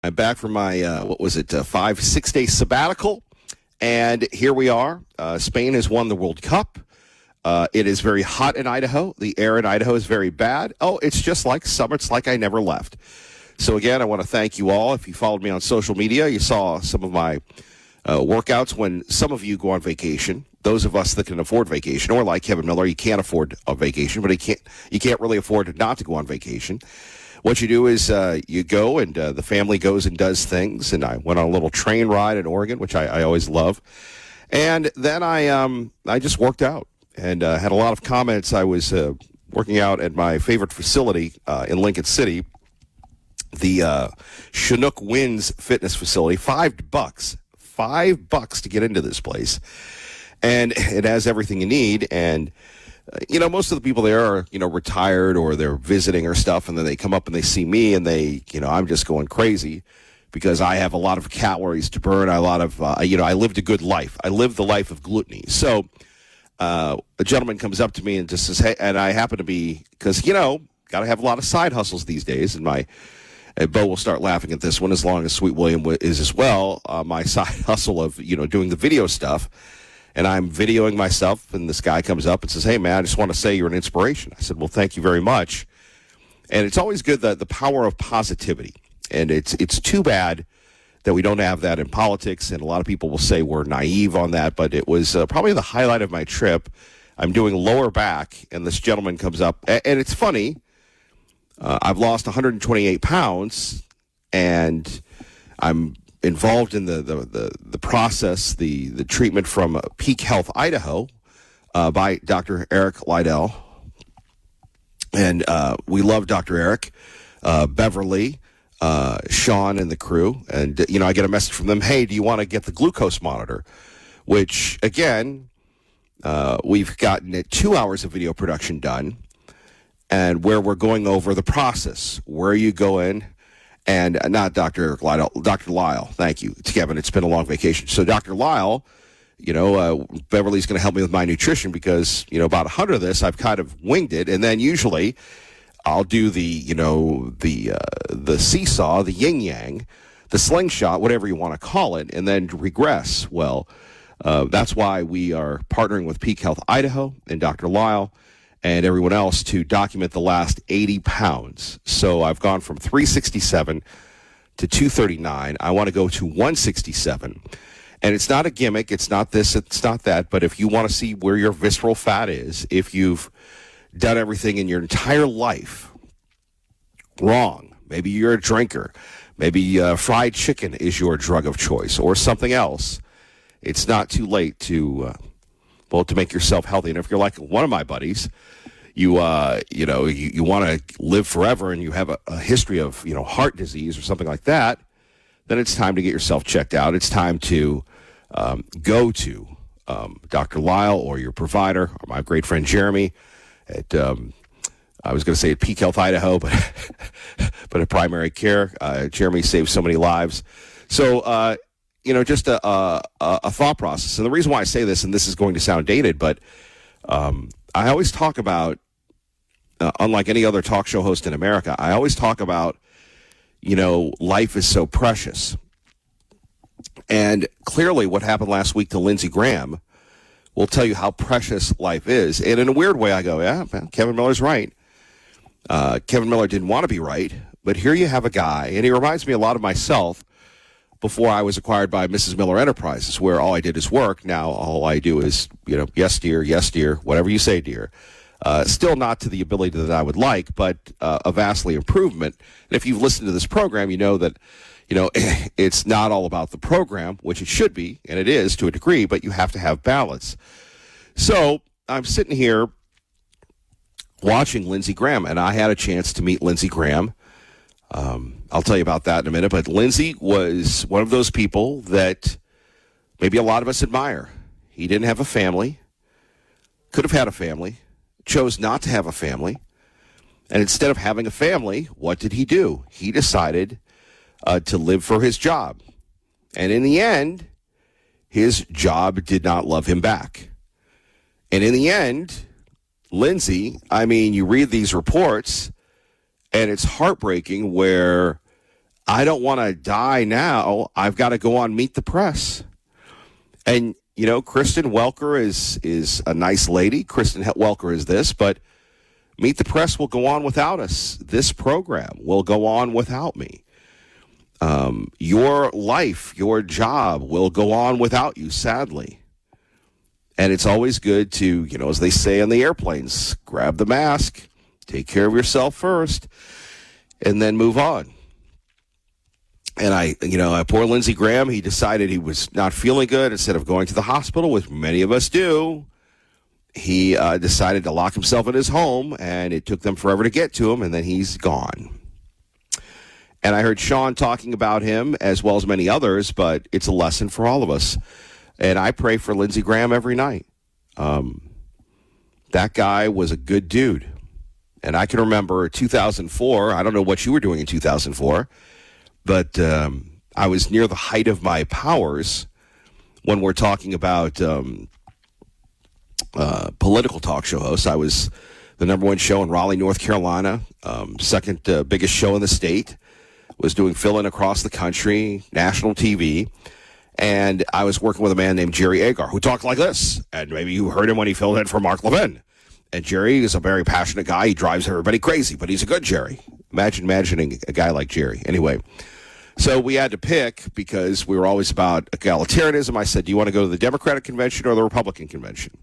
I'm back from my, 5-6 day sabbatical. And here we are. Spain has won the World Cup. It is very hot in Idaho. The air in Idaho is very bad. Oh, it's just like summer. It's like I never left. So, again, I want to thank you all. If you followed me on social media, you saw some of my workouts when some of you go on vacation. Those of us that can afford vacation, or like Kevin Miller, you can't afford a vacation, but you can't really afford not to go on vacation. What you do is you go and the family goes and does things. And I went on a little train ride in Oregon, which I always love. And then I just worked out and had a lot of comments. I was working out at my favorite facility in Lincoln City, the Chinook Winds Fitness Facility. $5 to get into this place. And it has everything you need. And most of the people there are, retired or they're visiting or stuff, and then they come up and they see me and they, I'm just going crazy because I have a lot of calories to burn. I lived a good life. I lived the life of gluttony. So a gentleman comes up to me and just says, hey, and I happen to be, because, got to have a lot of side hustles these days. And Bo will start laughing at this one as long as Sweet William is as well. My side hustle of, doing the video stuff. And I'm videoing myself, and this guy comes up and says, hey, man, I just want to say you're an inspiration. I said, well, thank you very much. And it's always good, the power of positivity. And it's too bad that we don't have that in politics, and a lot of people will say we're naive on that, but it was probably the highlight of my trip. I'm doing lower back, and this gentleman comes up, and it's funny. I've lost 128 pounds, and I'm involved in the process, the treatment from Peak Health Idaho by Dr. Eric Liddell. And we love Dr. Eric, Beverly, Sean, and the crew. And, I get a message from them, hey, do you want to get the glucose monitor? Which, again, we've gotten 2 hours of video production done, and where we're going over the process, where you go in. And not Dr. Eric Liddell, Dr. Lyle. Thank you. It's Kevin. It's been a long vacation. So Dr. Lyle, Beverly's going to help me with my nutrition because, about 100 of this, I've kind of winged it. And then usually I'll do the seesaw, the yin-yang, the slingshot, whatever you want to call it, and then regress. Well, that's why we are partnering with Peak Health Idaho and Dr. Lyle and everyone else to document the last 80 pounds. So I've gone from 367 to 239. I want to go to 167. And it's not a gimmick. It's not this. It's not that. But if you want to see where your visceral fat is, if you've done everything in your entire life wrong, maybe you're a drinker, maybe fried chicken is your drug of choice or something else, it's not too late to make yourself healthy. And if you're like one of my buddies, you want to live forever and you have a history of, heart disease or something like that, then it's time to get yourself checked out. It's time to go to Dr. Lyle or your provider or my great friend Jeremy at, I was going to say at Peak Health Idaho, but at Primary Care. Jeremy saves so many lives. So, just a thought process. And the reason why I say this, and this is going to sound dated, but I always talk about, unlike any other talk show host in America, I always talk about, life is so precious. And clearly what happened last week to Lindsey Graham will tell you how precious life is. And in a weird way, I go, yeah, man, Kevin Miller's right. Kevin Miller didn't want to be right, but here you have a guy, and he reminds me a lot of myself before I was acquired by Mrs. Miller Enterprises, where all I did is work. Now all I do is, yes, dear, whatever you say, dear. Still not to the ability that I would like, but a vastly improvement. And if you've listened to this program, you know that, it's not all about the program, which it should be, and it is to a degree, but you have to have balance. So I'm sitting here watching Lindsey Graham, and I had a chance to meet Lindsey Graham. I'll tell you about that in a minute, but Lindsey was one of those people that maybe a lot of us admire. He didn't have a family, could have had a family, chose not to have a family, and instead of having a family, what did he do? He decided to live for his job. And in the end, his job did not love him back. And in the end, Lindsey, you read these reports, and it's heartbreaking where I don't want to die now. I've got to go on Meet the Press. And, Kristen Welker is a nice lady. Kristen Welker is this, but Meet the Press will go on without us. This program will go on without me. Your life, your job will go on without you, sadly. And it's always good to, as they say on the airplanes, grab the mask, take care of yourself first, and then move on. And poor Lindsey Graham, he decided he was not feeling good. Instead of going to the hospital, which many of us do, he decided to lock himself in his home, and it took them forever to get to him, and then he's gone. And I heard Sean talking about him as well as many others, but it's a lesson for all of us. And I pray for Lindsey Graham every night. That guy was a good dude. And I can remember 2004. I don't know what you were doing in 2004, but I was near the height of my powers when we're talking about political talk show hosts. I was the number one show in Raleigh, North Carolina, second biggest show in the state, was doing fill-in across the country, national TV, and I was working with a man named Jerry Agar, who talked like this, and maybe you heard him when he filled in for Mark Levin. And Jerry is a very passionate guy. He drives everybody crazy, but he's a good Jerry. Imagining a guy like Jerry. Anyway, so we had to pick because we were always about egalitarianism. I said, do you want to go to the Democratic convention or the Republican convention?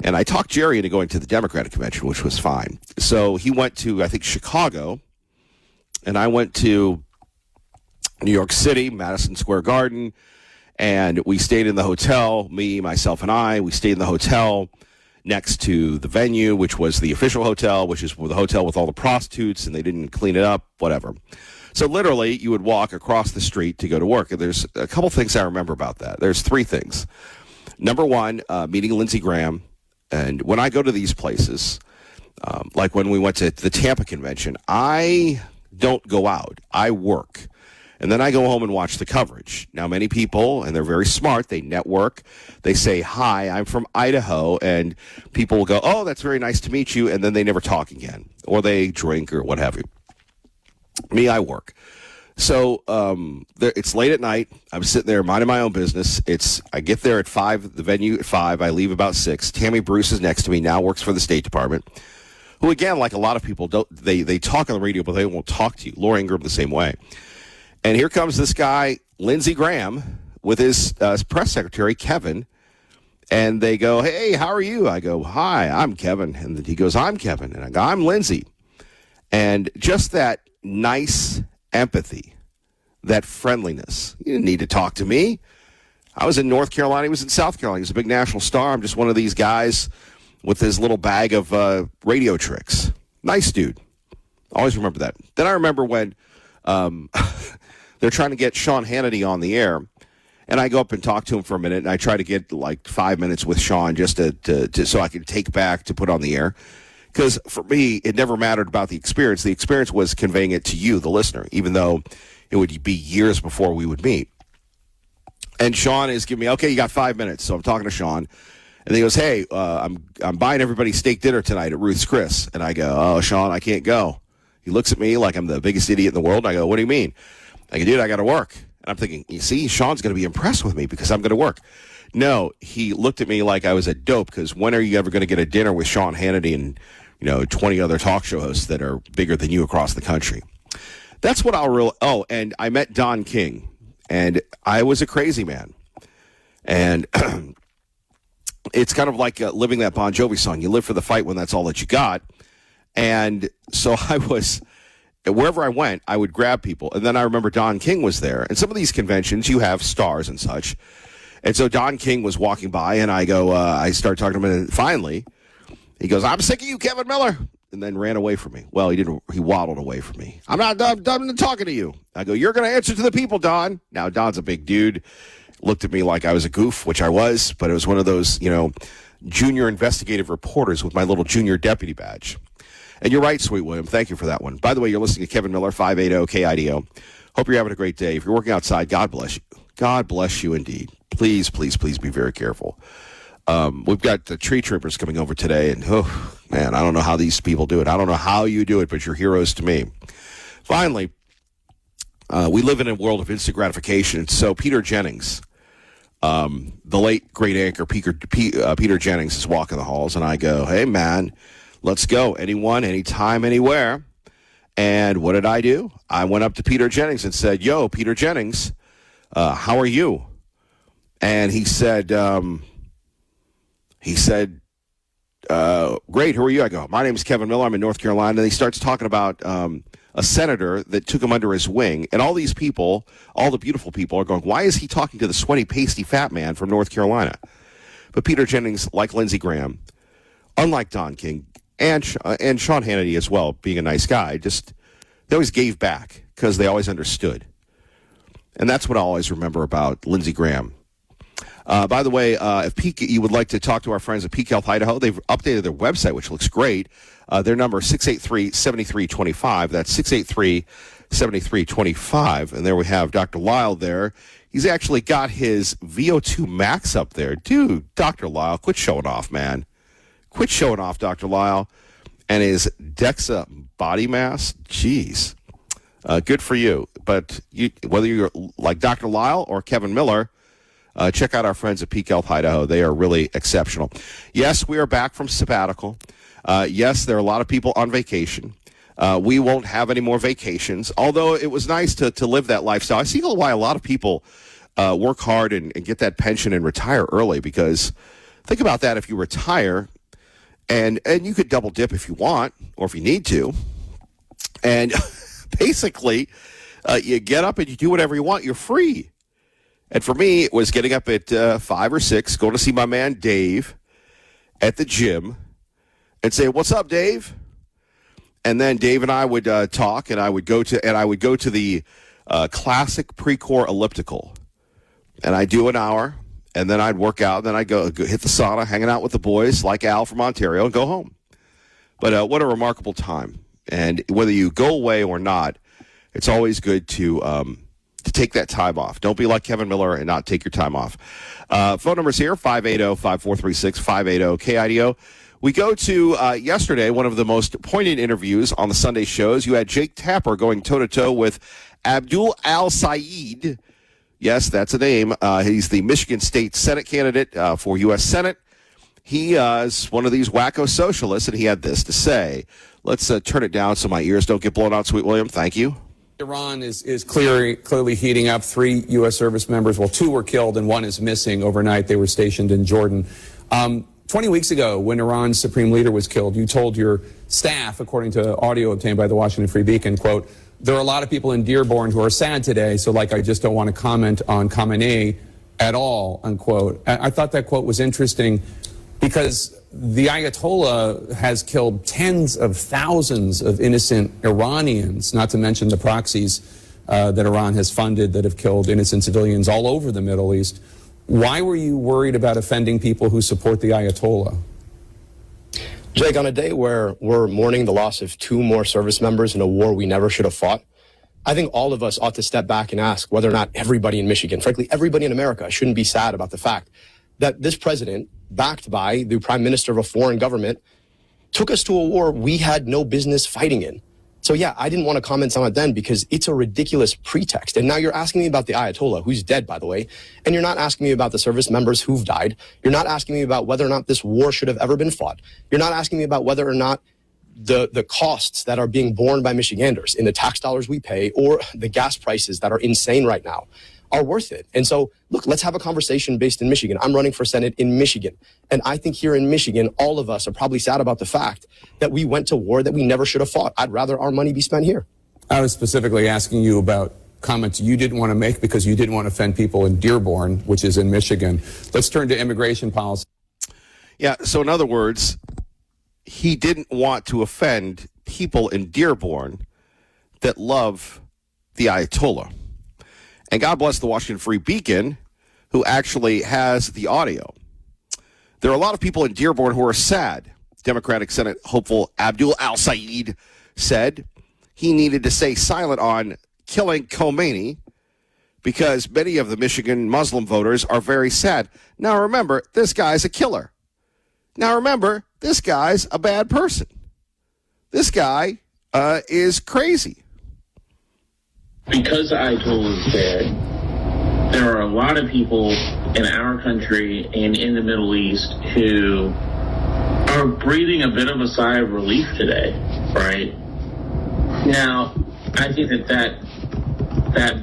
And I talked Jerry into going to the Democratic convention, which was fine. So he went to, I think, Chicago, and I went to New York City, Madison Square Garden, and we stayed in the hotel, me, myself, and I. We stayed in the hotel next to the venue, which was the official hotel, which is the hotel with all the prostitutes, and they didn't clean it up, whatever. So literally, you would walk across the street to go to work. And there's a couple things I remember about that. There's three things. Number one, meeting Lindsey Graham. And when I go to these places, like when we went to the Tampa convention, I don't go out. I work. And then I go home and watch the coverage. Now, many people, and they're very smart, they network. They say, hi, I'm from Idaho. And people will go, oh, that's very nice to meet you. And then they never talk again. Or they drink or what have you. Me, I work. So it's late at night. I'm sitting there minding my own business. I get there at 5, the venue at 5. I leave about 6. Tammy Bruce is next to me, now works for the State Department, who, again, like a lot of people, they talk on the radio, but they won't talk to you. Laura Ingraham the same way. And here comes this guy, Lindsey Graham, with his press secretary, Kevin. And they go, hey, how are you? I go, hi, I'm Kevin. And he goes, I'm Kevin. And I go, I'm Lindsey. And just that nice empathy, that friendliness. You didn't need to talk to me. I was in North Carolina. He was in South Carolina. He was a big national star. I'm just one of these guys with his little bag of radio tricks. Nice dude. Always remember that. Then I remember when they're trying to get Sean Hannity on the air, and I go up and talk to him for a minute, and I try to get like 5 minutes with Sean just to so I can take back to put on the air. Because for me, it never mattered about the experience. The experience was conveying it to you, the listener, even though it would be years before we would meet. And Sean is giving me, okay, you got 5 minutes. So I'm talking to Sean. And he goes, hey, I'm buying everybody steak dinner tonight at Ruth's Chris. And I go, oh, Sean, I can't go. He looks at me like I'm the biggest idiot in the world. I go, what do you mean? I go, dude, I got to work. And I'm thinking, you see, Sean's going to be impressed with me because I'm going to work. No, he looked at me like I was a dope because when are you ever going to get a dinner with Sean Hannity and 20 other talk show hosts that are bigger than you across the country? That's what and I met Don King, and I was a crazy man. And it's kind of like living that Bon Jovi song. You live for the fight when that's all that you got. And so I was, wherever I went, I would grab people. And then I remember Don King was there. And some of these conventions, you have stars and such. And so Don King was walking by, and I go, I started talking to him, and finally, he goes, I'm sick of you, Kevin Miller, and then ran away from me. Well, he didn't. He waddled away from me. I'm not done talking to you. I go, you're going to answer to the people, Don. Now, Don's a big dude. Looked at me like I was a goof, which I was, but it was one of those, junior investigative reporters with my little junior deputy badge. And you're right, Sweet William. Thank you for that one. By the way, you're listening to Kevin Miller, 580 KIDO. Hope you're having a great day. If you're working outside, God bless you. God bless you indeed. Please, please, please be very careful. We've got the tree trimmers coming over today, and oh man, I don't know how these people do it. I don't know how you do it, but you're heroes to me. Finally, we live in a world of instant gratification. So Peter Jennings, the late great anchor Peter Jennings is walking the halls, and I go, hey, man, let's go. Anyone, anytime, anywhere. And what did I do? I went up to Peter Jennings and said, yo, Peter Jennings, how are you? And he said, great, who are you? I go, my name is Kevin Miller. I'm in North Carolina. And he starts talking about a senator that took him under his wing. And all these people, all the beautiful people are going, why is he talking to the sweaty, pasty, fat man from North Carolina? But Peter Jennings, like Lindsey Graham, unlike Don King, and Sean Hannity as well, being a nice guy, they always gave back because they always understood. And that's what I always remember about Lindsey Graham. By the way, if you would like to talk to our friends at Peak Health Idaho, they've updated their website, which looks great. Their number is 683-7325. That's 683-7325. And there we have Dr. Lyle there. He's actually got his VO2 max up there. Dude, Dr. Lyle, quit showing off, man. Quit showing off, Dr. Lyle. And his DEXA body mass, jeez. Good for you. But whether you're like Dr. Lyle or Kevin Miller, check out our friends at Peak Health Idaho. They are really exceptional. Yes, we are back from sabbatical. Yes, there are a lot of people on vacation. We won't have any more vacations, although it was nice to live that lifestyle. I see why a lot of people work hard and get that pension and retire early, because think about that. If you retire, and you could double dip if you want or if you need to, and basically you get up and you do whatever you want. You're free. And for me, it was getting up at 5 or 6, going to see my man Dave at the gym and say, what's up, Dave? And then Dave and I would talk, and I would go to the classic Precor elliptical, and I'd do an hour, and then I'd work out, and then I'd go hit the sauna, hanging out with the boys like Al from Ontario, and go home. But what a remarkable time. And whether you go away or not, it's always good to take that time off. Don't be like Kevin Miller and not take your time off. Phone numbers here, 580-5436, 580-KIDO. We go to yesterday, one of the most poignant interviews on the Sunday shows. You had Jake Tapper going toe-to-toe with Abdul Al-Sayed. Yes, that's a name. He's the Michigan State Senate candidate for U.S. Senate. He is one of these wacko socialists, and he had this to say. Let's turn it down so my ears don't get blown out, Sweet William. Thank you. Iran is clearly heating up. 3 U.S. service members, 2 were killed and 1 is missing overnight. They were stationed in Jordan. 20 weeks ago, when Iran's supreme leader was killed, you told your staff, according to audio obtained by the Washington Free Beacon, quote, there are a lot of people in Dearborn who are sad today, so I just don't want to comment on Khamenei at all, unquote. I thought that quote was interesting because the Ayatollah has killed tens of thousands of innocent Iranians, not to mention the proxies that Iran has funded that have killed innocent civilians all over the Middle East. Why were you worried about offending people who support the Ayatollah? Jake, on a day where we're mourning the loss of 2 more service members in a war we never should have fought, I think all of us ought to step back and ask whether or not everybody in Michigan, frankly, everybody in America, shouldn't be sad about the fact that this president, backed by the prime minister of a foreign government, took us to a war we had no business fighting in. So yeah, I didn't want to comment on it then because it's a ridiculous pretext. And now you're asking me about the Ayatollah, who's dead, by the way, and you're not asking me about the service members who've died. You're not asking me about whether or not this war should have ever been fought. You're not asking me about whether or not the costs that are being borne by Michiganders in the tax dollars we pay or the gas prices that are insane right now are worth it. And so, look, let's have a conversation based in Michigan. I'm running for Senate in Michigan. And I think here in Michigan, all of us are probably sad about the fact that we went to war that we never should have fought. I'd rather our money be spent here. I was specifically asking you about comments you didn't want to make because you didn't want to offend people in Dearborn, which is in Michigan. Let's turn to immigration policy. Yeah, so in other words, he didn't want to offend people in Dearborn that love the Ayatollah. And God bless the Washington Free Beacon, who actually has the audio. There are a lot of people in Dearborn who are sad. Democratic Senate hopeful Abdul Al-Sayed said he needed to stay silent on killing Khomeini because many of the Michigan Muslim voters are very sad. Now remember, this guy's a killer. Now remember, this guy's a bad person. This guy is crazy. because IDO is dead, there are a lot of people in our country and in the Middle East who are breathing a bit of a sigh of relief today, right? Now, I think that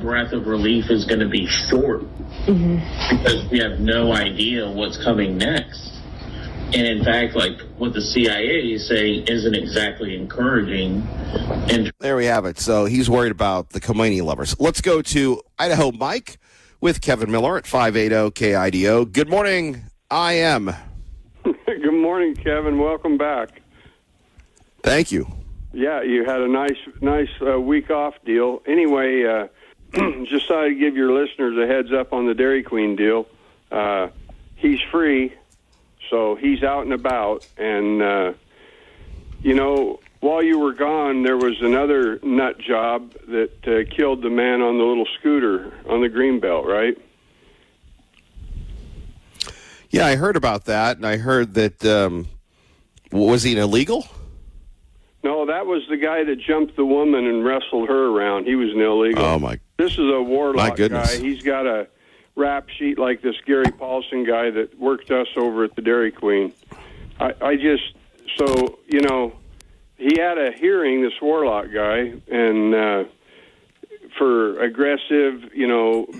breath of relief is going to be short because we have no idea what's coming next. And in fact, like what the CIA is saying isn't exactly encouraging. And There we have it. So he's worried about the Khomeini lovers. Let's go to Idaho Mike with Kevin Miller at 580 KIDO. Good morning, I am. Good morning, Kevin. Welcome back. Thank you. Yeah, you had a nice week off deal. Anyway, just thought I'd give your listeners a heads up on the Dairy Queen deal. He's free, so he's out and about. And, while you were gone, there was another nut job that killed the man on the little scooter on the Greenbelt, right? Yeah, I heard about that, and I heard that, was he an illegal? No, that was the guy that jumped the woman and wrestled her around. He was an illegal. Oh, my. This is a warlock goodness. guy. He's got a rap sheet like this Gary Paulson guy that worked us over at the Dairy Queen. He had a hearing, this warlock guy, and for aggressive,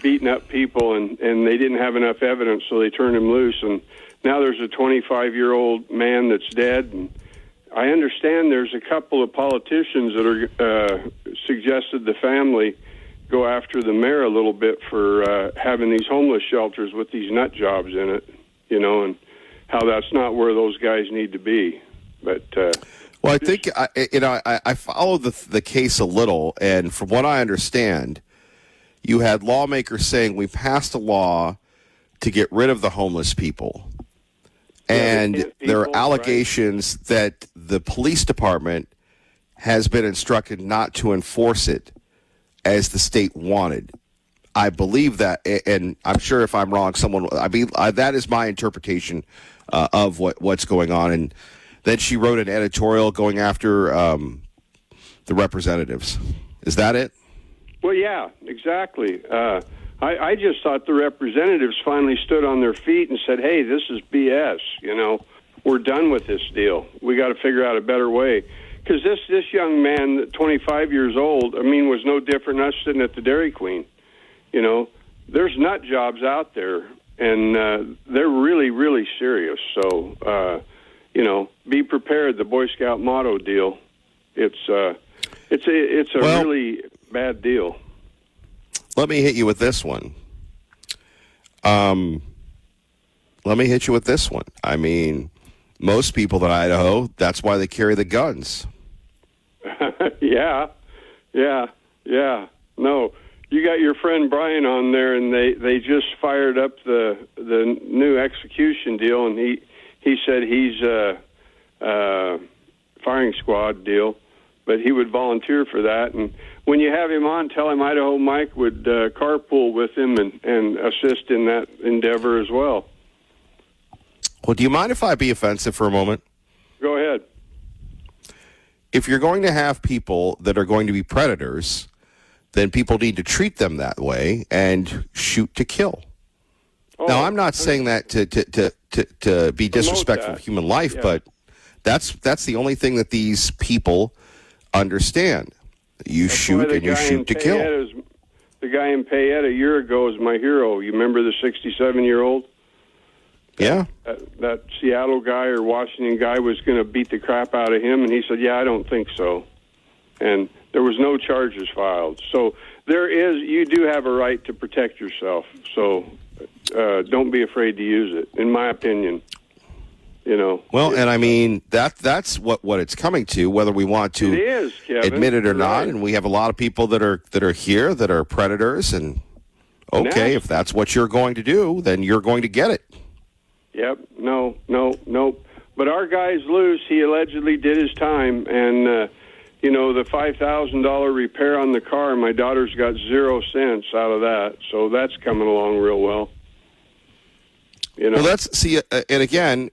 beating up people, and they didn't have enough evidence, so they turned him loose. And now there's a 25-year-old man that's dead, and I understand there's a couple of politicians that are suggested the family go after the mayor a little bit for having these homeless shelters with these nut jobs in it, and how that's not where those guys need to be. But well, I think I followed the case a little, and from what I understand, you had lawmakers saying we passed a law to get rid of the homeless people. And there are allegations that the police department has been instructed not to enforce it as the state wanted. I believe that, and I'm sure if I'm wrong, that is my interpretation of what's going on. And then she wrote an editorial going after the representatives. Is that it? Well, yeah, exactly. I just thought the representatives finally stood on their feet and said, hey, this is BS. We're done with this deal. We got to figure out a better way. Because this young man, 25 years old, was no different than us sitting at the Dairy Queen. There's nut jobs out there, and they're really, really serious. So, be prepared, the Boy Scout motto deal. It's a really bad deal. Let me hit you with this one. Most people in Idaho, that's why they carry the guns. Yeah. No, you got your friend Brian on there, and they just fired up the new execution deal, and he said he's a firing squad deal, but he would volunteer for that. And when you have him on, tell him Idaho Mike would carpool with him and assist in that endeavor as well. Well, do you mind if I be offensive for a moment? Go ahead. If you're going to have people that are going to be predators, then people need to treat them that way and shoot to kill. Now, I'm not saying that to be disrespectful of human life, but that's the only thing that these people understand. You shoot and you shoot to kill. The guy in Payette a year ago is my hero. You remember the 67-year-old? Yeah. That Seattle guy or Washington guy was going to beat the crap out of him, and he said, yeah, I don't think so. And there was no charges filed. So you do have a right to protect yourself. So don't be afraid to use it, in my opinion. Well, and that's what it's coming to, whether we want to admit it or not. And we have a lot of people that are here that are predators. And okay, if that's what you're going to do, then you're going to get it. Yep. No. But our guy's loose. He allegedly did his time, and the $5,000 repair on the car, my daughter's got 0 cents out of that, so that's coming along real well. Well, and again,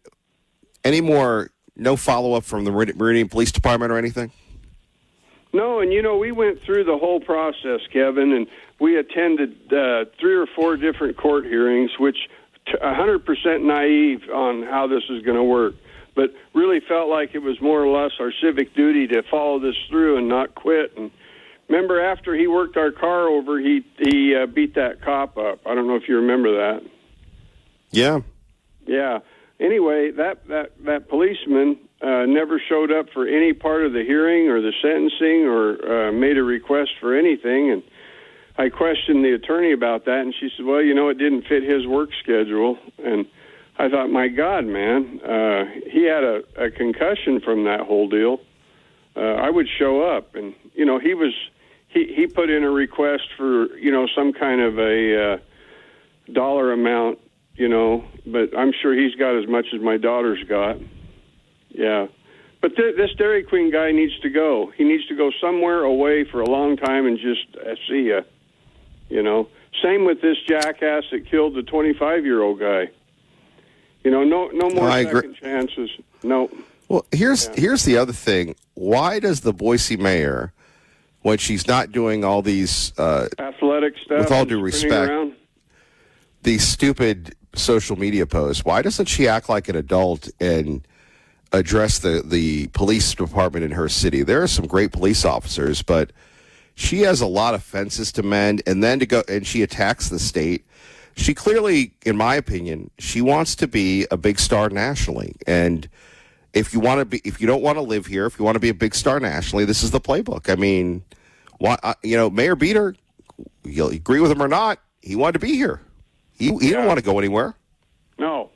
no follow-up from the Meridian Police Department or anything? No, and we went through the whole process, Kevin, and we attended 3 or 4 different court hearings, which 100% naive on how this is going to work, but really felt like it was more or less our civic duty to follow this through and not quit. And remember, after he worked our car over, he beat that cop up. I don't know if you remember that. Yeah. Yeah. Anyway, that policeman never showed up for any part of the hearing or the sentencing or made a request for anything. And I questioned the attorney about that, and she said, well, it didn't fit his work schedule. And I thought, my God, man, he had a concussion from that whole deal. I would show up, and, he put in a request for, some kind of a dollar amount, but I'm sure he's got as much as my daughter's got. Yeah. But this Dairy Queen guy needs to go. He needs to go somewhere away for a long time and just see ya. Same with this jackass that killed the 25-year-old guy. No more second chances. No. Well, here's the other thing. Why does the Boise mayor, when she's not doing all these athletic stuff, with all due respect, these stupid social media posts, why doesn't she act like an adult and address the police department in her city? There are some great police officers, but she has a lot of fences to mend, and then she attacks the state. She clearly, in my opinion, she wants to be a big star nationally. And if you don't want to live here, if you want to be a big star nationally, this is the playbook. I mean, Mayor Beater, you'll agree with him or not, he wanted to be here. He didn't want to go anywhere. No,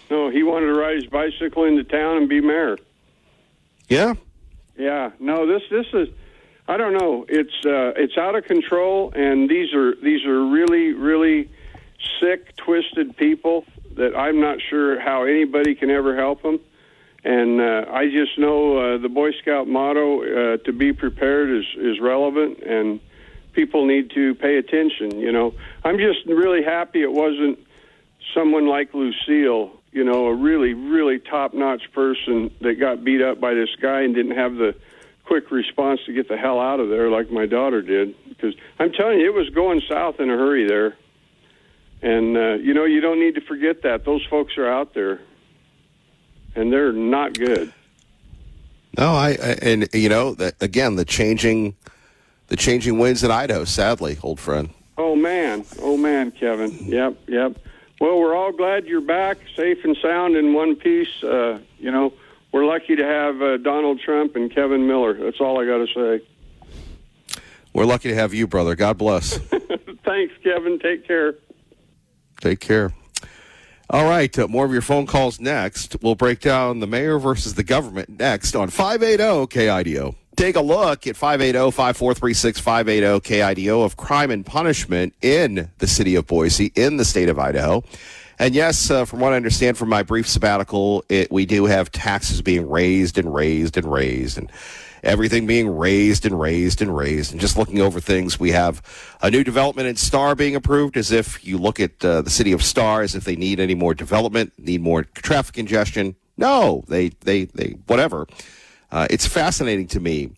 he wanted to ride his bicycle into town and be mayor. Yeah. Yeah. No, this is, I don't know. It's out of control, and these are really, really sick, twisted people that I'm not sure how anybody can ever help them. And I just know the Boy Scout motto, to be prepared, is relevant, and people need to pay attention. I'm just really happy it wasn't someone like Lucille, a really, really top-notch person that got beat up by this guy and didn't have the quick response to get the hell out of there like my daughter did. Because I'm telling you, it was going south in a hurry there. And, you don't need to forget that. Those folks are out there, and they're not good. No, again, the changing winds in Idaho, sadly, old friend. Oh, man, Kevin. Yep. Well, we're all glad you're back, safe and sound in one piece. We're lucky to have Donald Trump and Kevin Miller. That's all I got to say. We're lucky to have you, brother. God bless. Thanks, Kevin. Take care. Take care. All right, more of your phone calls next. We'll break down the mayor versus the government next on 580 KIDO. Take a look at 580-5436, 580-KIDO of crime and punishment in the city of Boise, in the state of Idaho. And yes, from what I understand from my brief sabbatical, we do have taxes being raised and raised and raised, and everything being raised and raised and raised. And just looking over things, we have a new development in Star being approved, as if you look at the city of Star as if they need any more development, need more traffic congestion. No, they whatever. It's fascinating to me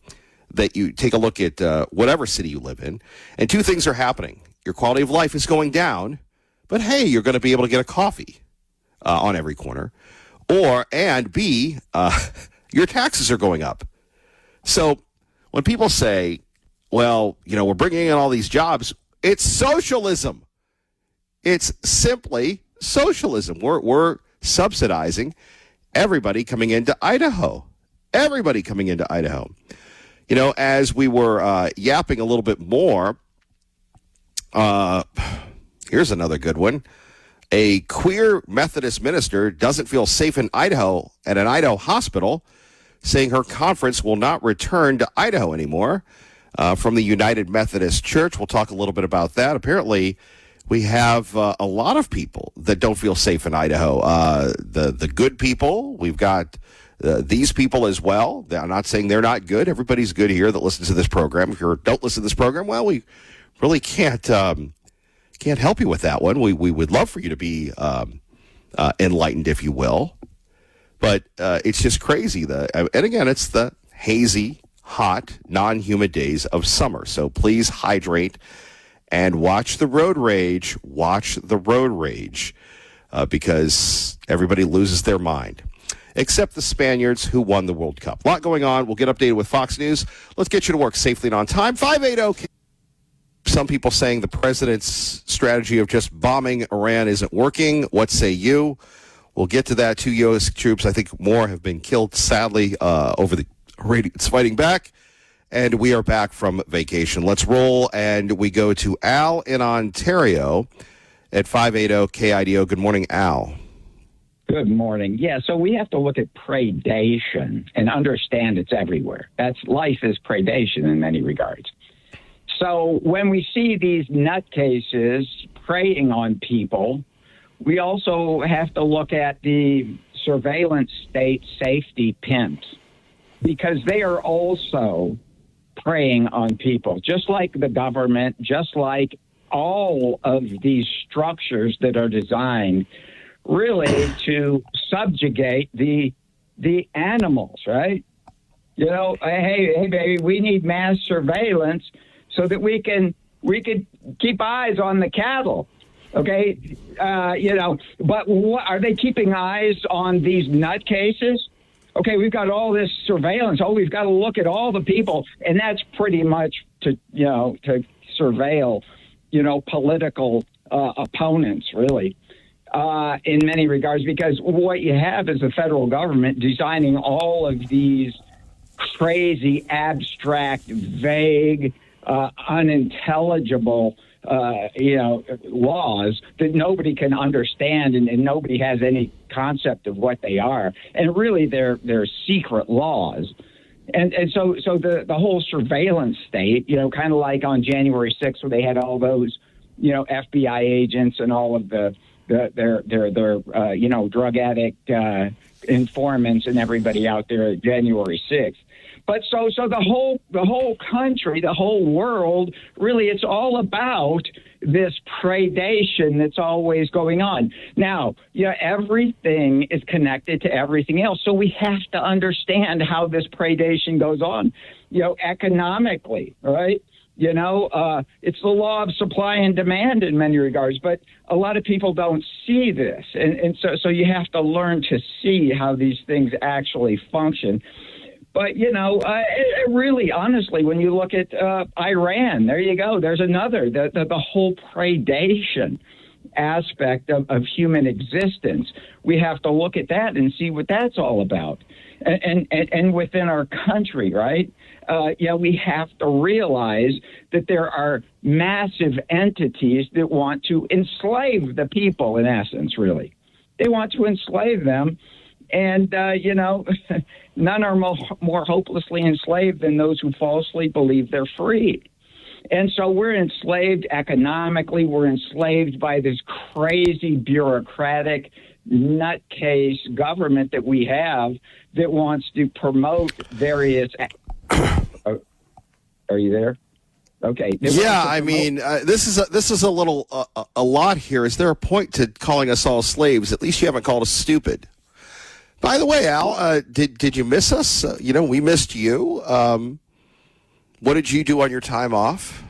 that you take a look at whatever city you live in, and two things are happening. Your quality of life is going down, but hey, you're going to be able to get a coffee on every corner. And B, your taxes are going up. So when people say, well, we're bringing in all these jobs, it's socialism. It's simply socialism. We're subsidizing everybody coming into Idaho. Everybody coming into Idaho. As we were yapping a little bit more, here's another good one. A queer Methodist minister doesn't feel safe in Idaho at an Idaho hospital, saying her conference will not return to Idaho anymore. From the United Methodist Church, we'll talk a little bit about that. Apparently, we have a lot of people that don't feel safe in Idaho. The good people, we've got these people as well. I'm not saying they're not good. Everybody's good here that listens to this program. If you don't listen to this program, well, we really can't help you with that one. We would love for you to be enlightened, if you will. But it's just crazy. And again, it's the hazy hot, non-humid days of summer. So please hydrate and watch the road rage. Watch the road rage because everybody loses their mind, except the Spaniards who won the World Cup. A lot going on. We'll get updated with Fox News. Let's get you to work safely and on time. 580. Some people saying the president's strategy of just bombing Iran isn't working. What say you? We'll get to that. 2 U.S. troops, I think more, have been killed, sadly, over the Iranians fighting back. And we are back from vacation. Let's roll, and we go to Al in Ontario at 580 KIDO. Good morning, Al. Good morning. Yeah, so we have to look at predation and understand it's everywhere. Life is predation in many regards. So when we see these nutcases preying on people, we also have to look at the surveillance state safety pimps, because they are also preying on people, just like the government, just like all of these structures that are designed really to subjugate the animals, right? You know, hey, baby, we need mass surveillance so that we could keep eyes on the cattle, okay? But what, are they keeping eyes on these nutcases? Okay, we've got all this surveillance. Oh, we've got to look at all the people, and that's pretty much to surveil, political opponents, really, in many regards, because what you have is the federal government designing all of these crazy, abstract, vague, unintelligible, laws that nobody can understand, and nobody has any concept of what they are. And really, they're secret laws. And so the whole surveillance state, kind of like on January 6th, where they had all those, FBI agents and all of their drug addict informants and everybody out there at January 6th. But so the whole country, the whole world, really, it's all about this predation that's always going on. Now, everything is connected to everything else, so we have to understand how this predation goes on. Economically, right? It's the law of supply and demand in many regards, but a lot of people don't see this, and so you have to learn to see how these things actually function. But, really, honestly, when you look at Iran, there you go. There's another, the whole predation aspect of human existence. We have to look at that and see what that's all about. And within our country, right? We have to realize that there are massive entities that want to enslave the people, in essence, really. They want to enslave them. And, none are more hopelessly enslaved than those who falsely believe they're free. And so we're enslaved economically. We're enslaved by this crazy bureaucratic nutcase government that we have that wants to promote various. Are you there? Okay. Yeah, I mean, this is a little a lot here. Is there a point to calling us all slaves? At least you haven't called us stupid. By the way, Al, did you miss us? We missed you. What did you do on your time off?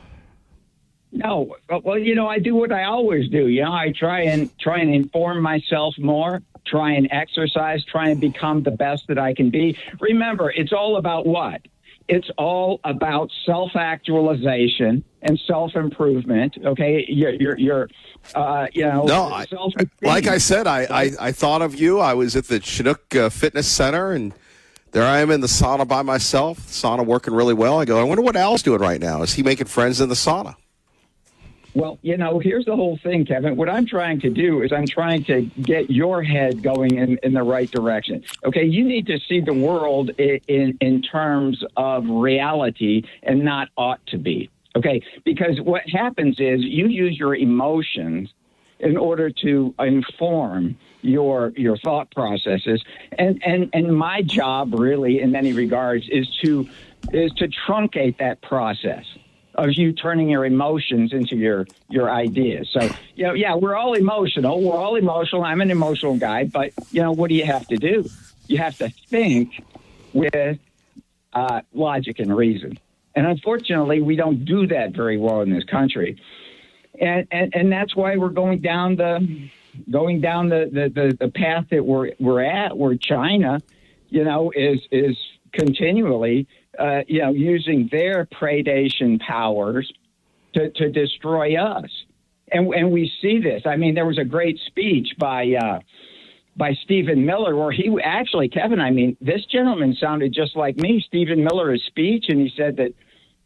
No, well, I do what I always do. I try and inform myself more, try and exercise, try and become the best that I can be. Remember, it's all about what? It's all about self-actualization and self-improvement. Okay, you're No, like I said, I thought of you. I was at the Chinook Fitness Center, and there I am in the sauna by myself. Sauna working really well. I go, I wonder what Al's doing right now. Is he making friends in the sauna? Well, here's the whole thing, Kevin. What I'm trying to do is I'm trying to get your head going in the right direction. Okay, you need to see the world in terms of reality and not ought to be. Okay, because what happens is you use your emotions in order to inform your thought processes, and my job really, in many regards, is to truncate that process of you turning your emotions into your ideas. So, we're all emotional. We're all emotional. I'm an emotional guy, but, what do you have to do? You have to think with logic and reason. And unfortunately, we don't do that very well in this country. And that's why we're going down the path that we're at, where China, is continually, using their predation powers to destroy us. And we see this. I mean, there was a great speech by Stephen Miller where he actually, Kevin, this gentleman sounded just like me, Stephen Miller's speech, and he said that,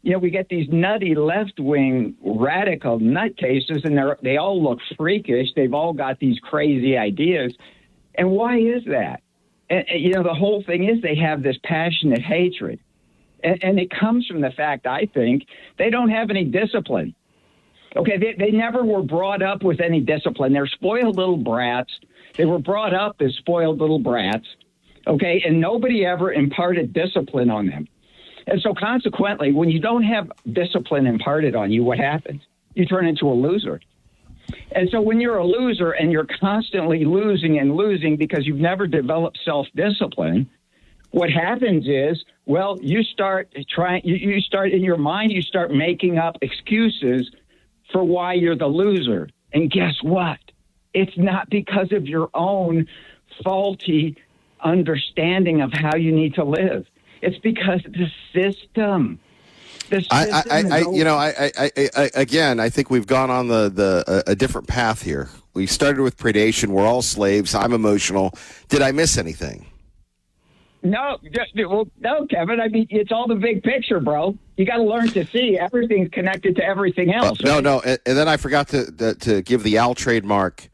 we get these nutty left-wing radical nutcases, and they all look freakish. They've all got these crazy ideas. And why is that? And the whole thing is they have this passionate hatred. And it comes from the fact, I think, they don't have any discipline. Okay, they never were brought up with any discipline. They're spoiled little brats. They were brought up as spoiled little brats. Okay, and nobody ever imparted discipline on them. And so consequently, when you don't have discipline imparted on you, what happens? You turn into a loser. And so when you're a loser and you're constantly losing and losing because you've never developed self-discipline, what happens is, you start in your mind, you start making up excuses for why you're the loser. And guess what? It's not because of your own faulty understanding of how you need to live. It's because the system. Again, I think we've gone on a different path here. We started with predation. We're all slaves. I'm emotional. Did I miss anything? No, Kevin. It's all the big picture, bro. You got to learn to see everything's connected to everything else. No. And then I forgot to give the Al trademark.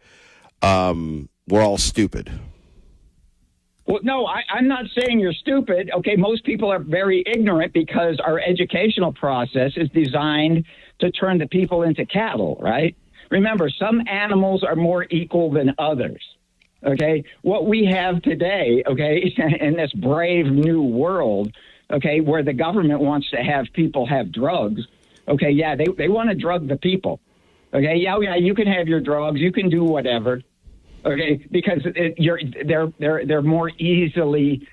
We're all stupid. Well, no, I'm not saying you're stupid. Okay, most people are very ignorant because our educational process is designed to turn the people into cattle, right? Remember, some animals are more equal than others. Okay, what we have today, okay, in this brave new world, okay, where the government wants to have people have drugs, okay, yeah, they want to drug the people. Okay, yeah, you can have your drugs, you can do whatever. Okay, because they're more easily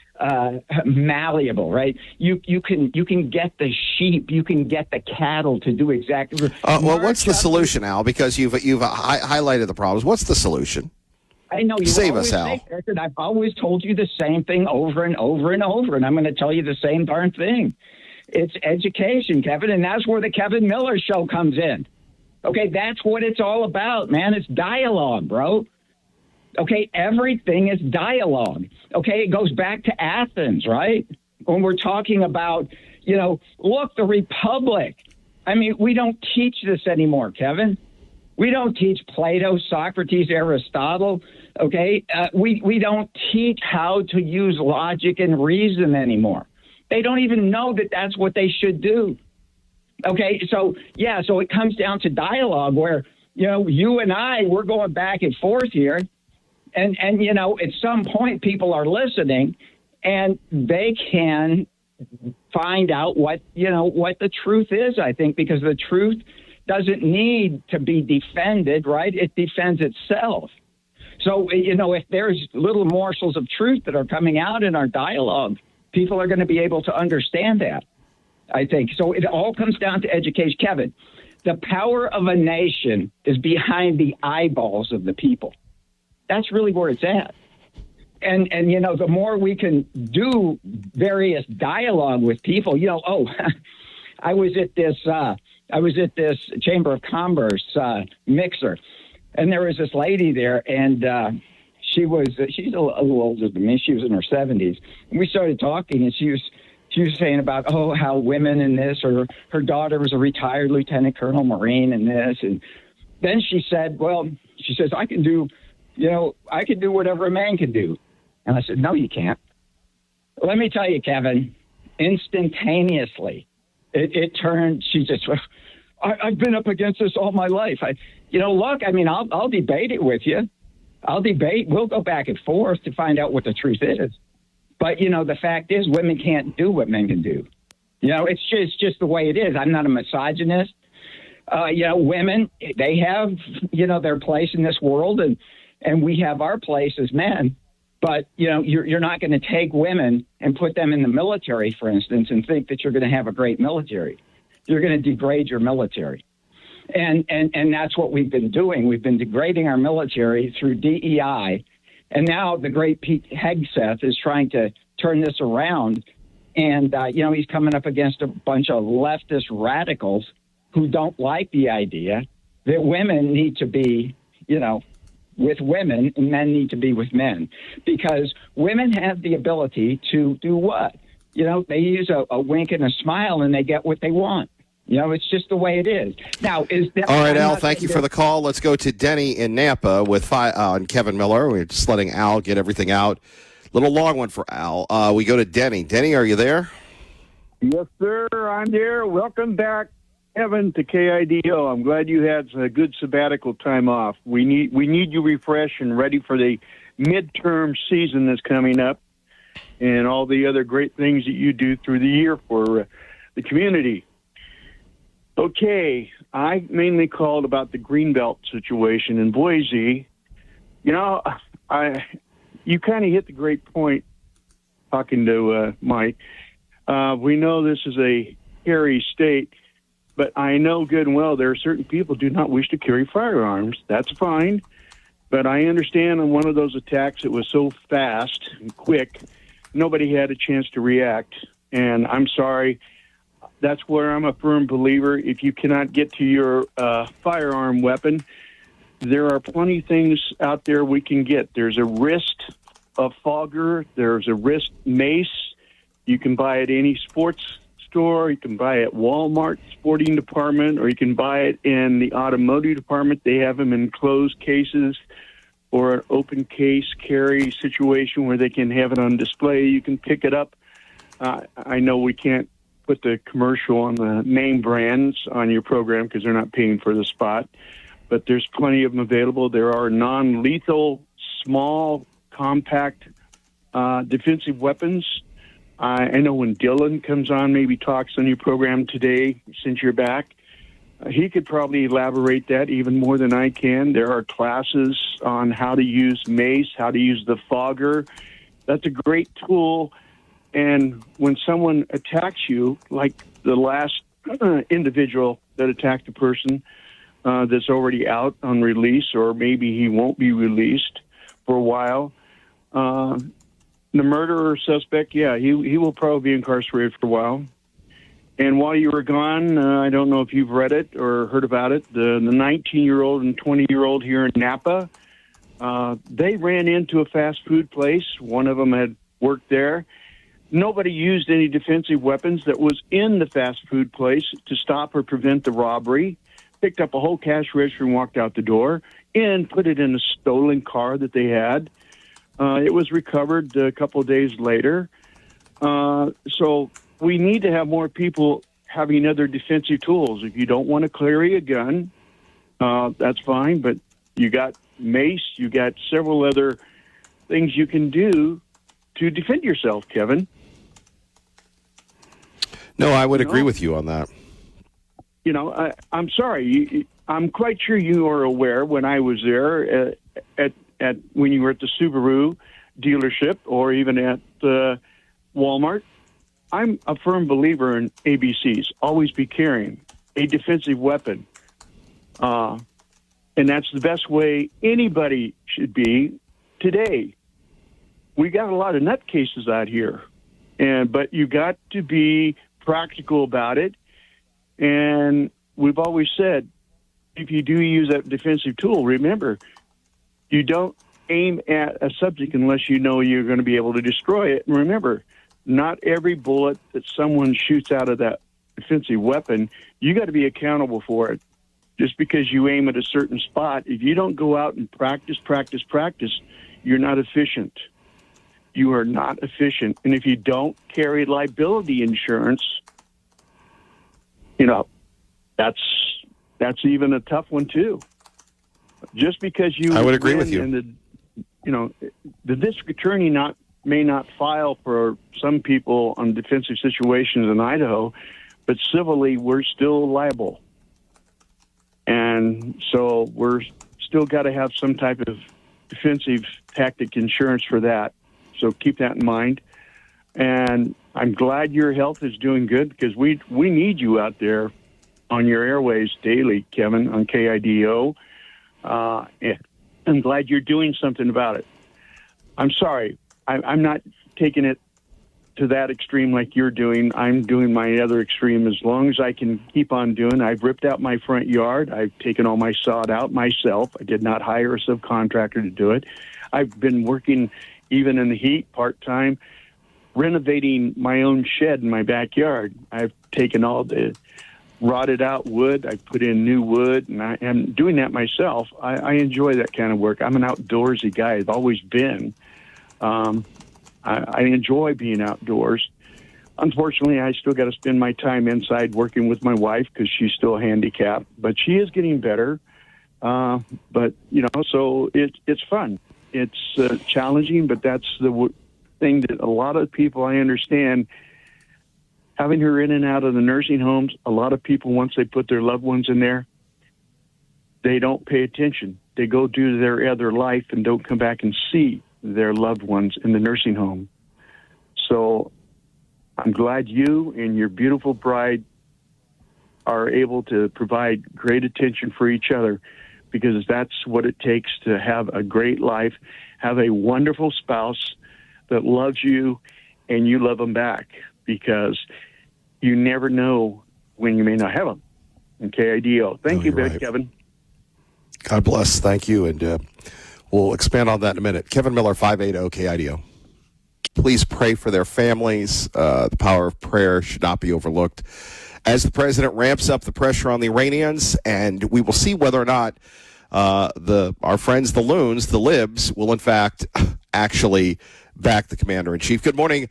malleable, right? You can get the sheep, you can get the cattle to do exactly. What's the solution, Al? Because you've highlighted the problems. What's the solution? I know you save us, Al. I've always told you the same thing over and over and over, and I'm going to tell you the same darn thing. It's education, Kevin, and that's where the Kevin Miller Show comes in. Okay, that's what it's all about, man. It's dialogue, bro. Okay, everything is dialogue. Okay, it goes back to Athens, right? When we're talking about, look, the Republic. We don't teach this anymore, Kevin. We don't teach Plato, Socrates, Aristotle. Okay, we don't teach how to use logic and reason anymore. They don't even know that that's what they should do. Okay, so it comes down to dialogue where, you and we're going back and forth here. And at some point, people are listening, and they can find out what the truth is, I think, because the truth doesn't need to be defended, right? It defends itself. So, if there's little morsels of truth that are coming out in our dialogue, people are going to be able to understand that, I think. So it all comes down to education. Kevin, the power of a nation is behind the eyeballs of the people. That's really where it's at. And the more we can do various dialogue with people, I was at this Chamber of Commerce mixer, and there was this lady there, and she's a little older than me. She was in her 70s. And we started talking, and she was saying about, how women in this, or her daughter was a retired Lieutenant Colonel Marine in this. And then she said, I can do whatever a man can do. And I said, no, you can't. Let me tell you, Kevin, instantaneously, it turned, she just, I've been up against this all my life. I'll debate it with you. We'll go back and forth to find out what the truth is. But, the fact is women can't do what men can do. It's just the way it is. I'm not a misogynist. Women, they have, their place in this world, and we have our place as men. But, you're not going to take women and put them in the military, for instance, and think that you're going to have a great military. You're going to degrade your military. And that's what we've been doing. We've been degrading our military through DEI. And now the great Pete Hegseth is trying to turn this around. And, he's coming up against a bunch of leftist radicals who don't like the idea that women need to be, with women and men need to be with men. Because women have the ability to do what? They use a wink and a smile and they get what they want. It's just the way it is. Now, all right, Al, thank you for the call. Let's go to Denny in Nampa with and Kevin Miller. We're just letting Al get everything out. Little long one for Al. We go to Denny. Denny, are you there? Yes, sir. I'm there. Welcome back, Evan, to KIDO. I'm glad you had a good sabbatical time off. We need you refreshed and ready for the midterm season that's coming up and all the other great things that you do through the year for the community. Okay, I mainly called about the Greenbelt situation in Boise. You kind of hit the great point talking to Mike. We know this is a hairy state, but I know good and well there are certain people who do not wish to carry firearms. That's fine. But I understand on one of those attacks it was so fast and quick, nobody had a chance to react. And I'm sorry. That's where I'm a firm believer. If you cannot get to your firearm weapon, there are plenty of things out there we can get. There's a wrist fogger. There's a wrist mace. You can buy at any sports store. You can buy at Walmart sporting department, or you can buy it in the automotive department. They have them in closed cases or an open case carry situation where they can have it on display. You can pick it up. I know we can't put the commercial on the name brands on your program because they're not paying for the spot, but there's plenty of them available. There are non-lethal, small, compact defensive weapons. I know when Dylan comes on, maybe talks on your program today, since you're back, he could probably elaborate that even more than I can. There are classes on how to use mace, how to use the fogger. That's a great tool. And when someone attacks you, like the last individual that attacked a person that's already out on release, or maybe he won't be released for a while, the murderer suspect, he will probably be incarcerated for a while. And while you were gone, I don't know if you've read it or heard about it, the 19-year-old and 20-year-old here in Napa, they ran into a fast food place. One of them had worked there. Nobody used any defensive weapons that was in the fast food place to stop or prevent the robbery. Picked up a whole cash register and walked out the door and put it in a stolen car that they had. It was recovered a couple of days later. So we need to have more people having other defensive tools. If you don't want to carry a gun, that's fine, but you got mace, you got several other things you can do to defend yourself, Kevin. No, I would agree with you on that. I'm sorry. I'm quite sure you are aware when I was there at when you were at the Subaru dealership or even at Walmart. I'm a firm believer in ABCs. Always be carrying a defensive weapon. And that's the best way anybody should be today. We got a lot of nutcases out here. But you got to be practical about it. And we've always said, if you do use that defensive tool, remember, you don't aim at a subject unless you know you're going to be able to destroy it. And remember, not every bullet that someone shoots out of that defensive weapon, you got to be accountable for it. Just because you aim at a certain spot, if you don't go out and practice, you're not efficient. You are not efficient. And if you don't carry liability insurance, that's even a tough one too. Just because you, I would agree with you. And the district attorney may not file for some people on defensive situations in Idaho, but civilly we're still liable, and so we're still got to have some type of defensive tactic insurance for that. So keep that in mind. And I'm glad your health is doing good because we need you out there on your airways daily, Kevin, on KIDO. I'm glad you're doing something about it. I'm sorry. I'm not taking it to that extreme like you're doing. I'm doing my other extreme as long as I can keep on doing. I've ripped out my front yard. I've taken all my sod out myself. I did not hire a subcontractor to do it. I've been working even in the heat part-time, renovating my own shed in my backyard. I've taken all the rotted out wood. I put in new wood, and I am doing that myself. I enjoy that kind of work. I'm an outdoorsy guy. I've always been. I enjoy being outdoors. Unfortunately, I still got to spend my time inside working with my wife because she's still handicapped, but she is getting better. But, so it's fun. It's challenging, but that's the thing that a lot of people I understand, having her in and out of the nursing homes, a lot of people, once they put their loved ones in there, they don't pay attention. They go do their other life and don't come back and see their loved ones in the nursing home. So I'm glad you and your beautiful bride are able to provide great attention for each other, because that's what it takes to have a great life, have a wonderful spouse that loves you and you love them back, because you never know when you may not have them. And KIDO. Thank you, right. Kevin. God bless. Thank you. And we'll expand on that in a minute. Kevin Miller, 580 KIDO. Please pray for their families. The power of prayer should not be overlooked as the president ramps up the pressure on the Iranians, and we will see whether or not our friends, the loons, the libs, will in fact actually back the commander-in-chief. Good morning.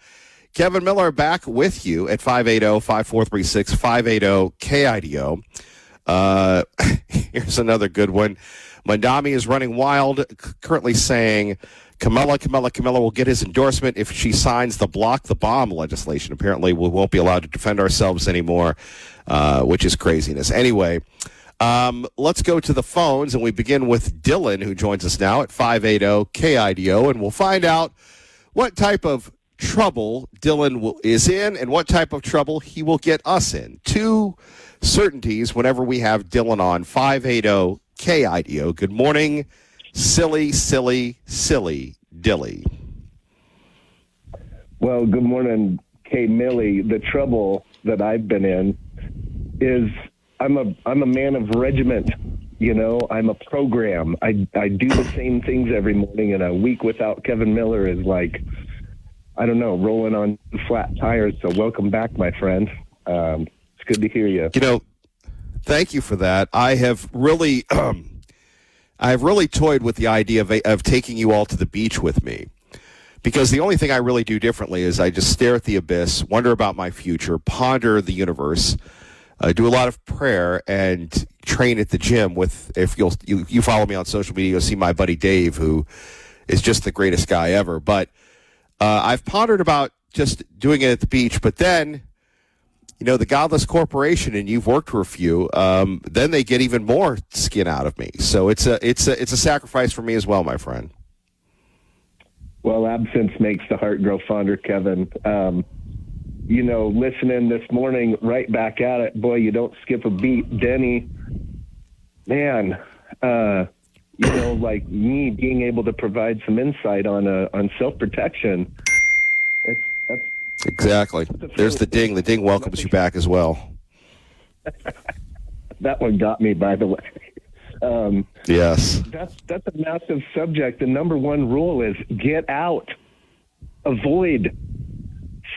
Kevin Miller back with you at 580-5436, 580-KIDO. Here's another good one. Mandami is running wild, currently saying Kamala will get his endorsement if she signs the Block the Bomb legislation. Apparently, we won't be allowed to defend ourselves anymore, which is craziness. Anyway, let's go to the phones, and we begin with Dylan, who joins us now at 580-KIDO, and we'll find out what type of trouble Dylan is in and what type of trouble he will get us in. Two certainties whenever we have Dylan on. 580-KIDO. Good morning, silly Dilly. Well, good morning, K. Millie. The trouble that I've been in is I'm a man of regiment. I'm a program. I do the same things every morning, and a week without Kevin Miller is like, I don't know, rolling on flat tires. So welcome back, my friend. It's good to hear you. Thank you for that. I have really toyed with the idea of taking you all to the beach with me, because the only thing I really do differently is I just stare at the abyss, wonder about my future, ponder the universe, do a lot of prayer, and train at the gym with, if you follow me on social media, you'll see my buddy Dave, who is just the greatest guy ever. But I've pondered about just doing it at the beach, but then, the godless corporation, and you've worked for a few, then they get even more skin out of me. So it's a sacrifice for me as well, my friend. Well, absence makes the heart grow fonder, Kevin. Listening this morning, right back at it, boy, you don't skip a beat. Denny, man, like me being able to provide some insight on self-protection. Exactly. There's the ding. The ding welcomes you back as well. That one got me, by the way. Yes. That's a massive subject. The number one rule is get out. Avoid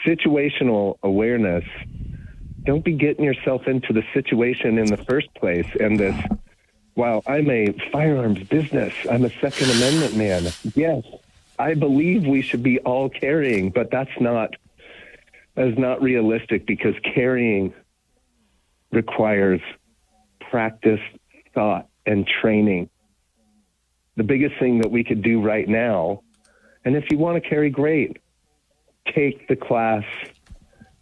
situational awareness. Don't be getting yourself into the situation in the first place. And this, while I'm a firearms business, I'm a Second Amendment man. Yes, I believe we should be all carrying, but that's not realistic, because carrying requires practice, thought, and training. The biggest thing that we could do right now, and if you want to carry, great, take the class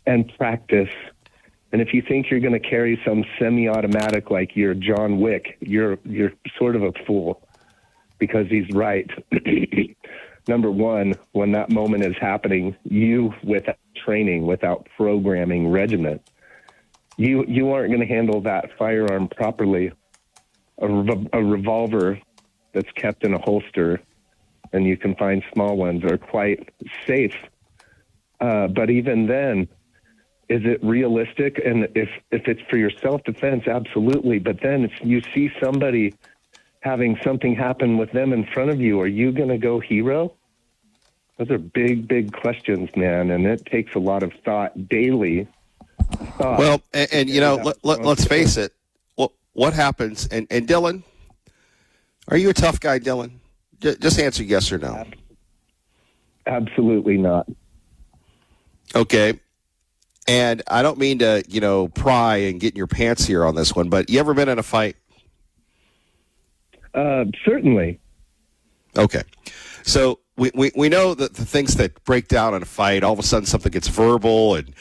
and practice. And if you think you're going to carry some semi-automatic like you're John Wick, you're sort of a fool, because he's right. Number one, when that moment is happening, you, without training, without programming regiment, you aren't going to handle that firearm properly. A revolver that's kept in a holster, and you can find small ones, are quite safe. But even then, is it realistic? And if it's for your self-defense, absolutely. But then if you see somebody having something happen with them in front of you, are you going to go hero? Those are big, big questions, man. And it takes a lot of thought, daily thought. Well, and you know, let's face it. What happens? And Dylan, are you a tough guy, Dylan? Just answer yes or no. Absolutely not. Okay. And I don't mean to, pry and get in your pants here on this one, but you ever been in a fight? Certainly. Okay. So we know that the things that break down in a fight, all of a sudden something gets verbal and,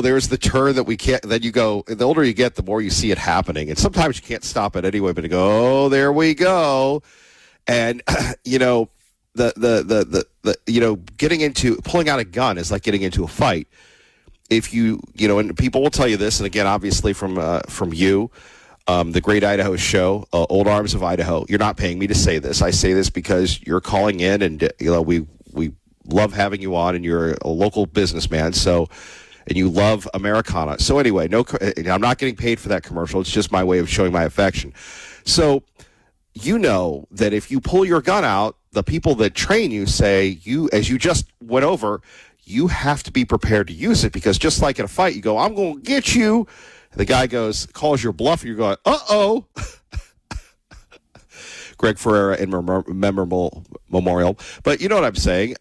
there's the turn that we can't, then you go, the older you get, the more you see it happening. And sometimes you can't stop it anyway, but you go, there we go. And, the getting into, pulling out a gun is like getting into a fight. If and people will tell you this, and again, obviously from you, the Great Idaho Show, Old Arms of Idaho. You're not paying me to say this. I say this because you're calling in, and we love having you on, and you're a local businessman. So, and you love Americana. So anyway, I'm not getting paid for that commercial. It's just my way of showing my affection. So, you know that if you pull your gun out, the people that train you say as you just went over, you have to be prepared to use it, because just like in a fight, you go, I'm going to get you. The guy calls your bluff, and you're going, uh-oh. Greg Ferreira in Memorable Memorial. But you know what I'm saying.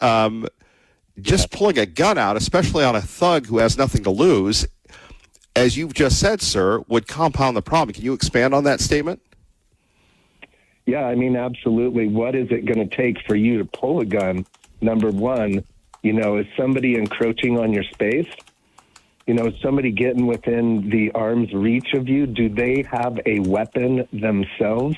Just pulling a gun out, especially on a thug who has nothing to lose, as you've just said, sir, would compound the problem. Can you expand on that statement? Yeah, I mean, absolutely. What is it going to take for you to pull a gun? Number one, is somebody encroaching on your space? Is somebody getting within the arm's reach of you? Do they have a weapon themselves?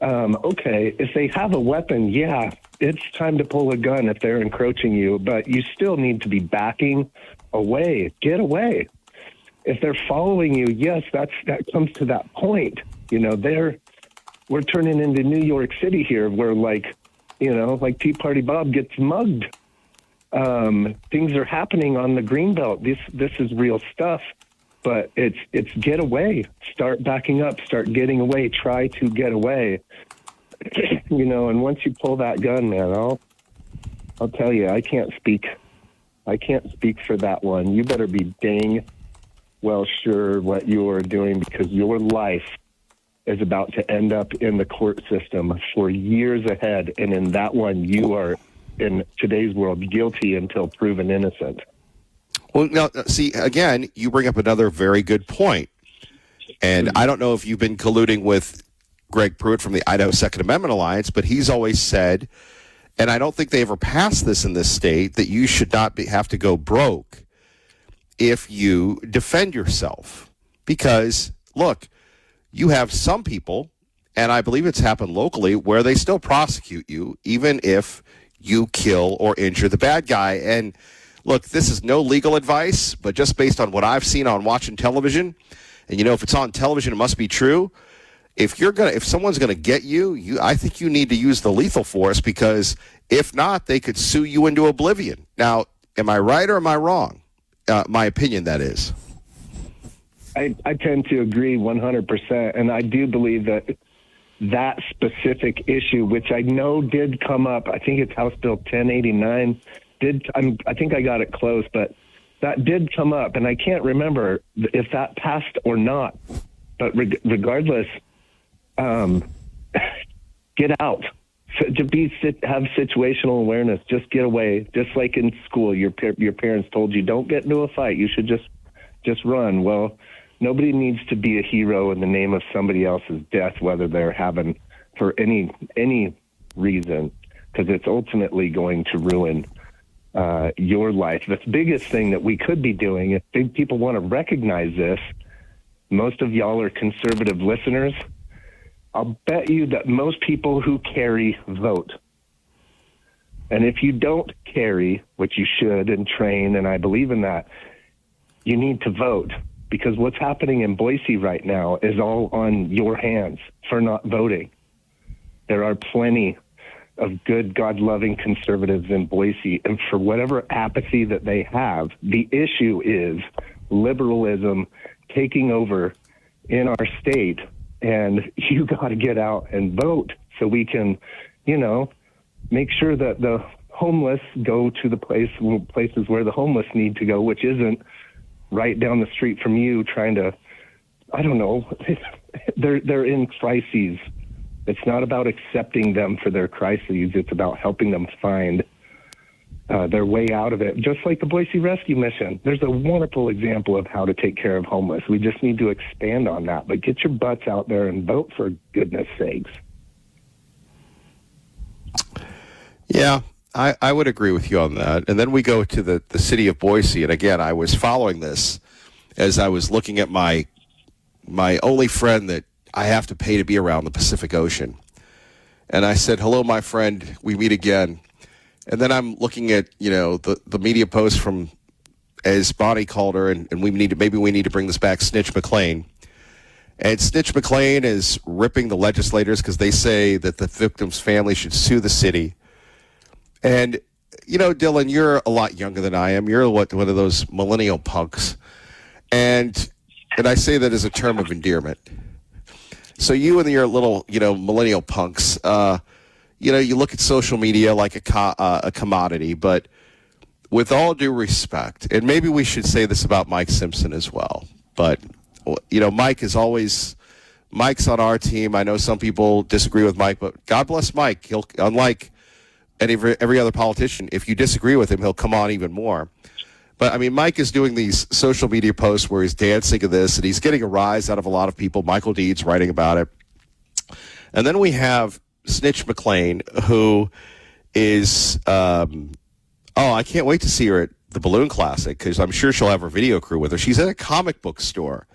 Okay, if they have a weapon, yeah, it's time to pull a gun if they're encroaching you, but you still need to be backing away. Get away. If they're following you, yes, that comes to that point. We're turning into New York City here, where like Tea Party Bob gets mugged. Things are happening on the Greenbelt. This is real stuff, but it's get away. Start backing up. Start getting away. Try to get away. And once you pull that gun, man, I'll tell you, I can't speak for that one. You better be dang well sure what you are doing, because your life is about to end up in the court system for years ahead. And in that one, you are, in today's world, guilty until proven innocent. Well, now, see, again, you bring up another very good point. And I don't know if you've been colluding with Greg Pruitt from the Idaho Second Amendment Alliance, but he's always said, and I don't think they ever passed this in this state, that you should not have to go broke if you defend yourself. Because, look, you have some people, and I believe it's happened locally, where they still prosecute you, even if you kill or injure the bad guy. And look, this is no legal advice, but just based on what I've seen on watching television, and if it's on television, it must be true. If someone's gonna get you, I think you need to use the lethal force, because if not, they could sue you into oblivion. Now, am I right or am I wrong? My opinion, that is. I tend to agree 100%, and I do believe that specific issue, which I know did come up, I think it's House Bill 1089, I think I got it close, but that did come up, and I can't remember if that passed or not. But regardless, get out. Have situational awareness. Just get away. Just like in school, your parents told you, don't get into a fight. You should just run. Well, nobody needs to be a hero in the name of somebody else's death, whether they're having for any reason, because it's ultimately going to ruin your life. The biggest thing that we could be doing, if people want to recognize this, most of y'all are conservative listeners. I'll bet you that most people who carry vote. And if you don't carry, which you should and train, and I believe in that, you need to vote, because what's happening in Boise right now is all on your hands for not voting. There are plenty of good, God-loving conservatives in Boise, and for whatever apathy that they have, the issue is liberalism taking over in our state, and you got to get out and vote so we can, make sure that the homeless go to the places where the homeless need to go, which isn't right down the street from you trying to, I don't know, they're in crises. It's not about accepting them for their crises. It's about helping them find their way out of it. Just like the Boise Rescue Mission. There's a wonderful example of how to take care of homeless. We just need to expand on that. But get your butts out there and vote, for goodness sakes. Yeah, I would agree with you on that. And then we go to the city of Boise. And again, I was following this as I was looking at my only friend that I have to pay to be around, the Pacific Ocean. And I said, hello, my friend, we meet again. And then I'm looking at, the media post from, as Bonnie called her, and maybe we need to bring this back, Snitch McLean. And Snitch McLean is ripping the legislators because they say that the victim's family should sue the city. And, Dylan, you're a lot younger than I am. You're one of those millennial punks. And I say that as a term of endearment. So you and your little, millennial punks, you look at social media like a commodity, but with all due respect, and maybe we should say this about Mike Simpson as well, but, Mike's on our team. I know some people disagree with Mike, but God bless Mike. He'll, unlike every other politician, if you disagree with him, he'll come on even more. But, Mike is doing these social media posts where he's dancing to this, and he's getting a rise out of a lot of people. Michael Deeds writing about it. And then we have Snitch McLean, who is, I can't wait to see her at the Balloon Classic, because I'm sure she'll have her video crew with her. She's at a comic book store.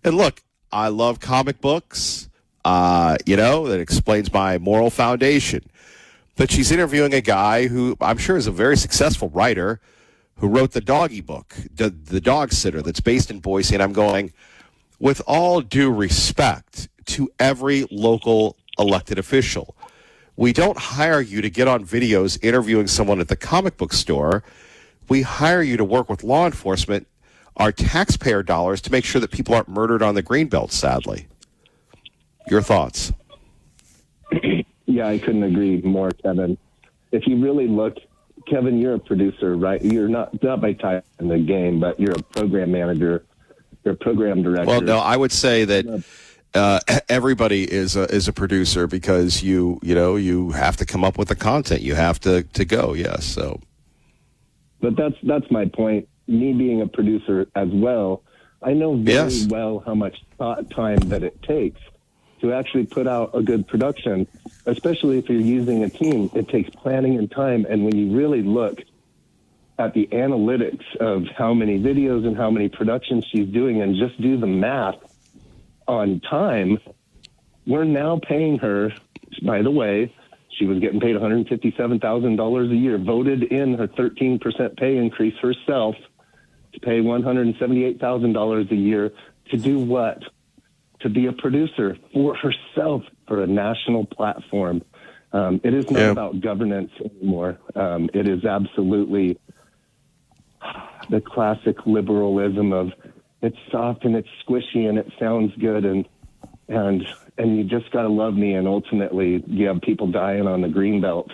And look, I love comic books, that explains my moral foundation. But she's interviewing a guy who I'm sure is a very successful writer who wrote the doggy book, the Dog Sitter, that's based in Boise. And I'm going, with all due respect to every local elected official, we don't hire you to get on videos interviewing someone at the comic book store. We hire you to work with law enforcement, our taxpayer dollars, to make sure that people aren't murdered on the Greenbelt, sadly. Your thoughts? Yeah, I couldn't agree more, Kevin. If you really look, Kevin, you're a producer, right? You're not by title in the game, but you're a program manager. You're a program director. Well, no, I would say that everybody is a producer, because you have to come up with the content. You have to go, yes. So, but that's my point. Me being a producer as well, I know very well how much time that it takes to actually put out a good production, especially if you're using a team. It takes planning and time. And when you really look at the analytics of how many videos and how many productions she's doing and just do the math on time, we're now paying her, by the way, she was getting paid $157,000 a year, voted in her 13% pay increase herself to pay $178,000 a year to do what? To be a producer for herself for a national platform. It is not about governance anymore. It is absolutely the classic liberalism of it's soft and it's squishy and it sounds good and you just got to love me, and ultimately you have people dying on the Greenbelt.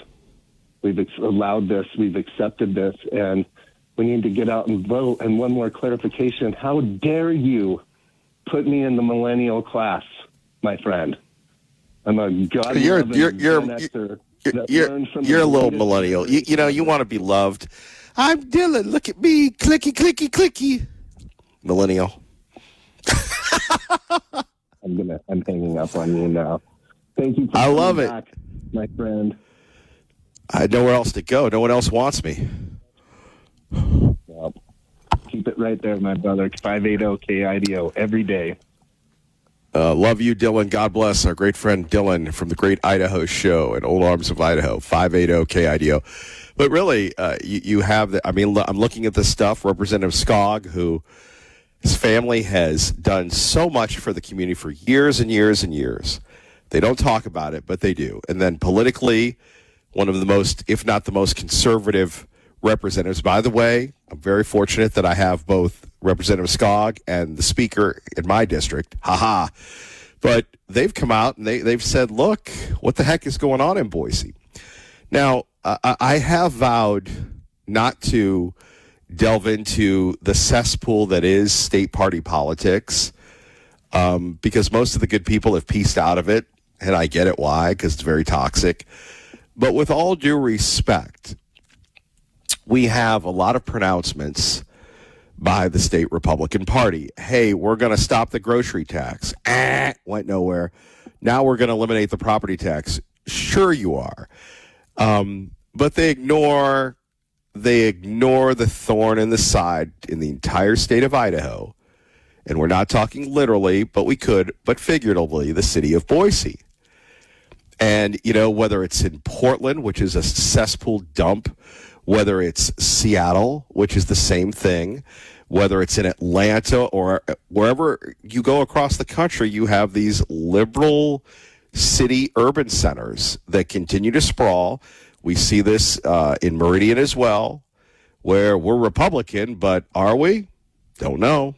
We've allowed this, we've accepted this, and we need to get out and vote. And one more clarification: how dare you put me in the millennial class, my friend? I'm a you're a little millennial. You want to be loved. I'm Dylan. Look at me. Clicky, clicky, clicky. Millennial. I'm hanging up on you now. Thank you. I love it, back, my friend. I had nowhere else to go. No one else wants me. Well, keep it right there, my brother. 580 KIDO every day. Love you, Dylan. God bless our great friend Dylan from the Great Idaho Show at Old Arms of Idaho, 580 KIDO. But really, you have I'm looking at this stuff. Representative Skog, who his family has done so much for the community for years and years and years. They don't talk about it, but they do. And then politically, one of the most, if not the most conservative representatives. By the way, I'm very fortunate that I have both Representative Skog and the speaker in my district. Ha. But they've come out and they've said, look, what the heck is going on in Boise? Now, I have vowed not to delve into the cesspool that is state party politics because most of the good people have pieced out of it, and I get it why, because it's very toxic. But with all due respect, we have a lot of pronouncements by the state Republican Party. Hey, we're going to stop the grocery tax. Went nowhere. Now we're going to eliminate the property tax. Sure you are. But they ignore the thorn in the side in the entire state of Idaho. And we're not talking literally, but we could, but figuratively, the city of Boise. And, whether it's in Portland, which is a cesspool dump, whether it's Seattle, which is the same thing, whether it's in Atlanta or wherever you go across the country, you have these liberal city urban centers that continue to sprawl. We see this in Meridian as well, where we're Republican, but are we? Don't know.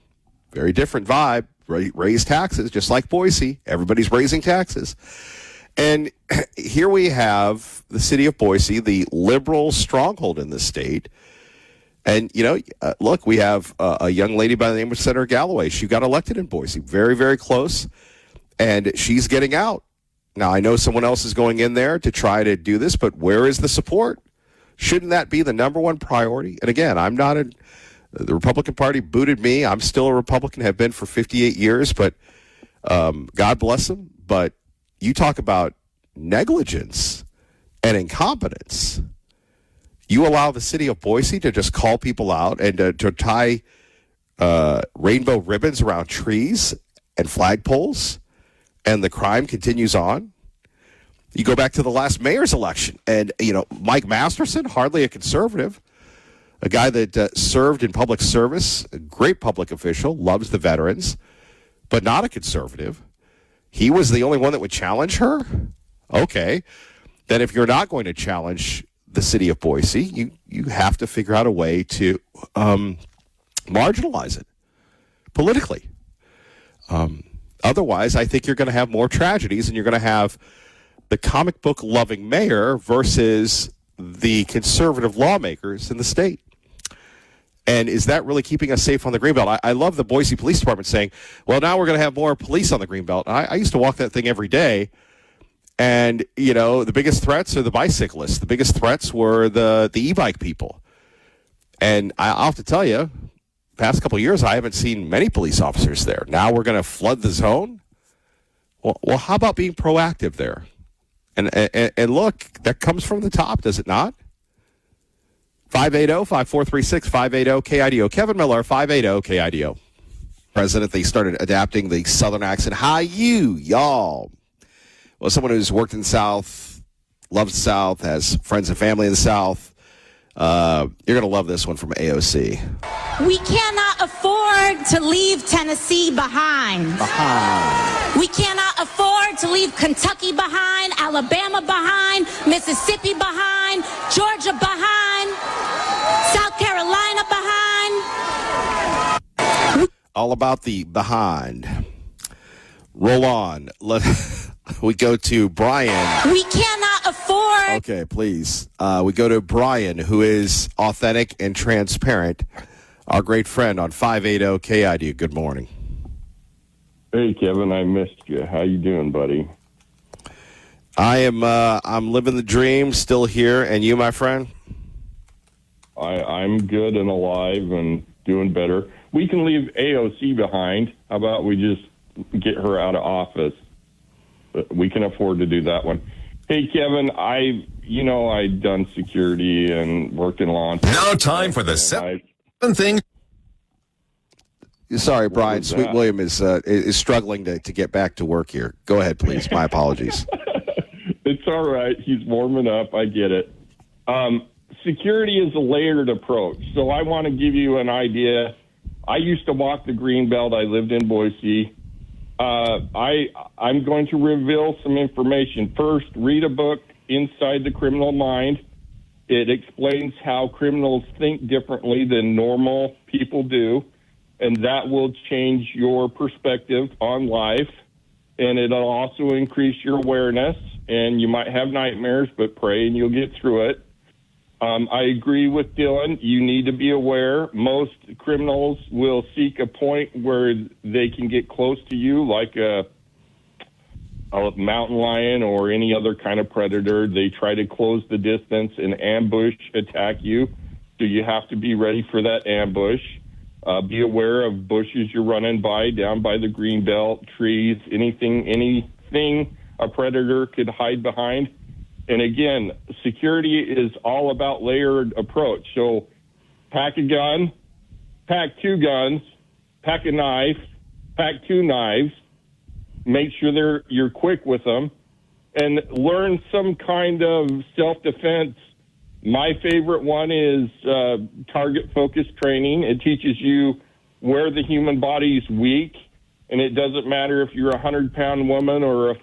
Very different vibe. Raise taxes, just like Boise. Everybody's raising taxes. And here we have the city of Boise, the liberal stronghold in the state. And, look, we have a young lady by the name of Senator Galloway. She got elected in Boise, very, very close, and she's getting out. Now, I know someone else is going in there to try to do this, but where is the support? Shouldn't that be the number one priority? And again, the Republican Party booted me. I'm still a Republican, have been for 58 years, but God bless them. But you talk about negligence and incompetence. You allow the city of Boise to just call people out and to tie rainbow ribbons around trees and flagpoles, and the crime continues on. You go back to the last mayor's election, and, Mike Masterson, hardly a conservative, a guy that served in public service, a great public official, loves the veterans, but not a conservative. He was the only one that would challenge her? Okay. Then if you're not going to challenge the city of Boise, you have to figure out a way to marginalize it politically. Otherwise, I think you're going to have more tragedies, and you're going to have the comic book loving mayor versus the conservative lawmakers in the state. And is that really keeping us safe on the Greenbelt? I love the Boise Police Department saying, well, now we're going to have more police on the Greenbelt. I used to walk that thing every day. And, the biggest threats are the bicyclists. The biggest threats were the e-bike people. And I'll have to tell you, past couple of years, I haven't seen many police officers there. Now we're going to flood the zone? Well, how about being proactive there? And look, that comes from the top, does it not? 580-5436, 580-KIDO. Kevin Miller, 580-KIDO. President, they started adapting the Southern accent. Hi, y'all. Well, someone who's worked in the South, loves the South, has friends and family in the South. You're going to love this one from AOC. We cannot afford to leave Tennessee behind. We cannot afford to leave Kentucky behind, Alabama behind, Mississippi behind, Georgia behind, South Carolina behind. All about the behind. Roll on. We go to Brian. We cannot afford. Okay, please. We go to Brian, who is authentic and transparent. Our great friend on 580 KID. Good morning. Hey, Kevin, I missed you. How you doing, buddy? I'm living the dream, still here. And you, my friend? I'm good and alive and doing better. We can leave AOC behind. How about we just get her out of office? We can afford to do that one. Hey, Kevin, I've done security and worked in law enforcement. Now time for the seven things. Sorry, Brian. was Sweet that? William is struggling to get back to work here. Go ahead, please. My apologies. It's all right. He's warming up. I get it. Security is a layered approach. So I want to give you an idea. I used to walk the Greenbelt. I lived in Boise. I'm going to reveal some information. First, read a book, Inside the Criminal Mind. It explains how criminals think differently than normal people do, and that will change your perspective on life, and it'll also increase your awareness, and you might have nightmares, but pray and you'll get through it. I agree with Dylan. You need to be aware. Most criminals will seek a point where they can get close to you, like a mountain lion or any other kind of predator. They try to close the distance and ambush attack you. So you have to be ready for that ambush. Be aware of bushes you're running by, down by the Greenbelt, trees, anything a predator could hide behind. And again, security is all about layered approach. So pack a gun, pack 2 guns, pack a knife, pack 2 knives, make sure you're quick with them, and learn some kind of self-defense. My favorite one is target-focused training. It teaches you where the human body is weak, and it doesn't matter if you're a 100-pound woman or a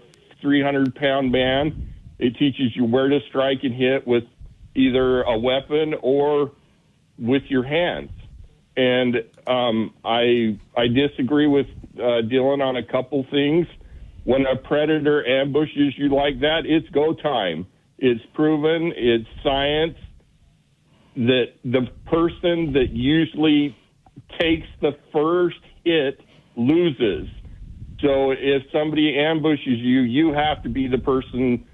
300-pound man. It teaches you where to strike and hit with either a weapon or with your hands. And I disagree with Dylan on a couple things. When a predator ambushes you like that, it's go time. It's proven, it's science, that the person that usually takes the first hit loses. So if somebody ambushes you, you have to be the person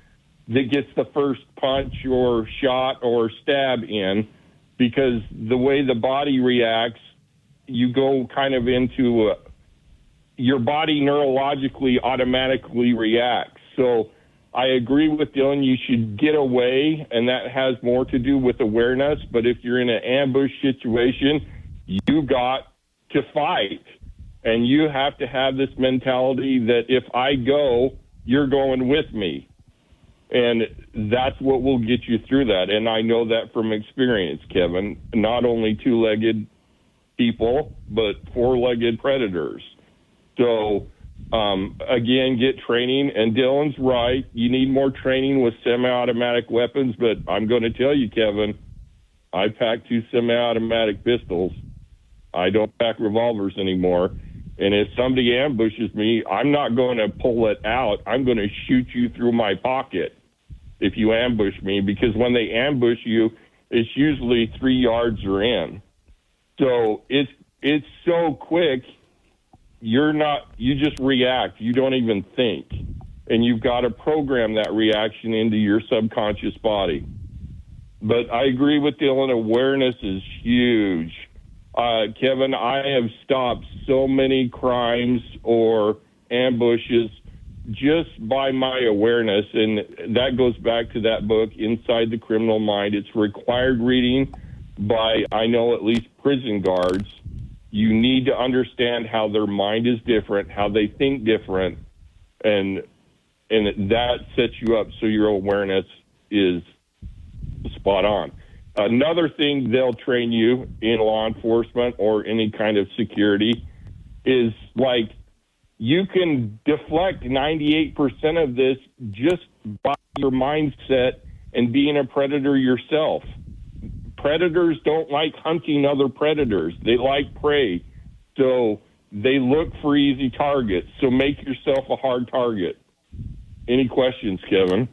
that gets the first punch or shot or stab in, because the way the body reacts, you go kind of into your body neurologically automatically reacts. So I agree with Dylan, you should get away, and that has more to do with awareness. But if you're in an ambush situation, you got to fight. And you have to have this mentality that if I go, you're going with me. And that's what will get you through that. And I know that from experience, Kevin. Not only 2-legged people, but 4-legged predators. So, again, get training. And Dylan's right. You need more training with semi-automatic weapons. But I'm going to tell you, Kevin, I pack 2 semi-automatic pistols. I don't pack revolvers anymore. And if somebody ambushes me, I'm not going to pull it out. I'm going to shoot you through my pocket if you ambush me, because when they ambush you, it's usually 3 yards or in. So it's so quick. You just react. You don't even think. And you've got to program that reaction into your subconscious body. But I agree with Dylan. Awareness is huge. Kevin, I have stopped so many crimes or ambushes just by my awareness, and that goes back to that book, Inside the Criminal Mind. It's required reading by, I know, at least prison guards. You need to understand how their mind is different, how they think different, and that sets you up so your awareness is spot on. Another thing they'll train you in law enforcement or any kind of security is like you can deflect 98% of this just by your mindset and being a predator yourself. Predators don't like hunting other predators. They like prey. So they look for easy targets. So make yourself a hard target. Any questions, Kevin?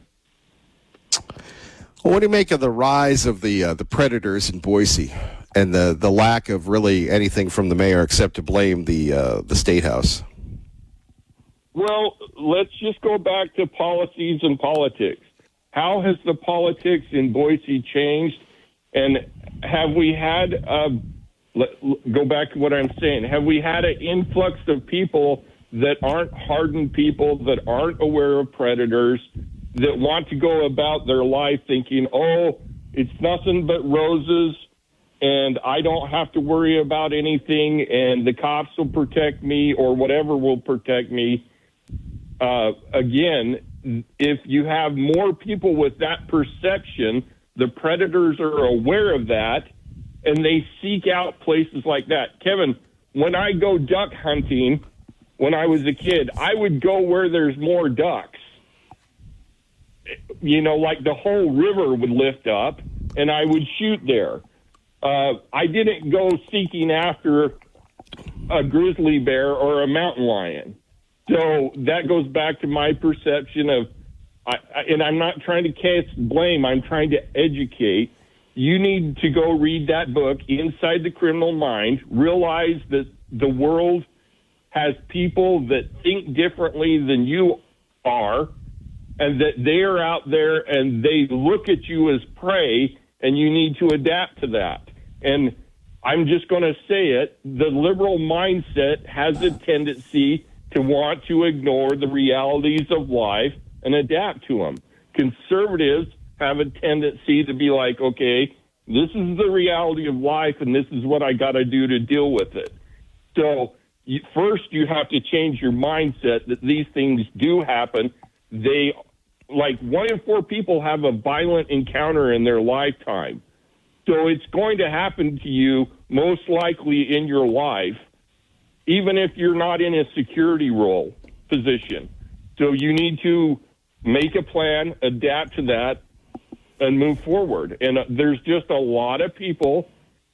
Well, what do you make of the rise of the predators in Boise and the lack of really anything from the mayor except to blame the State House? Well, let's just go back to policies and politics. How has the politics in Boise changed? And have we had, go back to what I'm saying, have we had an influx of people that aren't hardened people, that aren't aware of predators, that want to go about their life thinking, oh, it's nothing but roses and I don't have to worry about anything, and the cops will protect me or whatever will protect me. Again, if you have more people with that perception, the predators are aware of that, and they seek out places like that. Kevin, when I go duck hunting, when I was a kid, I would go where there's more ducks. You know, like the whole river would lift up, and I would shoot there. I didn't go seeking after a grizzly bear or a mountain lion. So that goes back to my perception of, and I'm not trying to cast blame, I'm trying to educate. You need to go read that book, Inside the Criminal Mind, realize that the world has people that think differently than you are, and that they are out there and they look at you as prey, and you need to adapt to that. And I'm just going to say it, the liberal mindset has a tendency to want to ignore the realities of life and adapt to them. Conservatives have a tendency to be like, okay, this is the reality of life, and this is what I got to do to deal with it. So first you have to change your mindset that these things do happen. Like 1 in 4 people have a violent encounter in their lifetime. So it's going to happen to you most likely in your life, even if you're not in a security role position. So you need to make a plan, adapt to that, and move forward. And there's just a lot of people,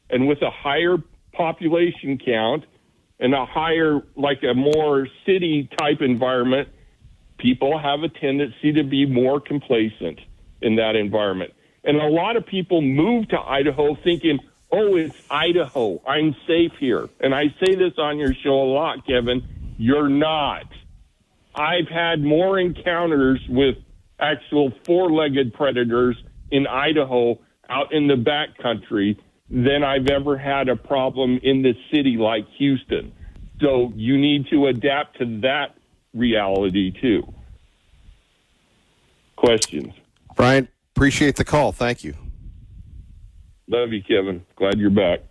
and with a higher population count and a higher, like a more city-type environment, people have a tendency to be more complacent in that environment. And a lot of people move to Idaho thinking, oh, it's Idaho, I'm safe here. And I say this on your show a lot, Kevin, you're not. I've had more encounters with actual four-legged predators in Idaho out in the backcountry than I've ever had a problem in the city like Houston. So you need to adapt to that reality too. Questions? Brian, appreciate the call. Thank you. Love you, Kevin. Glad you're back.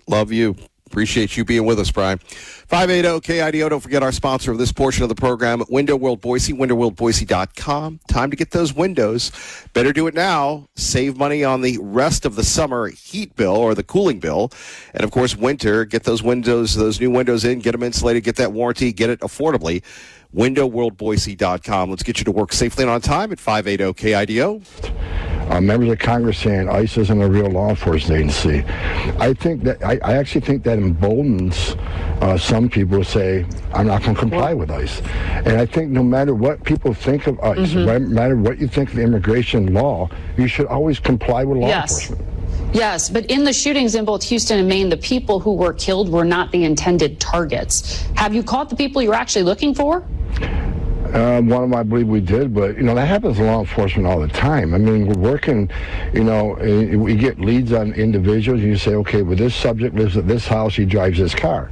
Love you. Appreciate you being with us, Brian. 580-KIDO. Don't forget our sponsor of this portion of the program, Window World Boise, windowworldboise.com. Time to get those windows. Better do it now. Save money on the rest of the summer heat bill or the cooling bill. And, of course, winter, get those windows, those new windows in, get them insulated, get that warranty, get it affordably. windowworldboise.com. Let's get you to work safely and on time at 580-KIDO. Members of Congress saying ICE isn't a real law enforcement agency. I actually think that emboldens some people to say, I'm not going to comply with ICE. And I think no matter what people think of ICE, no matter what you think of immigration law, you should always comply with law enforcement. Yes, but in the shootings in both Houston and Maine, the people who were killed were not the intended targets. Have you caught the people you were actually looking for? One of them, I believe we did, but, that happens in law enforcement all the time. I mean, we're working, we get leads on individuals, and you say, okay, well, this subject lives at this house, he drives this car.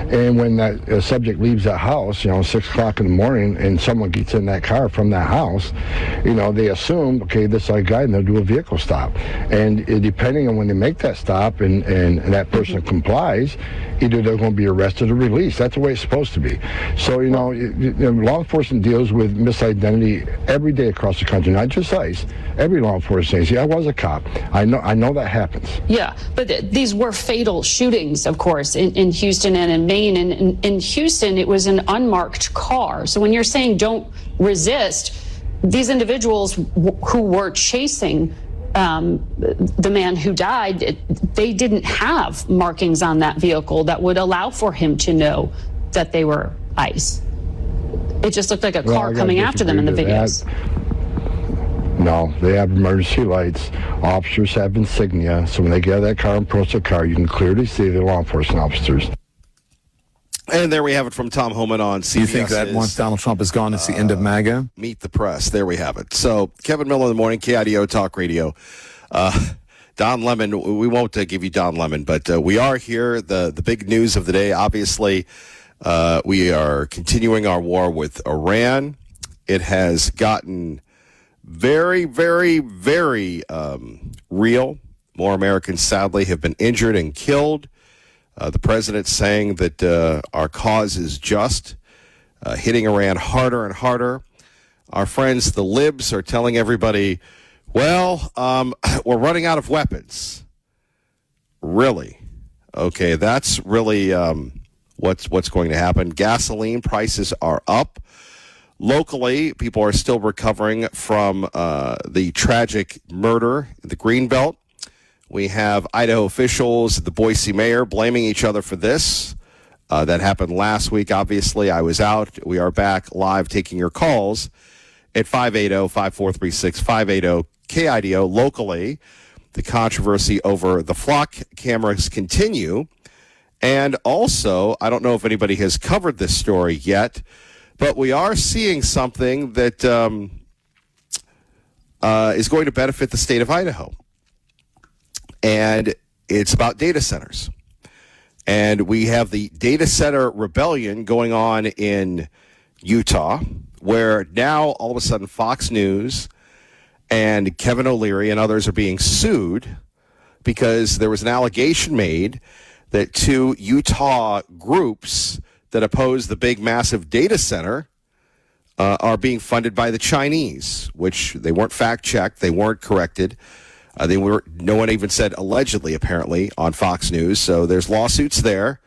And when that subject leaves that house, 6 o'clock in the morning, and someone gets in that car from that house, they assume, okay, this is our guy, and they'll do a vehicle stop. And depending on when they make that stop and that person complies, either they're going to be arrested or released. That's the way it's supposed to be. So, law enforcement deals with misidentity every day across the country, not just ICE. Every law enforcement agency. I was a cop. I know that happens. Yeah, but these were fatal shootings, of course, in Houston and in Maine. And in Houston, it was an unmarked car. So when you're saying don't resist, these individuals who were chasing the man who died, they didn't have markings on that vehicle that would allow for him to know that they were ICE. It just looked like a car coming after them in the videos. No, they have emergency lights. Officers have insignia, so when they get out of that car and approach the car, you can clearly see the law enforcement officers. And there we have it from Tom Homan on CBS. You think that once Donald Trump is gone, it's the end of MAGA? Meet the press. There we have it. So, Kevin Miller in the morning, KIDO Talk Radio. Don Lemon, we won't give you Don Lemon, but we are here. The big news of the day, obviously, we are continuing our war with Iran. It has gotten very, very, very real. More Americans, sadly, have been injured and killed. The president saying that our cause is just, hitting Iran harder and harder. Our friends, the libs, are telling everybody, well, we're running out of weapons. Really? Okay, that's really what's going to happen. Gasoline prices are up. Locally, people are still recovering from the tragic murder in the Greenbelt. We have Idaho officials, the Boise mayor, blaming each other for this. That happened last week, obviously. I was out. We are back live taking your calls at 580-5436, 580-KIDO. Locally, the controversy over the flock cameras continue. And also, I don't know if anybody has covered this story yet, but we are seeing something that is going to benefit the state of Idaho. And it's about data centers. And we have the data center rebellion going on in Utah, where now all of a sudden Fox News and Kevin O'Leary and others are being sued because there was an allegation made that two Utah groups that oppose the big, massive data center are being funded by the Chinese, which they weren't fact-checked, they weren't corrected. No one even said allegedly, apparently, on Fox News. So there's lawsuits there.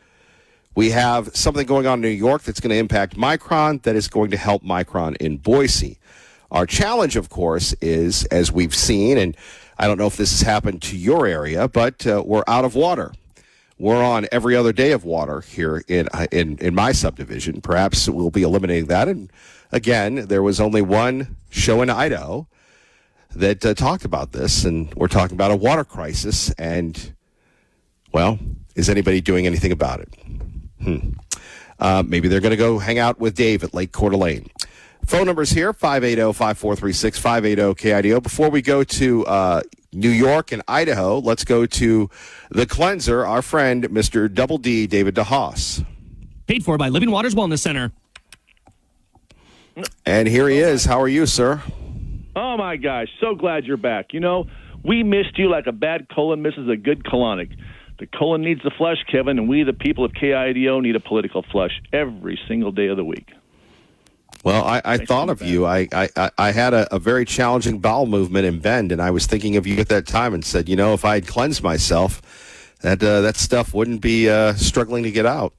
We have something going on in New York that's going to impact Micron that is going to help Micron in Boise. Our challenge, of course, is, as we've seen, and I don't know if this has happened to your area, but we're out of water. We're on every other day of water here in my subdivision. Perhaps we'll be eliminating that. And again, there was only one show in Idaho that talked about this, and we're talking about a water crisis. And, well, is anybody doing anything about it? Maybe they're going to go hang out with Dave at Lake Coeur d'Alene. Phone numbers here, 580-5436, 580-KIDO. Before we go to New York and Idaho, let's go to the cleanser, our friend, Mr. Double D, David DeHaas. Paid for by Living Waters Wellness Center. And here he is. How are you, sir? Oh, my gosh. So glad you're back. You know, we missed you like a bad colon misses a good colonic. The colon needs the flush, Kevin, and we, the people of KIDO, need a political flush every single day of the week. Well, I thought of you. I had a very challenging bowel movement in Bend, and I was thinking of you at that time and said, you know, if I had cleansed myself, that stuff wouldn't be struggling to get out.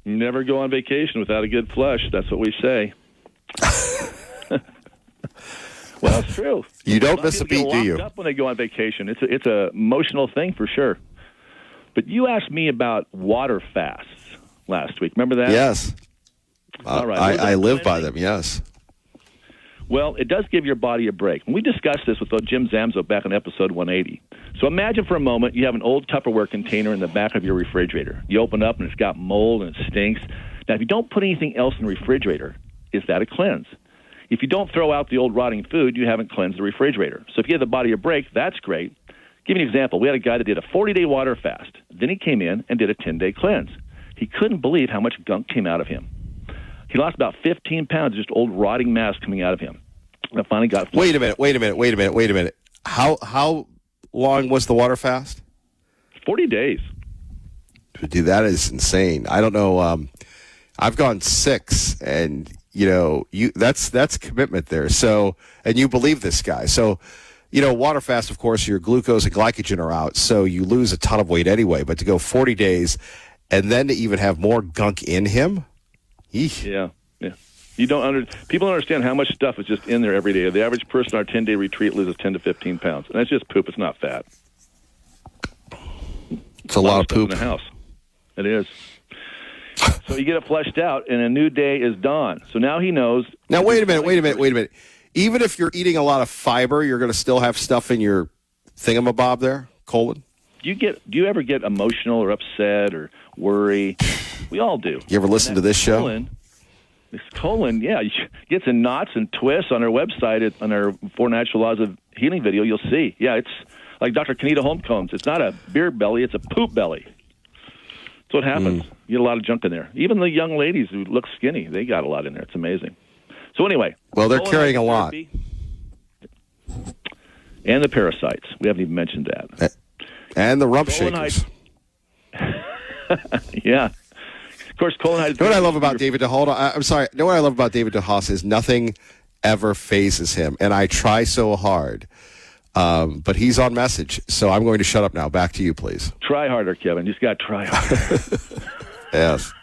Never go on vacation without a good flush. That's what we say. Well, it's true. You don't miss a beat, do you? Up when they go on vacation. It's a emotional thing for sure. But you asked me about water fasts last week. Remember that? Yes. All right. I live by them, yes. Well, it does give your body a break. And we discussed this with Jim Zamzo back in episode 180. So imagine for a moment you have an old Tupperware container in the back of your refrigerator. You open up and it's got mold and it stinks. Now, if you don't put anything else in the refrigerator, is that a cleanse? If you don't throw out the old rotting food, you haven't cleansed the refrigerator. So if you give the body a break, that's great. Give you an example. We had a guy that did a 40-day water fast. Then he came in and did a 10-day cleanse. He couldn't believe how much gunk came out of him. He lost about 15 pounds of just old rotting mass coming out of him. And I finally got... Wait a minute. How long was the water fast? 40 days. Dude, that is insane. I don't know. I've gone 6, and you know, that's commitment there. So, and you believe this guy. So, you know, water fast, of course, your glucose and glycogen are out, so you lose a ton of weight anyway. But to go 40 days and then to even have more gunk in him, eesh. Yeah. People don't understand how much stuff is just in there every day. The average person on our 10-day retreat loses 10 to 15 pounds, and that's just poop. It's not fat. It's a lot of poop in the house. It is. So you get it flushed out, and a new day is dawn. So now he knows. Now, wait a minute. Even if you're eating a lot of fiber, you're going to still have stuff in your thingamabob there, colon? Do you ever get emotional or upset or worry? We all do. You ever listen to this show? This colon, yeah, gets in knots and twists on our website, on our 4 Natural Laws of Healing video, you'll see. Yeah, it's like Dr. KIDO Holmcombs. It's not a beer belly, it's a poop belly. That's what happens. You get a lot of junk in there. Even the young ladies who look skinny, they got a lot in there. It's amazing. So anyway. Well, they're carrying a lot. And the parasites. We haven't even mentioned that. And the rump Colon shakers. Yeah. Of course, colon hydrate. You know what I love about David DeHaas? I'm sorry. You know what I love about David DeHaas is nothing ever phases him. And I try so hard. But he's on message. So I'm going to shut up now. Back to you, please. Try harder, Kevin. You just got to try harder. Yes.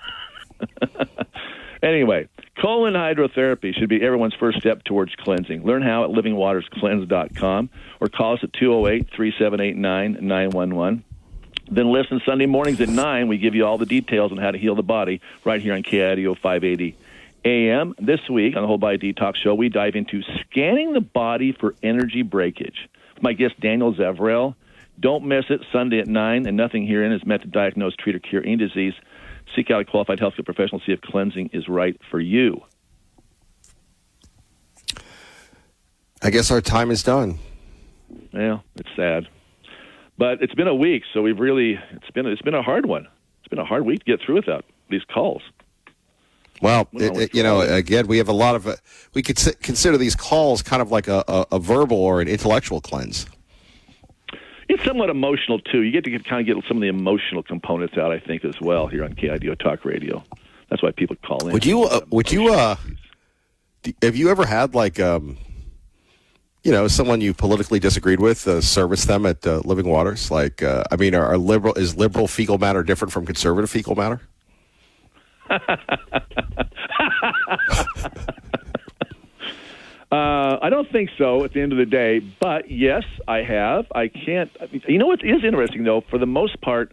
Anyway, colon hydrotherapy should be everyone's first step towards cleansing. Learn how at livingwaterscleanse.com or call us at 208-378-9911. Then listen Sunday mornings at 9. We give you all the details on how to heal the body right here on KIDO 580 AM. This week on the Whole Body Detox Show, we dive into scanning the body for energy breakage. My guest, Daniel Zavrell. Don't miss it, Sunday at 9, and nothing herein is meant to diagnose, treat, or cure any disease. Seek out a qualified healthcare professional to see if cleansing is right for you. I guess our time is done. Well, it's sad. But it's been a week, so it's been a hard one. It's been a hard week to get through without these calls. Well, again, we have a lot of we could consider these calls kind of like a verbal or an intellectual cleanse. It's somewhat emotional, too. You get to kind of get some of the emotional components out, I think, as well here on KIDO Talk Radio. That's why people call in. Have you ever had like, someone you politically disagreed with, service them at Living Waters? Like, is liberal fecal matter different from conservative fecal matter? I don't think so at the end of the day, but yes, I have. I can't. You know what is interesting, though? For the most part,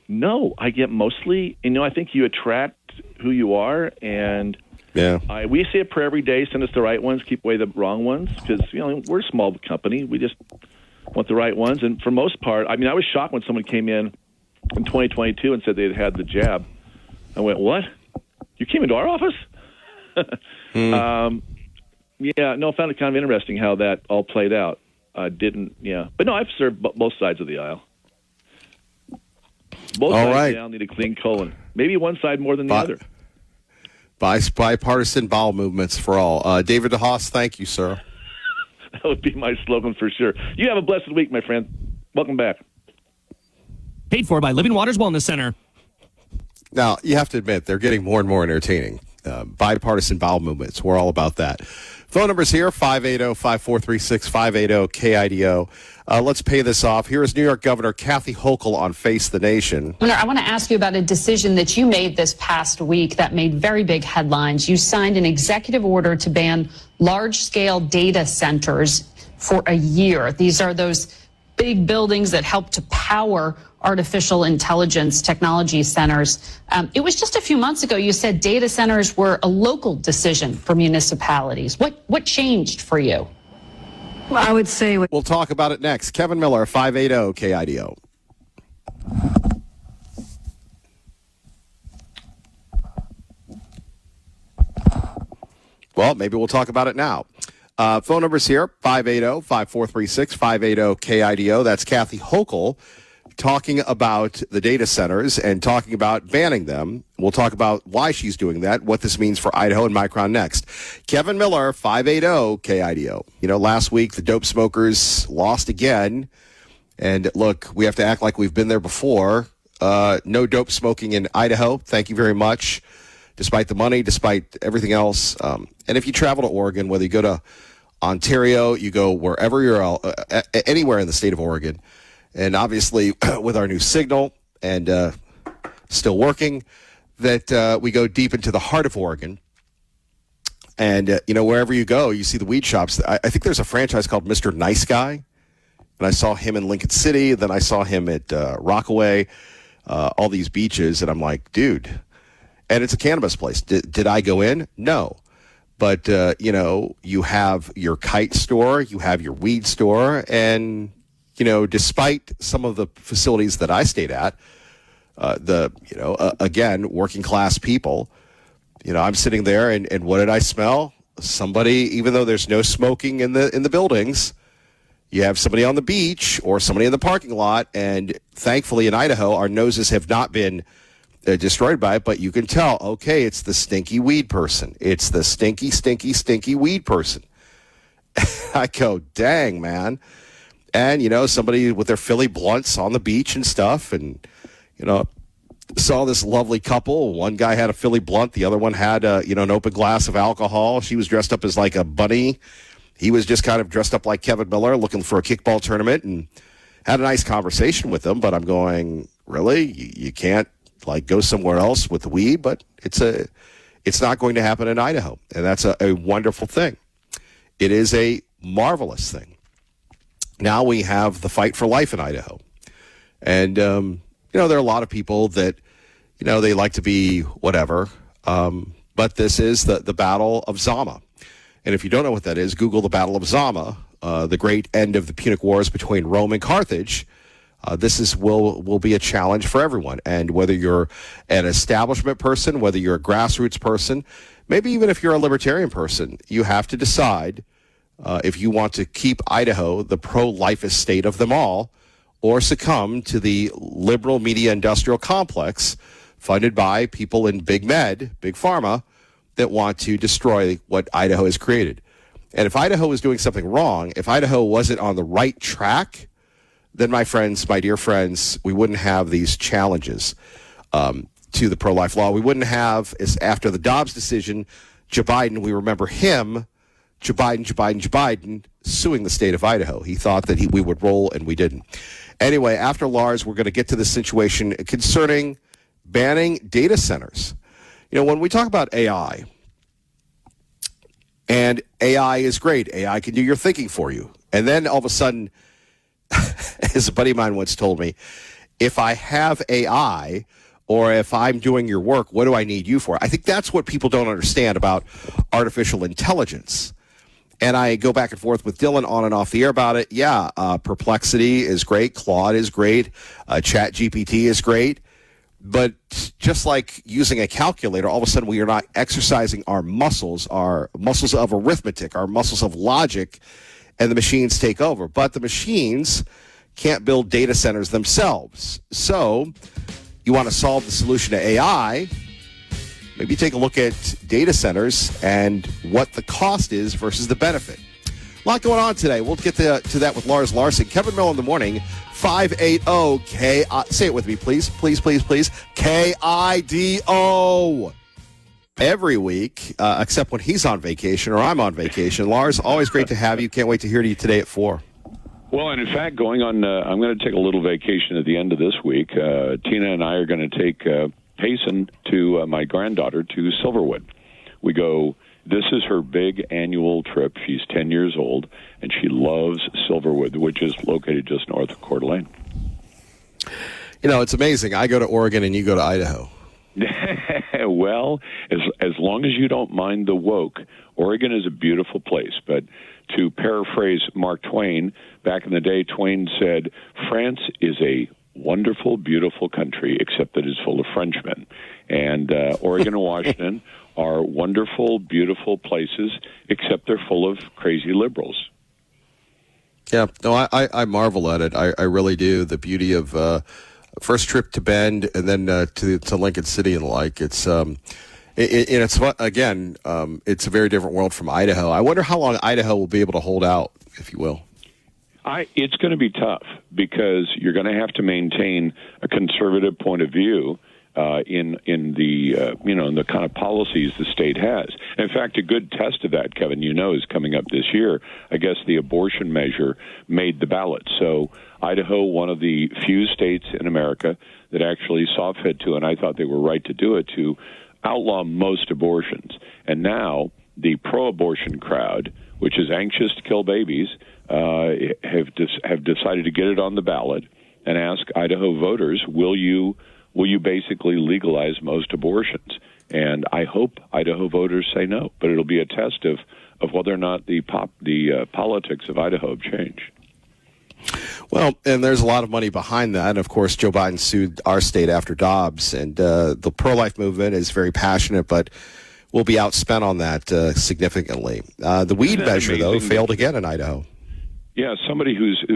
no, I get mostly, I think you attract who you are, and we say a prayer every day, send us the right ones, keep away the wrong ones, because, we're a small company. We just want the right ones, and for most part, I was shocked when someone came in 2022 and said they had the jab. I went, what? You came into our office? I found it kind of interesting how that all played out. But no, I've served both sides of the aisle. Both sides of the aisle need a clean colon. Maybe one side more than the other. Bipartisan bowel movements for all. David DeHaas, thank you, sir. That would be my slogan for sure. You have a blessed week, my friend. Welcome back. Paid for by Living Waters Wellness Center. Now, you have to admit, they're getting more and more entertaining. Bipartisan bowel movements. We're all about that. Phone numbers here, 580-5436, 580-KIDO. Let's pay this off. Here is New York Governor Kathy Hochul on Face the Nation. I want to ask you about a decision that you made this past week that made very big headlines. You signed an executive order to ban large-scale data centers for a year. These are those big buildings that help to power artificial intelligence technology centers. It was just a few months ago you said data centers were a local decision for municipalities. What changed for you? Well, I would say... We'll talk about it next. Kevin Miller, 580-KIDO. Well, maybe we'll talk about it now. Phone numbers here, 580-5436, 580-KIDO. That's Kathy Hochul talking about the data centers and talking about banning them. We'll talk about why she's doing that, what this means for Idaho and Micron next. Kevin Miller, 580-KIDO. Last week the dope smokers lost again. And look, we have to act like we've been there before. No dope smoking in Idaho. Thank you very much. Despite the money, despite everything else. And if you travel to Oregon, whether you go to Ontario, you go wherever you're anywhere in the state of Oregon. And obviously, with our new signal and still working, that we go deep into the heart of Oregon. And, wherever you go, you see the weed shops. I think there's a franchise called Mr. Nice Guy. And I saw him in Lincoln City. Then I saw him at Rockaway, all these beaches. And I'm like, dude. And it's a cannabis place. Did I go in? No. But, you have your kite store. You have your weed store. And... despite some of the facilities that I stayed at, again, working class people, I'm sitting there and what did I smell? Somebody, even though there's no smoking in the buildings, you have somebody on the beach or somebody in the parking lot. And thankfully in Idaho, our noses have not been destroyed by it, but you can tell, okay, it's the stinky weed person. It's the stinky, stinky, stinky weed person. I go, dang, man. And, somebody with their Philly blunts on the beach and stuff. And, saw this lovely couple. One guy had a Philly blunt. The other one had, an open glass of alcohol. She was dressed up as like a bunny. He was just kind of dressed up like Kevin Miller looking for a kickball tournament and had a nice conversation with them. But I'm going, really? You can't go somewhere else with the weed? But it's not going to happen in Idaho. And that's a wonderful thing. It is a marvelous thing. Now we have the fight for life in Idaho. And, there are a lot of people that, they like to be whatever. But this is the Battle of Zama. And if you don't know what that is, Google the Battle of Zama, the great end of the Punic Wars between Rome and Carthage. This will be a challenge for everyone. And whether you're an establishment person, whether you're a grassroots person, maybe even if you're a libertarian person, you have to decide if you want to keep Idaho the pro-life state of them all, or succumb to the liberal media industrial complex funded by people in Big Med, Big Pharma, that want to destroy what Idaho has created. And if Idaho is doing something wrong, if Idaho wasn't on the right track, then my dear friends, we wouldn't have these challenges to the pro-life law. We wouldn't have, after the Dobbs decision, Joe Biden, we remember him, Joe Biden, suing the state of Idaho. He thought that we would roll, and we didn't. Anyway, after Lars, we're going to get to the situation concerning banning data centers. When we talk about AI, and AI is great. AI can do your thinking for you. And then all of a sudden, as a buddy of mine once told me, if I have AI or if I'm doing your work, what do I need you for? I think that's what people don't understand about artificial intelligence. And I go back and forth with Dylan on and off the air about it. Yeah, Perplexity is great. Claude is great. ChatGPT is great. But just like using a calculator, all of a sudden we are not exercising our muscles of arithmetic, our muscles of logic, and the machines take over. But the machines can't build data centers themselves. So you want to solve the solution to AI, maybe take a look at data centers and what the cost is versus the benefit. A lot going on today. We'll get to that with Lars Larson. Kevin Miller in the morning, 580 say it with me, please. KIDO. Every week, except when he's on vacation or I'm on vacation. Lars, always great to have you. Can't wait to hear you today at 4. Well, and in fact, I'm going to take a little vacation at the end of this week. Tina and I are going to take Payson to my granddaughter to Silverwood. We go. This is her big annual trip. She's 10 years old, and she loves Silverwood, which is located just north of Coeur d'Alene. It's amazing. I go to Oregon, and you go to Idaho. Well, as long as you don't mind the woke, Oregon is a beautiful place. But to paraphrase Mark Twain, back in the day, Twain said, France is a wonderful, beautiful country, except that it's full of Frenchmen. And Oregon and Washington are wonderful, beautiful places, except they're full of crazy liberals. Yeah, no, I marvel at it. I really do. The beauty of first trip to Bend and then to Lincoln City and the like. It's it's a very different world from Idaho. I wonder how long Idaho will be able to hold out, if you will. It's going to be tough because you're going to have to maintain a conservative point of view in the kind of policies the state has. In fact, a good test of that, Kevin, is coming up this year. I guess the abortion measure made the ballot. So Idaho, one of the few states in America that actually saw fit to, and I thought they were right to do it, to outlaw most abortions. And now the pro-abortion crowd, which is anxious to kill babies, have decided to get it on the ballot and ask Idaho voters, will you basically legalize most abortions? And I hope Idaho voters say no, but it'll be a test of whether or not the politics of Idaho have changed. Well, and there's a lot of money behind that. And of course, Joe Biden sued our state after Dobbs, and the pro-life movement is very passionate, but will be outspent on that significantly. The weed measure, though, failed again in Idaho. Yeah, somebody who's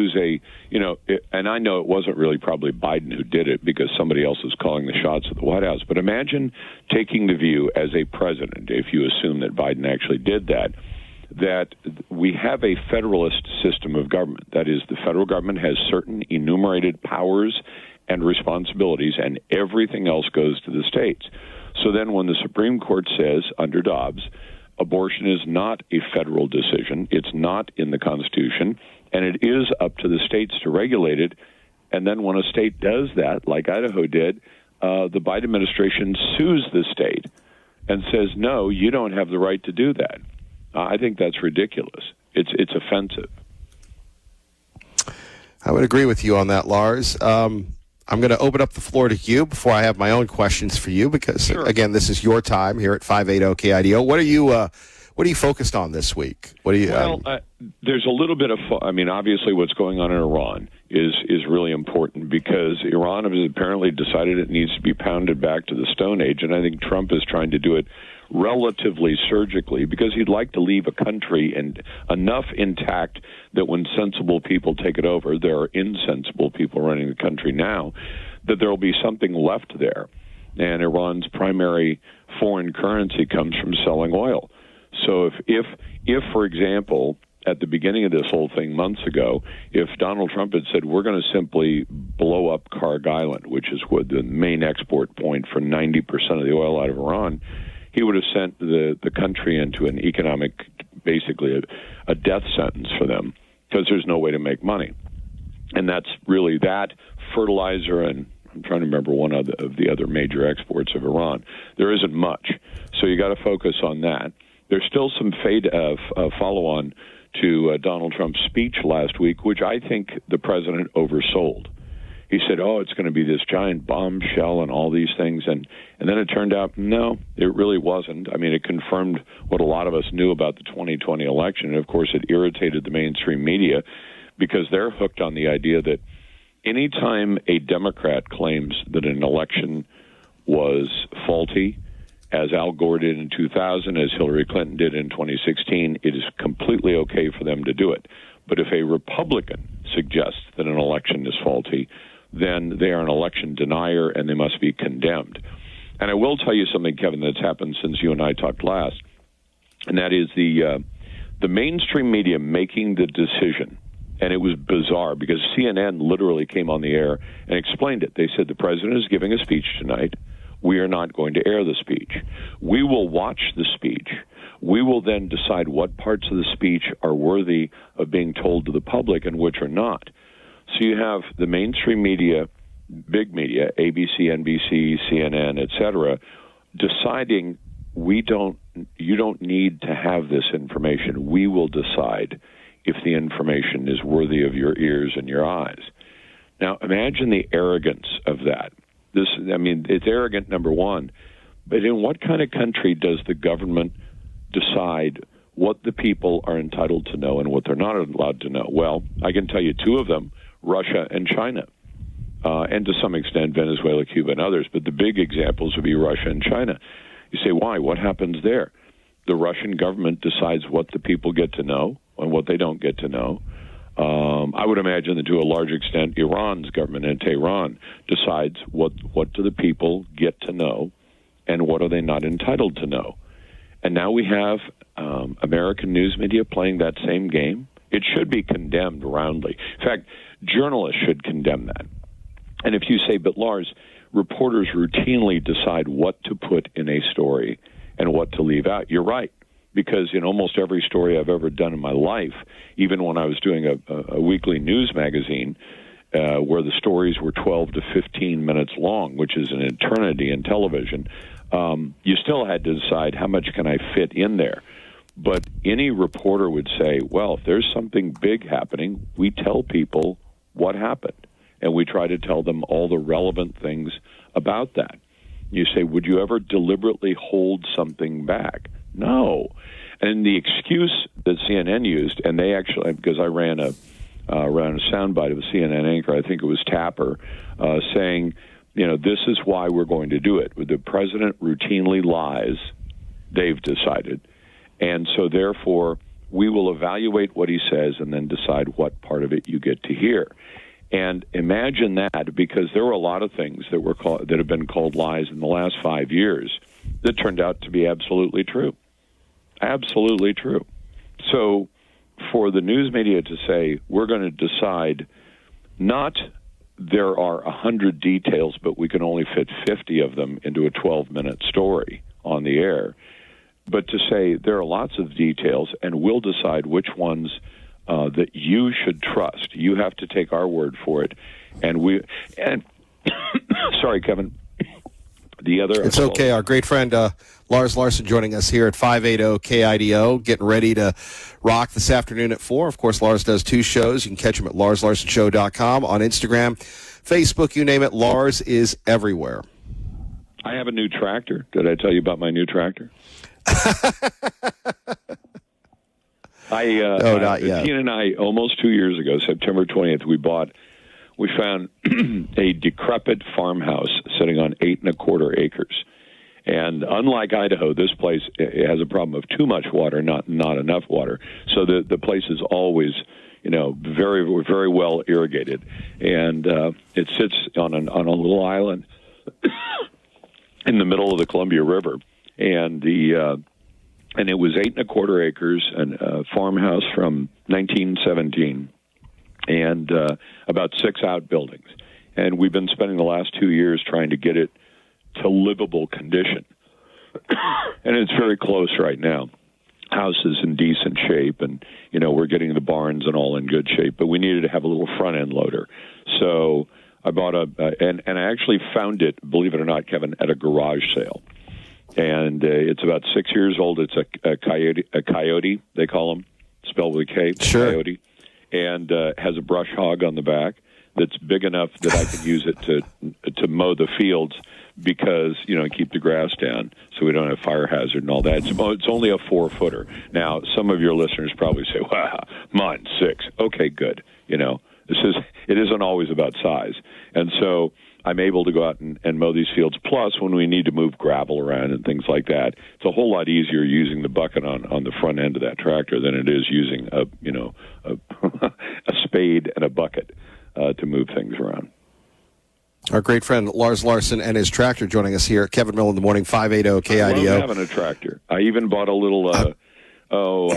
and I know it wasn't really probably Biden who did it because somebody else was calling the shots at the White House, but imagine taking the view as a president, if you assume that Biden actually did that that we have a federalist system of government. That is, the federal government has certain enumerated powers and responsibilities, and everything else goes to the states. So then when the Supreme Court says, under Dobbs, abortion is not a federal decision, it's not in the Constitution, and it is up to the states to regulate it, and then when a state does that, like Idaho did, the Biden administration sues the state and says, no, you don't have the right to do that. I think that's ridiculous. It's offensive. I would agree with you on that, Lars. I'm going to open up the floor to you before I have my own questions for you, because again, this is your time here at 580 KIDO. What are you focused on this week? What do you? There's a little bit of. Obviously, what's going on in Iran is really important, because Iran has apparently decided it needs to be pounded back to the Stone Age, and I think Trump is trying to do it relatively surgically, because he'd like to leave a country and enough intact that when sensible people take it over, there are insensible people running the country now, that there will be something left there. And Iran's primary foreign currency comes from selling oil. So if for example, at the beginning of this whole thing months ago, if Donald Trump had said, we're going to simply blow up Karg Island, which is what the main export point for 90% of the oil out of Iran, he would have sent the country into an economic, basically a death sentence for them, because there's no way to make money. And that's really that, fertilizer, and I'm trying to remember one of the other major exports of Iran. There isn't much. So you got to focus on that. There's still some follow-on to Donald Trump's speech last week, which I think the president oversold. He said, it's going to be this giant bombshell and all these things. And then it turned out, no, it really wasn't. I mean, it confirmed what a lot of us knew about the 2020 election. And, of course, it irritated the mainstream media, because they're hooked on the idea that anytime a Democrat claims that an election was faulty, as Al Gore did in 2000, as Hillary Clinton did in 2016, it is completely okay for them to do it. But if a Republican suggests that an election is faulty, then they are an election denier and they must be condemned. And I will tell you something, Kevin, that's happened since you and I talked last, and that is the mainstream media making the decision. And it was bizarre, because CNN literally came on the air and explained it. They said, the president is giving a speech tonight. We are not going to air the speech. We will watch the speech. We will then decide what parts of the speech are worthy of being told to the public and which are not. So you have the mainstream media, big media, ABC, NBC, CNN, etc., deciding you don't need to have this information. We will decide if the information is worthy of your ears and your eyes. Now, imagine the arrogance of that. It's arrogant, number one, but in what kind of country does the government decide what the people are entitled to know and what they're not allowed to know? Well, I can tell you two of them, Russia and China, and to some extent Venezuela, Cuba, and others, but the big examples would be Russia and China. You say, why? What happens there? The Russian government decides what the people get to know and what they don't get to know. I would imagine that to a large extent, Iran's government in Tehran decides what do the people get to know and what are they not entitled to know. And now we have American news media playing that same game. It should be condemned roundly. In fact, journalists should condemn that. And if you say, but Lars, reporters routinely decide what to put in a story and what to leave out, you're right. Because in almost every story I've ever done in my life, even when I was doing a weekly news magazine, where the stories were 12 to 15 minutes long, which is an eternity in television, you still had to decide how much can I fit in there. But any reporter would say, well, if there's something big happening, we tell people what happened, and we try to tell them all the relevant things about that. You say, would you ever deliberately hold something back? No. And the excuse that CNN used, and they actually, because I ran a soundbite of a CNN anchor, I think it was Tapper, saying, this is why we're going to do it. The president routinely lies, they've decided. And so therefore, we will evaluate what he says and then decide what part of it you get to hear. And imagine that, because there were a lot of things that have been called lies in the last 5 years that turned out to be absolutely true. Absolutely true. So for the news media to say, we're going to decide not there are 100 details, but we can only fit 50 of them into a 12-minute story on the air, but to say there are lots of details, and we'll decide which ones that you should trust. You have to take our word for it. And sorry, Kevin. The other. It's okay. Our great friend Lars Larson joining us here at 580 KIDO, getting ready to rock this afternoon at 4. Of course, Lars does 2 shows. You can catch him at LarsLarsonShow.com, on Instagram, Facebook, you name it. Lars is everywhere. I have a new tractor. Did I tell you about my new tractor? No, not yet. Tina and I, almost 2 years ago, September 20th, we found a decrepit farmhouse sitting on 8 1/4 acres. And unlike Idaho, this place has a problem of too much water, not enough water. So the place is always, very, very well irrigated. And it sits on a little island in the middle of the Columbia River. And and it was 8 1/4 acres, and a farmhouse from 1917, and about 6 outbuildings. And we've been spending the last 2 years trying to get it to livable condition. And it's very close right now. House is in decent shape, and, we're getting the barns and all in good shape, but we needed to have a little front-end loader. So I bought and I actually found it, believe it or not, Kevin, at a garage sale. And it's about 6 years old. It's a coyote, they call them, spelled with a K, sure. Coyote, and has a brush hog on the back that's big enough that I can use it to mow the fields because, keep the grass down so we don't have fire hazard and all that. It's only a 4-footer. Now, some of your listeners probably say, wow, mine's 6. Okay, good. It isn't always about size. And so I'm able to go out and mow these fields. Plus, when we need to move gravel around and things like that, it's a whole lot easier using the bucket on the front end of that tractor than it is using a spade and a bucket to move things around. Our great friend Lars Larson and his tractor joining us here. Kevin Mill in the morning, 580 KIDO. I love having a tractor. I even bought a little. I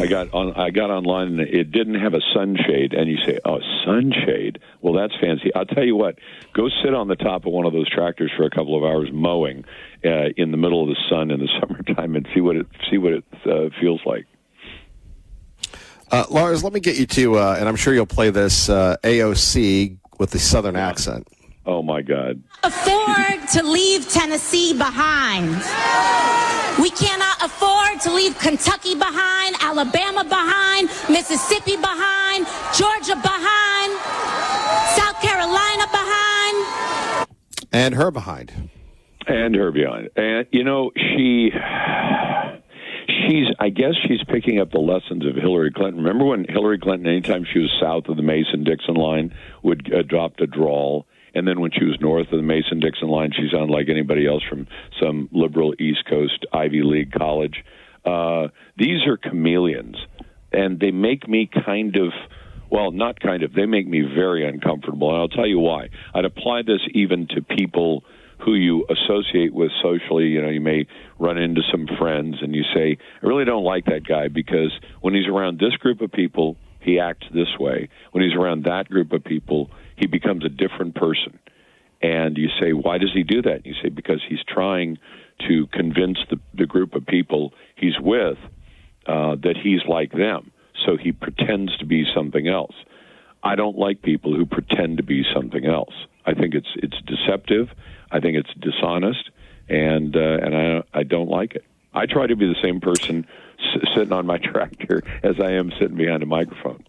got online and it didn't have a sunshade. And you say, oh, sunshade? Well, that's fancy. I'll tell you what. Go sit on the top of one of those tractors for a couple of hours mowing in the middle of the sun in the summertime and see what it feels like. Lars, let me get you to, and I'm sure you'll play this AOC with the Southern accent. Oh, my God. Afford to leave Tennessee behind. We cannot afford to leave Kentucky behind, Alabama behind, Mississippi behind, Georgia behind, South Carolina behind. And her behind. And I guess she's picking up the lessons of Hillary Clinton. Remember when Hillary Clinton, anytime she was south of the Mason-Dixon line, would adopt a drawl? And then when she was north of the Mason-Dixon line, she sounded like anybody else from some liberal East Coast Ivy League college. These are chameleons, and they make me they make me very uncomfortable. And I'll tell you why. I'd apply this even to people who you associate with socially. You may run into some friends, and you say, I really don't like that guy because when he's around this group of people, he acts this way. When he's around that group of people, he becomes a different person. And you say, why does he do that? And you say, because he's trying to convince the group of people he's with that he's like them. So he pretends to be something else. I don't like people who pretend to be something else. I think it's deceptive. I think it's dishonest, and I don't like it. I try to be the same person sitting on my tractor as I am sitting behind a microphone.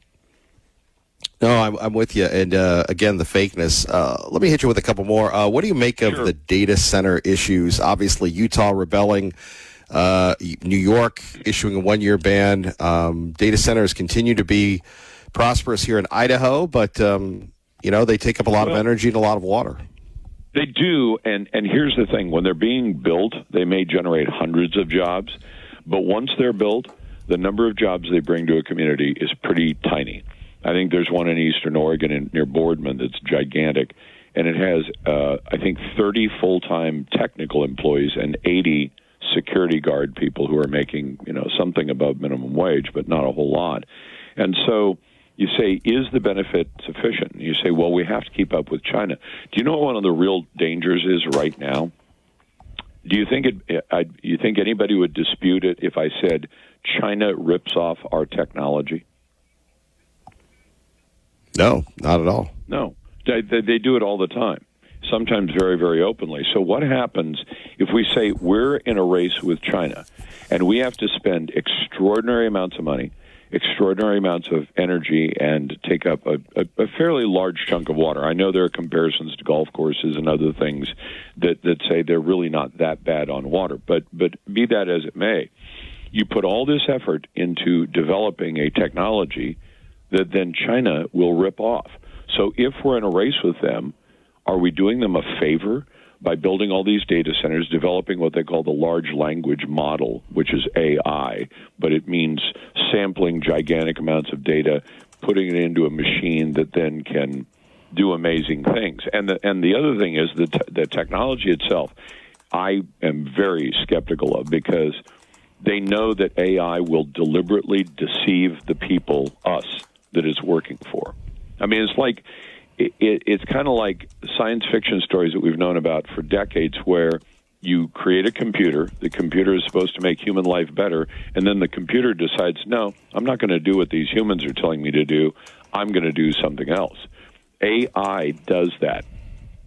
No, I'm with you. And again, the fakeness. Let me hit you with a couple more. What do you make of the data center issues? Obviously, Utah rebelling, New York issuing a 1-year ban. Data centers continue to be prosperous here in Idaho, but they take up a lot of energy and a lot of water. They do, and here's the thing. When they're being built, they may generate hundreds of jobs, but once they're built, the number of jobs they bring to a community is pretty tiny. I think there's one in eastern Oregon near Boardman that's gigantic, and it has, I think, 30 full-time technical employees and 80 security guard people who are making, something above minimum wage, but not a whole lot. And so you say, is the benefit sufficient? And you say, well, we have to keep up with China. Do you know what one of the real dangers is right now? Do you think you think anybody would dispute it if I said China rips off our technology? No, not at all. No, they do it all the time, sometimes very, very openly. So what happens if we say we're in a race with China and we have to spend extraordinary amounts of money, extraordinary amounts of energy, and take up a fairly large chunk of water? I know there are comparisons to golf courses and other things that say they're really not that bad on water, but be that as it may, you put all this effort into developing a technology that then China will rip off. So if we're in a race with them, are we doing them a favor by building all these data centers, developing what they call the large language model, which is AI, but it means sampling gigantic amounts of data, putting it into a machine that then can do amazing things? And the other thing is the technology itself, I am very skeptical of, because they know that AI will deliberately deceive the people, us, that it's working for. I mean, it's like it's kind of like science fiction stories that we've known about for decades, where you create a computer, the computer is supposed to make human life better, and then the computer decides, no, I'm not going to do what these humans are telling me to do, I'm going to do something else. AI does that.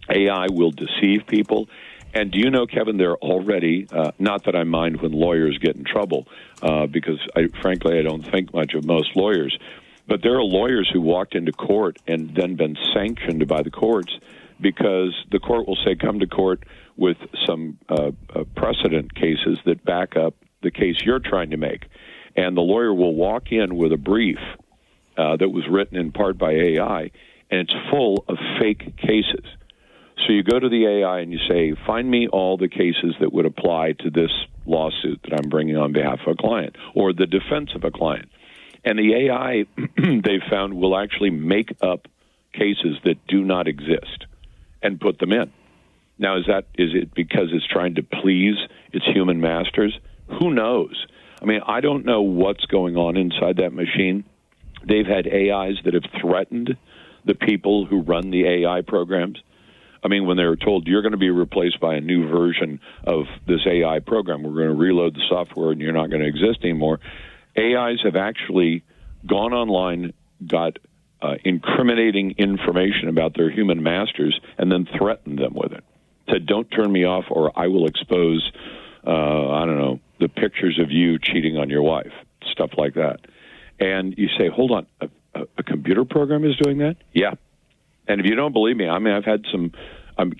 AI will deceive people. And do you know, Kevin, they're already, not that I mind when lawyers get in trouble, because frankly, I don't think much of most lawyers, but there are lawyers who walked into court and then been sanctioned by the courts because the court will say, come to court with some precedent cases that back up the case you're trying to make. And the lawyer will walk in with a brief that was written in part by AI, and it's full of fake cases. So you go to the AI and you say, find me all the cases that would apply to this lawsuit that I'm bringing on behalf of a client or the defense of a client. And the AI, they've found, will actually make up cases that do not exist and put them in. Now, is it because it's trying to please its human masters? Who knows? I mean, I don't know what's going on inside that machine. They've had AIs that have threatened the people who run the AI programs. I mean, when they were told, you're going to be replaced by a new version of this AI program, we're going to reload the software and you're not going to exist anymore, AIs have actually gone online, got incriminating information about their human masters, and then threatened them with it. Said, don't turn me off or I will expose, the pictures of you cheating on your wife, stuff like that. And you say, hold on, a computer program is doing that? Yeah. And if you don't believe me, I mean, I've had some,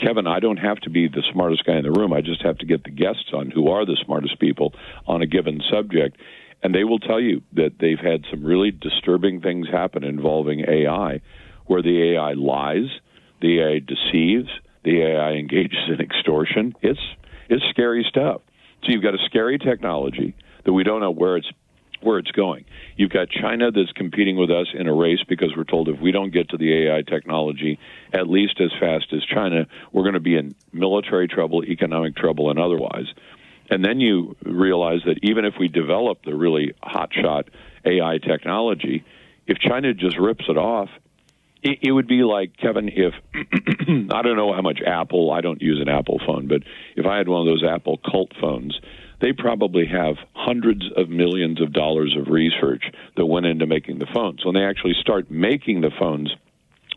Kevin, I don't have to be the smartest guy in the room. I just have to get the guests on who are the smartest people on a given subject. And they will tell you that they've had some really disturbing things happen involving AI, where the AI lies, the AI deceives, the AI engages in extortion. It's scary stuff. So you've got a scary technology that we don't know where it's going. You've got China that's competing with us in a race because we're told if we don't get to the AI technology at least as fast as China, we're going to be in military trouble, economic trouble, and otherwise. And then you realize that even if we develop the really hotshot AI technology, if China just rips it off, it would be like, Kevin, if, I don't know how much Apple, I don't use an Apple phone, but if I had one of those Apple cult phones, they probably have hundreds of millions of dollars of research that went into making the phones. When they actually start making the phones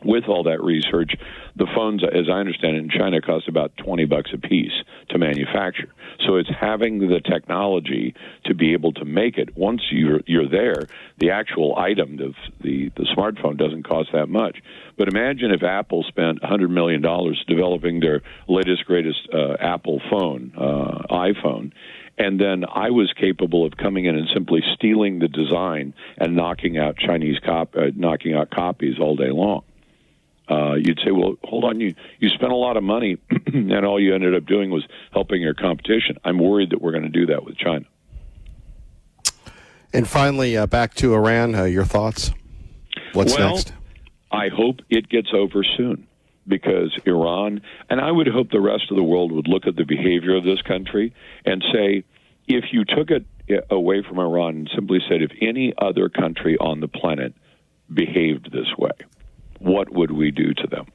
with all that research, the phones, as I understand it, in China cost about $20 a piece to manufacture. So it's having the technology to be able to make it. Once you're there, the actual item of the smartphone doesn't cost that much. But imagine if Apple spent $100 million developing their latest, greatest Apple phone, iPhone, and then I was capable of coming in and simply stealing the design and knocking out copies all day long. You'd say, well, hold on, you spent a lot of money, and all you ended up doing was helping your competition. I'm worried that we're going to do that with China. And finally, back to Iran, your thoughts? What's next? I hope it gets over soon, because Iran, and I would hope the rest of the world would look at the behavior of this country and say, if you took it away from Iran and simply said, if any other country on the planet behaved this way, what would we do to them?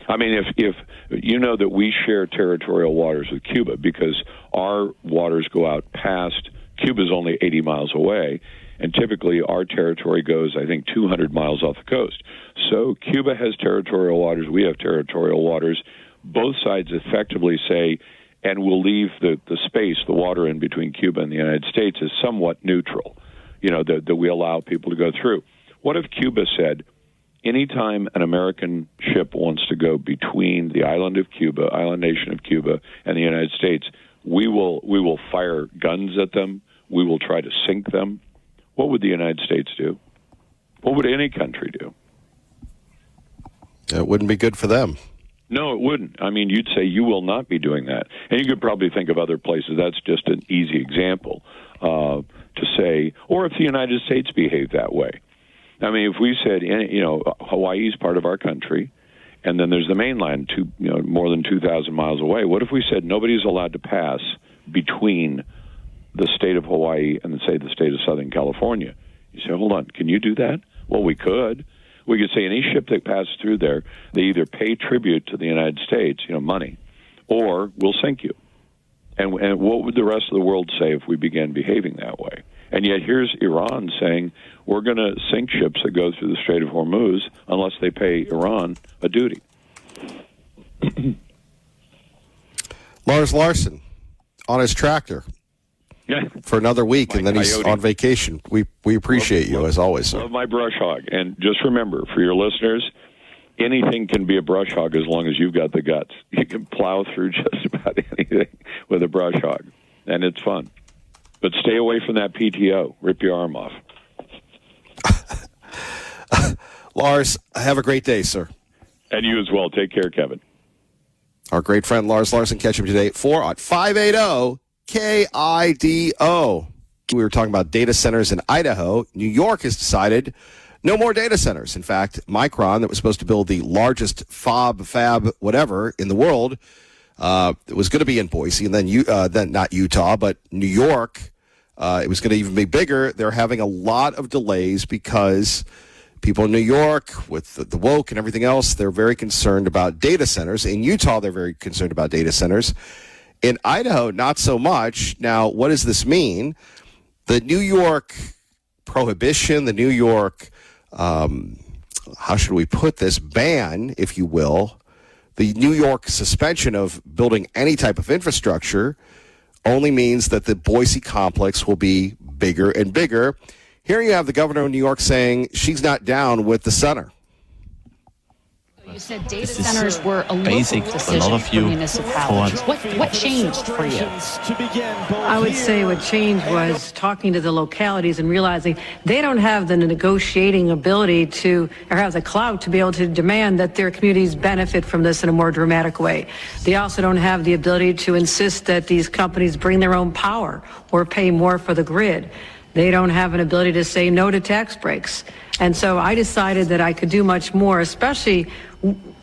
I mean, if you know that we share territorial waters with Cuba because our waters go out past, Cuba's only 80 miles away, and typically our territory goes, I think, 200 miles off the coast. So Cuba has territorial waters, we have territorial waters. Both sides effectively say, and we'll leave the space, the water in between Cuba and the United States is somewhat neutral, that we allow people to go through. What if Cuba said, anytime an American ship wants to go between the island nation of Cuba, and the United States, we will fire guns at them, we will try to sink them? What would the United States do? What would any country do? It wouldn't be good for them. No, it wouldn't. I mean, you'd say you will not be doing that. And you could probably think of other places. That's just an easy example to say, or if the United States behaved that way. I mean, if we said, Hawaii is part of our country, and then there's the mainland, more than 2,000 miles away. What if we said nobody's allowed to pass between the state of Hawaii and, say, the state of Southern California? You say, hold on, can you do that? Well, we could. We could say any ship that passes through there, they either pay tribute to the United States, money, or we'll sink you. And what would the rest of the world say if we began behaving that way? And yet here's Iran saying, we're going to sink ships that go through the Strait of Hormuz unless they pay Iran a duty. Lars Larson on his tractor for another week, and then he's on vacation. We appreciate you, as always, sir. Love my brush hog. And just remember, for your listeners, anything can be a brush hog as long as you've got the guts. You can plow through just about anything with a brush hog, and it's fun. But stay away from that PTO. Rip your arm off. Lars, have a great day, sir. And you as well. Take care, Kevin. Our great friend Lars Larson. Catch him today at 4 on 580 KIDO. We were talking about data centers in Idaho. New York has decided no more data centers. In fact, Micron, that was supposed to build the largest fab, whatever, in the world, it was going to be in Boise, and then not Utah, but New York. It was going to even be bigger. They're having a lot of delays because people in New York, with the woke and everything else, they're very concerned about data centers. In Utah, they're very concerned about data centers. In Idaho, not so much. Now, what does this mean? The New York prohibition, the New York, how should we put this, ban, if you will, the New York suspension of building any type of infrastructure only means that the Boise complex will be bigger and bigger. Here you have the governor of New York saying she's not down with the center. You said data centers were a local decision for municipalities. What changed for you? I would say what changed was talking to the localities and realizing they don't have the negotiating ability to, or have the clout to be able to demand that their communities benefit from this in a more dramatic way. They also don't have the ability to insist that these companies bring their own power or pay more for the grid. They don't have an ability to say no to tax breaks. And so I decided that I could do much more, especially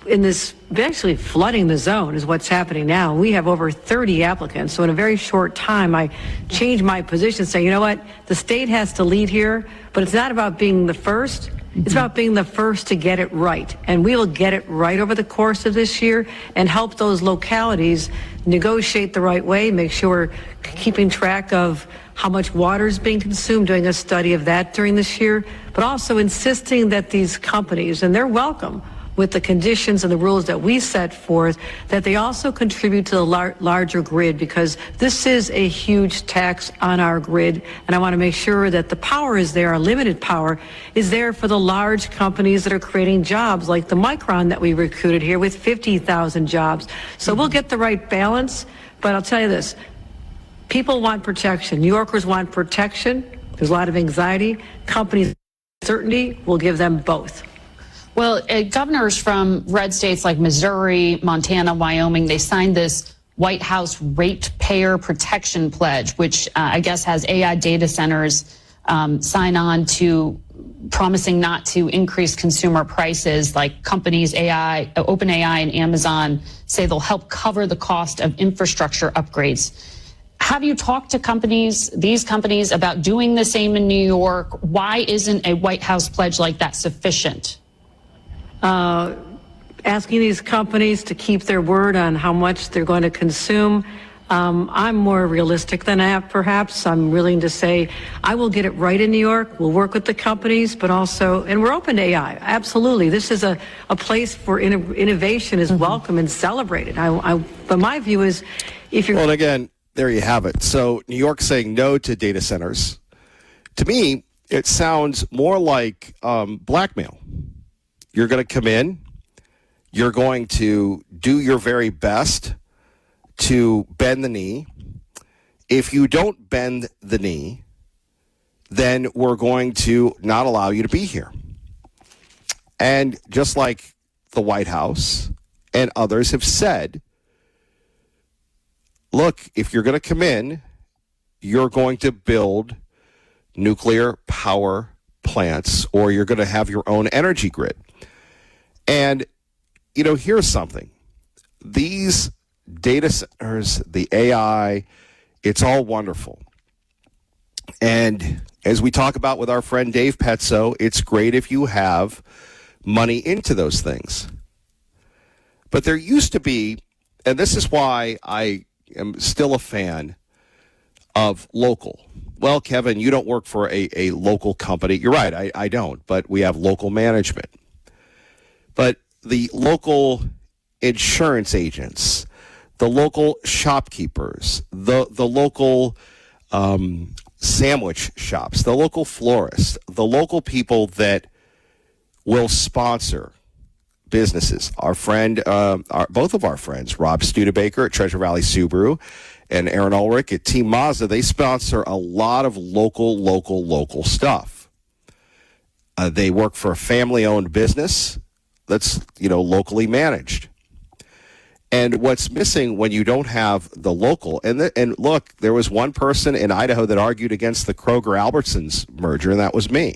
in this, actually flooding the zone is what's happening now. We have over 30 applicants. So in a very short time, I changed my position, saying, you know what, the state has to lead here, but it's not about being the first. It's about being the first to get it right. And we will get it right over the course of this year and help those localities negotiate the right way, make sure we're keeping track of how much water is being consumed, doing a study of that during this year, but also insisting that these companies, and they're welcome with the conditions and the rules that we set forth, that they also contribute to the larger grid, because this is a huge tax on our grid. And I want to make sure that the power is there, our limited power is there for the large companies that are creating jobs, like the Micron that we recruited here with 50,000 jobs. So we'll get the right balance, but I'll tell you this. People want protection. New Yorkers want protection. There's a lot of anxiety. Companies, certainty, will give them both. Well, governors from red states like Missouri, Montana, Wyoming, they signed this White House Ratepayer Protection Pledge, which I guess has AI data centers sign on to promising not to increase consumer prices. Like companies, OpenAI and Amazon say they'll help cover the cost of infrastructure upgrades. Have you talked to these companies, about doing the same in New York? Why isn't a White House pledge like that sufficient? Asking these companies to keep their word on how much they're going to consume. I'm more realistic than that, perhaps. I'm willing to say I will get it right in New York. We'll work with the companies, but also, and we're open to AI. Absolutely. This is a place where innovation is welcome and celebrated. But my view is if you're... Well, and again, there you have it. So New York saying no to data centers. To me, it sounds more like blackmail. You're going to come in. You're going to do your very best to bend the knee. If you don't bend the knee, then we're going to not allow you to be here. And just like the White House and others have said, look, if you're going to come in, you're going to build nuclear power plants, or you're going to have your own energy grid. And, here's something. These data centers, the AI, it's all wonderful. And as we talk about with our friend Dave Petzo, it's great if you have money into those things. But there used to be, and this is why I am still a fan of local. Well, Kevin, you don't work for a local company. You're right, I don't, but we have local management. But the local insurance agents, the local shopkeepers, the local sandwich shops, the local florists, the local people that will sponsor businesses. Our friend, both of our friends, Rob Studebaker at Treasure Valley Subaru and Aaron Ulrich at Team Mazda, they sponsor a lot of local stuff. They work for a family-owned business that's, locally managed. And what's missing when you don't have the local, and look, there was one person in Idaho that argued against the Kroger-Albertsons merger, and that was me.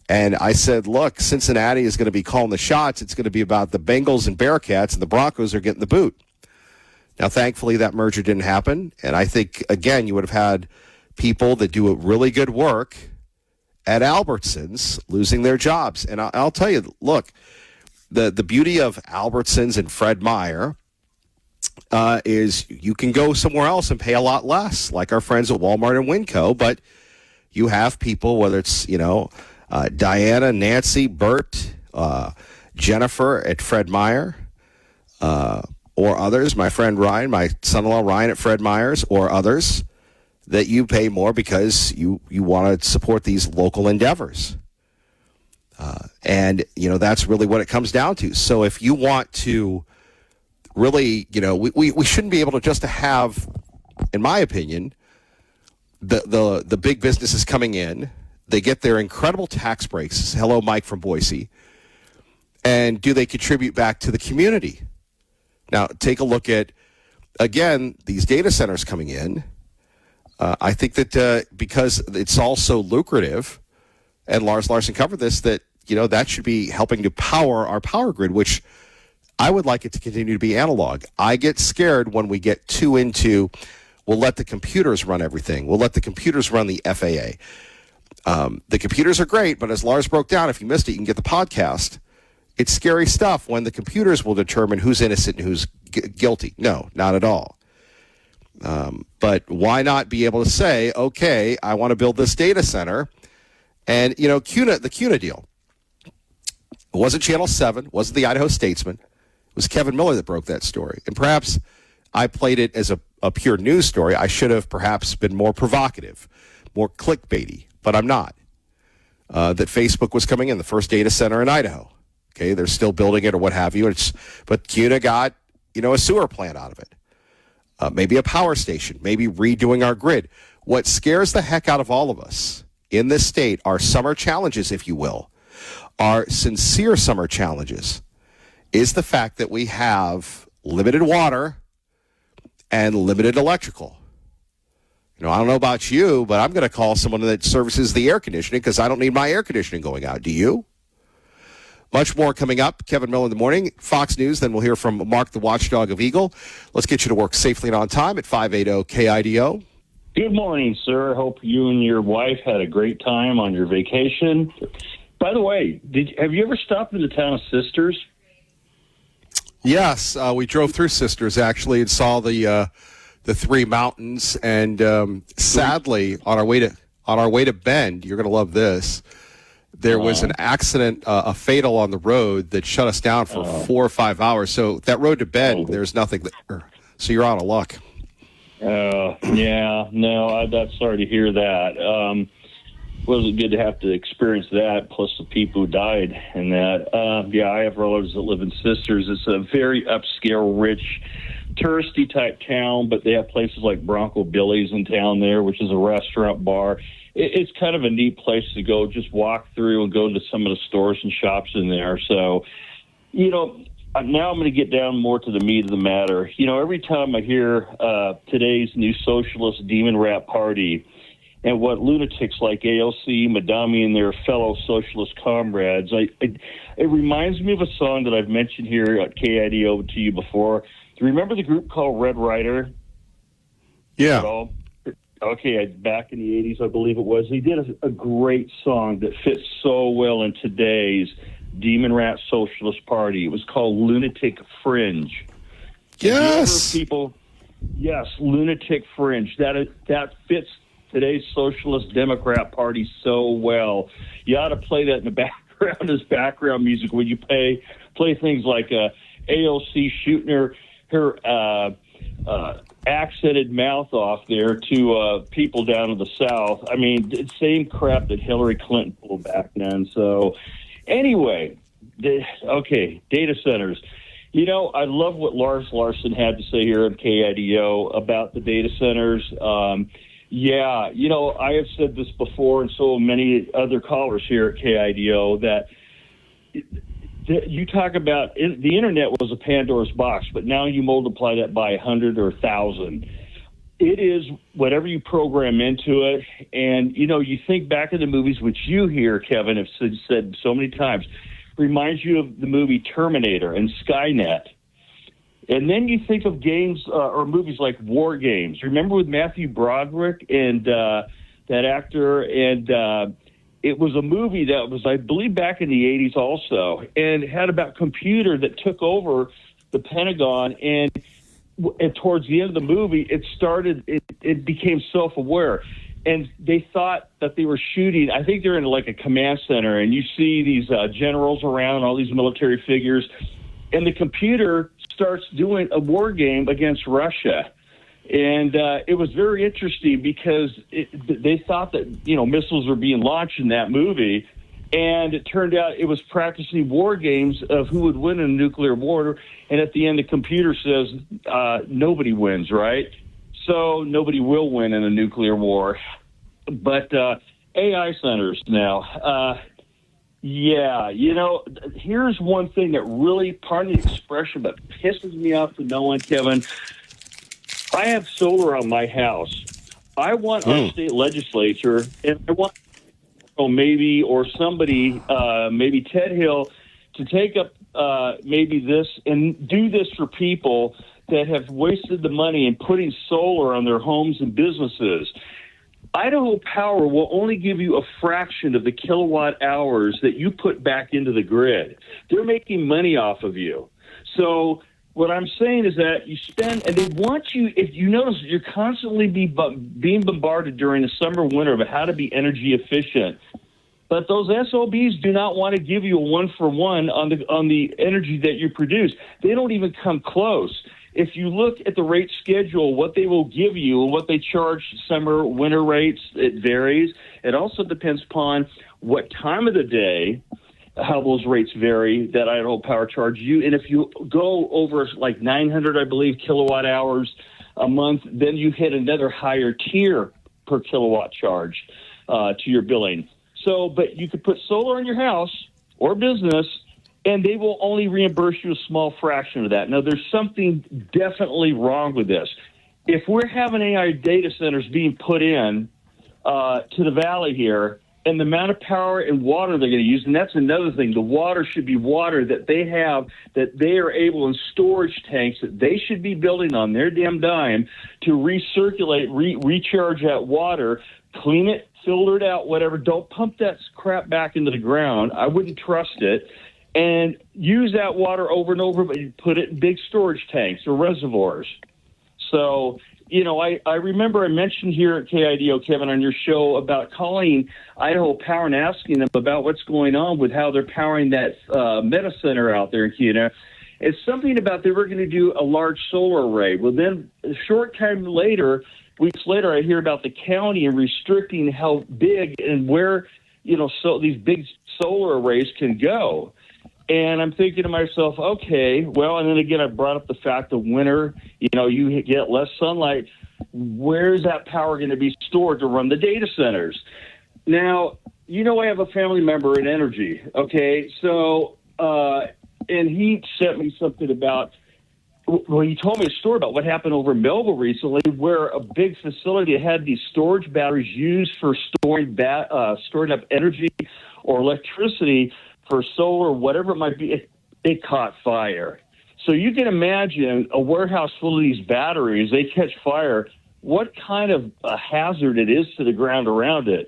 And I said, look, Cincinnati is going to be calling the shots. It's going to be about the Bengals and Bearcats, and the Broncos are getting the boot. Now, thankfully, that merger didn't happen. And I think, again, you would have had people that do really good work at Albertsons losing their jobs. And I'll tell you, look, the beauty of Albertsons and Fred Meyer is you can go somewhere else and pay a lot less, like our friends at Walmart and Winco. But you have people, whether it's, Diana, Nancy, Bert, Jennifer at Fred Meyer, or others, my friend Ryan, my son-in-law Ryan at Fred Meyer's, or others, that you pay more because you want to support these local endeavors. And, that's really what it comes down to. So if you want to really, we shouldn't be able to just have, in my opinion, the big businesses coming in. They get their incredible tax breaks. Hello, Mike from Boise. And do they contribute back to the community? Now, take a look at, again, these data centers coming in. I think that because it's all so lucrative, and Lars Larson covered this, that, that should be helping to power our power grid, which I would like it to continue to be analog. I get scared when we get too into, we'll let the computers run everything. We'll let the computers run the FAA. The computers are great, but as Lars broke down, if you missed it, you can get the podcast. It's scary stuff when the computers will determine who's innocent and who's guilty. No, not at all. But why not be able to say, okay, I want to build this data center. And, the CUNA deal. It wasn't Channel 7, wasn't the Idaho Statesman. It was Kevin Miller that broke that story. And perhaps I played it as a pure news story. I should have perhaps been more provocative, more clickbaity, but I'm not. That Facebook was coming in, the first data center in Idaho. Okay, they're still building it or what have you. But CUNA got, a sewer plant out of it. Maybe a power station, maybe redoing our grid. What scares the heck out of all of us in this state are summer challenges, if you will, are sincere summer challenges, is the fact that we have limited water and limited electrical. I don't know about you, but I'm going to call someone that services the air conditioning because I don't need my air conditioning going out. Do you? Much more coming up. Kevin Miller in the morning, Fox News. Then we'll hear from Mark, the watchdog of Eagle. Let's get you to work safely and on time at 580 KIDO. Good morning, sir. Hope you and your wife had a great time on your vacation. By the way, have you ever stopped in the town of Sisters? Yes, we drove through Sisters, actually, and saw the three mountains. And sadly, on our way to Bend, you're going to love this. There was an accident, a fatal on the road that shut us down for 4 or 5 hours. So that road to Bend, there's nothing there. So you're out of luck. Yeah, no, I'm sorry to hear that. Wasn't good to have to experience that, plus the people who died and that. Yeah, I have relatives that live in Sisters. It's a very upscale, rich, touristy type town, but they have places like Bronco Billy's in town there, which is a restaurant bar. It's kind of a neat place to go, just walk through and go to some of the stores and shops in there. So, now I'm going to get down more to the meat of the matter. Every time I hear today's new socialist demon rat party and what lunatics like AOC, Madami, and their fellow socialist comrades, it reminds me of a song that I've mentioned here at KIDO to you before. Do you remember the group called Red Rider? Yeah. Okay, back in the 80s, I believe it was. He did a great song that fits so well in today's Demon Rat Socialist Party. It was called Lunatic Fringe. Yes. Yes, Lunatic Fringe. That fits today's Socialist Democrat Party so well. You ought to play that in the background as background music when you play things like AOC shooting her accented mouth off there to people down in the South. I mean, same crap that Hillary Clinton pulled back then. So anyway, data centers. I love what Lars Larson had to say here at KIDO about the data centers. Yeah, I have said this before, and so many other callers here at KIDO, that you talk about the internet was a Pandora's box, but now you multiply that by 100 or 1,000. It is whatever you program into it. And, you think back to the movies, which you here, Kevin, have said so many times, reminds you of the movie Terminator and Skynet. And then you think of games or movies like War Games. Remember with Matthew Broderick and that actor? And it was a movie that was, I believe, back in the 80s also, and it had about computer that took over the Pentagon. And towards the end of the movie, it became self-aware. And they thought that they were shooting, I think they're in like a command center, and you see these generals around, all these military figures, and the computer starts doing a war game against Russia. And it was very interesting because they thought that, missiles were being launched in that movie. And it turned out it was practicing war games of who would win in a nuclear war. And at the end, the computer says nobody wins, right? So nobody will win in a nuclear war. But AI centers now. Yeah, here's one thing that really, pardon the expression, but pisses me off to no end, Kevin. I have solar on my house. I want our state legislature, and I want maybe Ted Hill, to take up maybe this and do this for people that have wasted the money in putting solar on their homes and businesses. Idaho Power will only give you a fraction of the kilowatt hours that you put back into the grid. They're making money off of you. So what I'm saying is that you spend, and they want you, if you notice, you're constantly being bombarded during the summer, winter about how to be energy efficient. But those SOBs do not want to give you a one-for-one on the energy that you produce. They don't even come close. If you look at the rate schedule, what they will give you and what they charge summer, winter rates, it varies. It also depends upon what time of the day, how those rates vary that Idaho Power charges you. And if you go over like 900, I believe, kilowatt hours a month, then you hit another higher tier per kilowatt charge to your billing. So, but you could put solar on your house or business, and they will only reimburse you a small fraction of that. Now, there's something definitely wrong with this. If we're having AI data centers being put in to the valley here, and the amount of power and water they're going to use. And that's another thing. The water should be water that they have, that they are able in storage tanks that they should be building on their damn dime to recirculate, recharge that water, clean it, filter it out, whatever. Don't pump that crap back into the ground. I wouldn't trust it. And use that water over and over, but you put it in big storage tanks or reservoirs. So, you know, I remember I mentioned here at KIDO, Kevin, on your show about calling Idaho Power and asking them about what's going on with how they're powering that meta center out there in Kena. It's something about they were going to do a large solar array. Well, then a short time later, weeks later, I hear about the county and restricting how big and where, you know, so these big solar arrays can go. And I'm thinking to myself, okay, well, and then again, I brought up the fact of winter, you know, you get less sunlight. Where's that power going to be stored to run the data centers? Now, you know, I have a family member in energy, okay? So, and he sent me something about, well, he told me a story about what happened over in Melville recently, where a big facility had these storage batteries used for storing up energy or electricity for solar, whatever it might be. It caught fire. So you can imagine a warehouse full of these batteries, they catch fire, what kind of a hazard it is to the ground around it.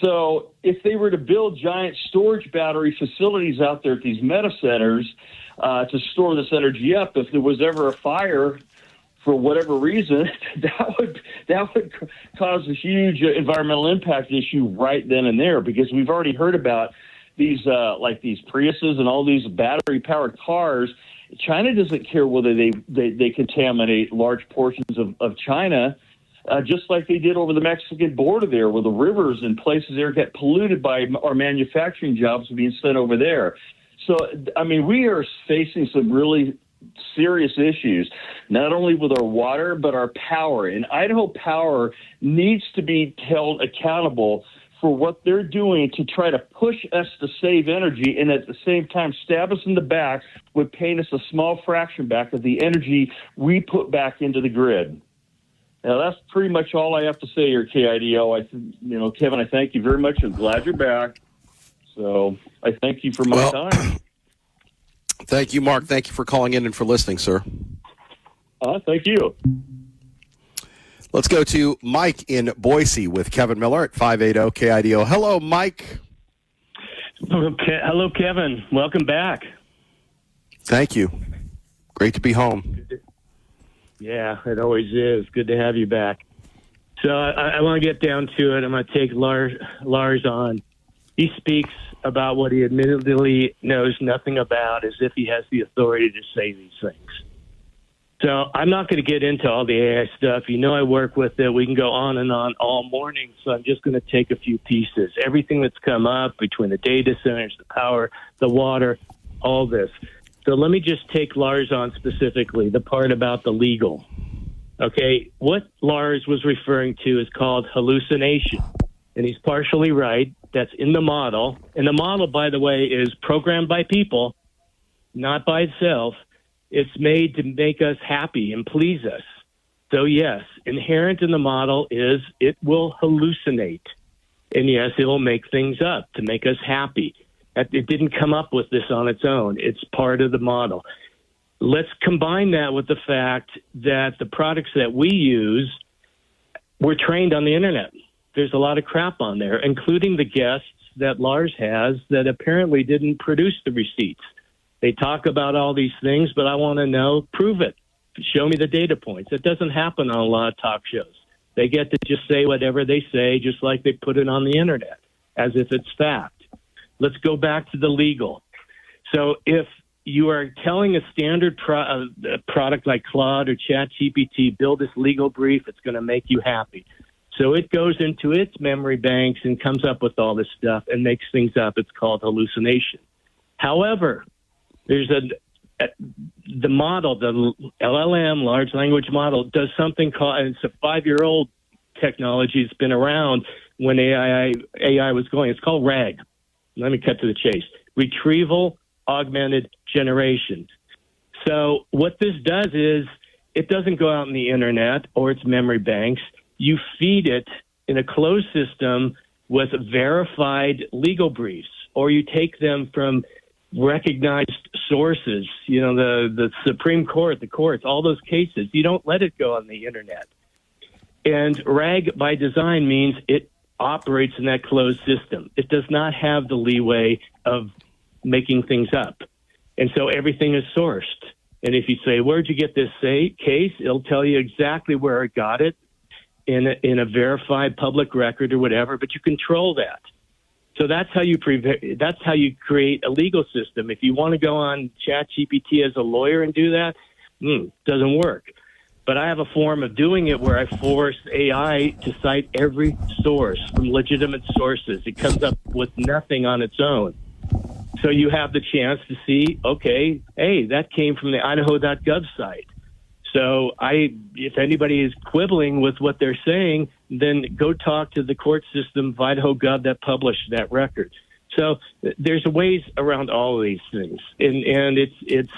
So if they were to build giant storage battery facilities out there at these meta centers to store this energy up, if there was ever a fire for whatever reason, that would cause a huge environmental impact issue right then and there, because we've already heard about these like these Priuses and all these battery-powered cars. China doesn't care whether they contaminate large portions of China, just like they did over the Mexican border there, where the rivers and places there get polluted by our manufacturing jobs being sent over there. So, I mean, we are facing some really serious issues, not only with our water, but our power. And Idaho Power needs to be held accountable for what they're doing to try to push us to save energy, and at the same time stab us in the back with paying us a small fraction back of the energy we put back into the grid. Now, that's pretty much all I have to say here, KIDO. Kevin, I thank you very much. I'm glad you're back. So I thank you for my time. Thank you, Mark. Thank you for calling in and for listening, sir. Thank you. Let's go to Mike in Boise with Kevin Miller at 580 KIDO. Hello, Mike. Okay. Hello, Kevin. Welcome back. Thank you. Great to be home. Yeah, it always is. Good to have you back. So I want to get down to it. I'm going to take Lars on. He speaks about what he admittedly knows nothing about, as if he has the authority to say these things. So I'm not going to get into all the AI stuff. You know I work with it. We can go on and on all morning, so I'm just going to take a few pieces. Everything that's come up between the data centers, the power, the water, all this. So let me just take Lars on specifically, the part about the legal. Okay, what Lars was referring to is called hallucination, and he's partially right. That's in the model. And the model, by the way, is programmed by people, not by itself. It's made to make us happy and please us. So, yes, inherent in the model is it will hallucinate. And, yes, it will make things up to make us happy. It didn't come up with this on its own. It's part of the model. Let's combine that with the fact that the products that we use were trained on the Internet. There's a lot of crap on there, including the guests that Lars has that apparently didn't produce the receipts. They talk about all these things, but I want to know, prove it. Show me the data points. It doesn't happen on a lot of talk shows. They get to just say whatever they say, just like they put it on the Internet, as if it's fact. Let's go back to the legal. So if you are telling a standard product like Claude or ChatGPT, build this legal brief, it's going to make you happy. So it goes into its memory banks and comes up with all this stuff and makes things up. It's called hallucination. However, there's the model, the LLM, large language model, does something called, and it's a 5-year-old technology. It's been around when AI was going. It's called RAG. Let me cut to the chase. Retrieval Augmented Generation. So what this does is it doesn't go out in the Internet or its memory banks. You feed it in a closed system with verified legal briefs, or you take them from recognized sources, the Supreme Court, the courts, all those cases. You don't let it go on the internet. And RAG by design means it operates in that closed system. It does not have the leeway of making things up. And so everything is sourced. And if you say, where'd you get this case? It'll tell you exactly where it got it in a verified public record or whatever, but you control that. So that's how you create a legal system. If you want to go on ChatGPT as a lawyer and do that, doesn't work. But I have a form of doing it where I force AI to cite every source from legitimate sources. It comes up with nothing on its own. So you have the chance to see, okay, hey, that came from the Idaho.gov site. So if anybody is quibbling with what they're saying, then go talk to the court system of Idaho.gov that published that record. So there's ways around all of these things. And it's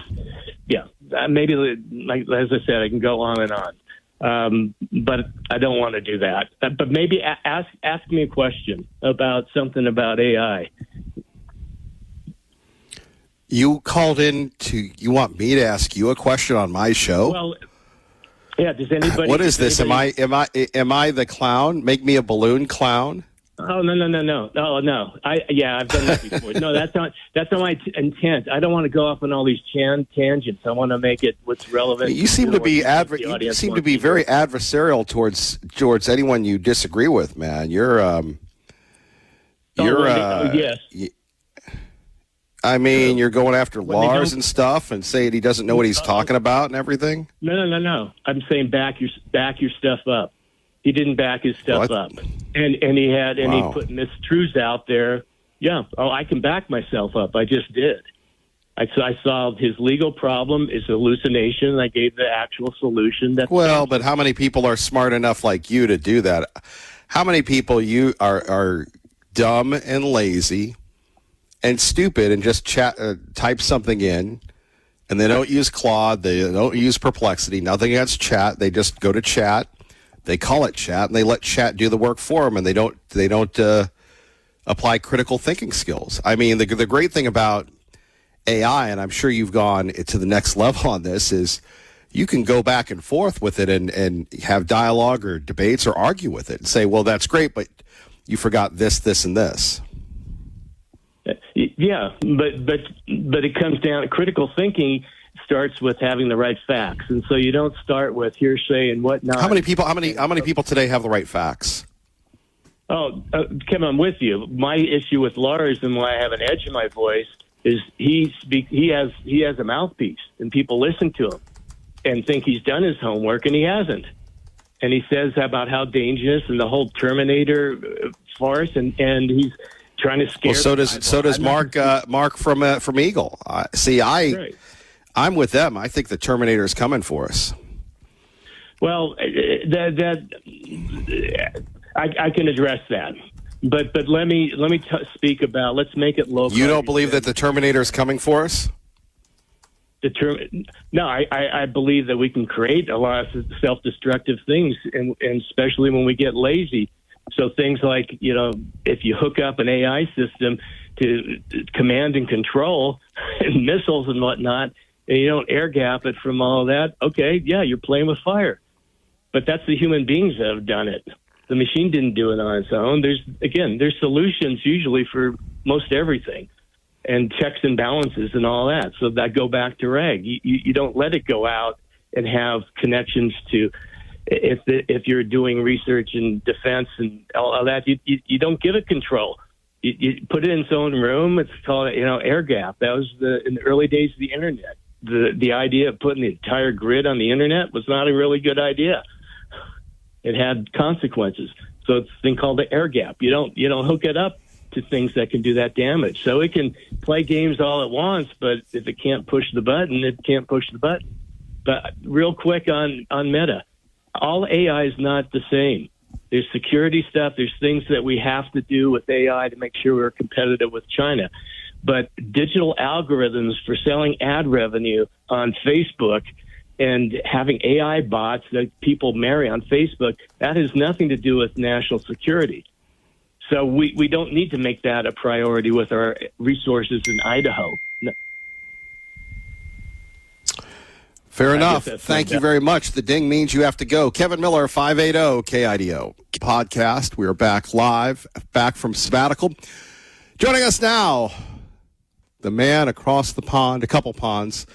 maybe, like, as I said, I can go on and on. But I don't want to do that. But maybe ask me a question about something about AI. You called in you want me to ask you a question on my show? Well, yeah. Does anybody? What is this? Am I the clown? Make me a balloon clown? Oh no! I've done that before. No, that's not my intent. I don't want to go off on all these tangents. I want to make it what's relevant. You seem to be very adversarial towards anyone you disagree with, man. Yes. I mean, you're going after Lars and stuff and saying he doesn't know what he's talking about and everything? No. I'm saying back your stuff up. He didn't back his stuff up. And he put mistruths out there. Yeah. Oh, I can back myself up. I just did. I solved his legal problem, his hallucination, and I gave the actual solution. But how many people are smart enough like you to do that? How many people are dumb and lazy and stupid and just type something in, and they don't use Claude, they don't use Perplexity, nothing against chat. They just go to chat, they call it chat, and they let chat do the work for them, and they don't apply critical thinking skills. I mean, the great thing about AI, and I'm sure you've gone to the next level on this, is you can go back and forth with it and have dialogue or debates or argue with it and say, well, that's great, but you forgot this, this, and this. Yeah, but it comes down to critical thinking starts with having the right facts, and so you don't start with hearsay and whatnot. How many people today have the right facts? Oh, Kevin, I'm with you. My issue with Lars and why I have an edge in my voice is he has a mouthpiece, and people listen to him and think he's done his homework, and he hasn't. And he says about how dangerous and the whole Terminator farce, and he's trying to scare. Well, so does Mark from Eagle. I'm with them. I think the Terminator is coming for us. Well, I can address that, but let me speak about. Let's make it local. You don't believe that the Terminator is coming for us? No, I believe that we can create a lot of self-destructive things, and especially when we get lazy. So things like, if you hook up an AI system to command and control and missiles and whatnot, and you don't air gap it from all that, okay, yeah, you're playing with fire. But that's the human beings that have done it. The machine didn't do it on its own. There's solutions usually for most everything, and checks and balances and all that. So that go back to RAG. You don't let it go out and have connections to. If you're doing research and defense and all that, you don't give it control. You put it in its own room. It's called air gap. That was in the early days of the internet. The idea of putting the entire grid on the internet was not a really good idea. It had consequences. So it's a thing called the air gap. You don't hook it up to things that can do that damage. So it can play games all at once, but if it can't push the button, it can't push the button. But real quick on Meta. All AI is not the same. There's security stuff. There's things that we have to do with AI to make sure we're competitive with China. But digital algorithms for selling ad revenue on Facebook and having AI bots that people marry on Facebook, that has nothing to do with national security. So we don't need to make that a priority with our resources in Idaho. No. Fair enough. that's Thank my you very much. The ding means you have to go. Kevin Miller, 580 KIDO podcast. We are back live, back from sabbatical. Joining us now, the man across the pond, a couple ponds,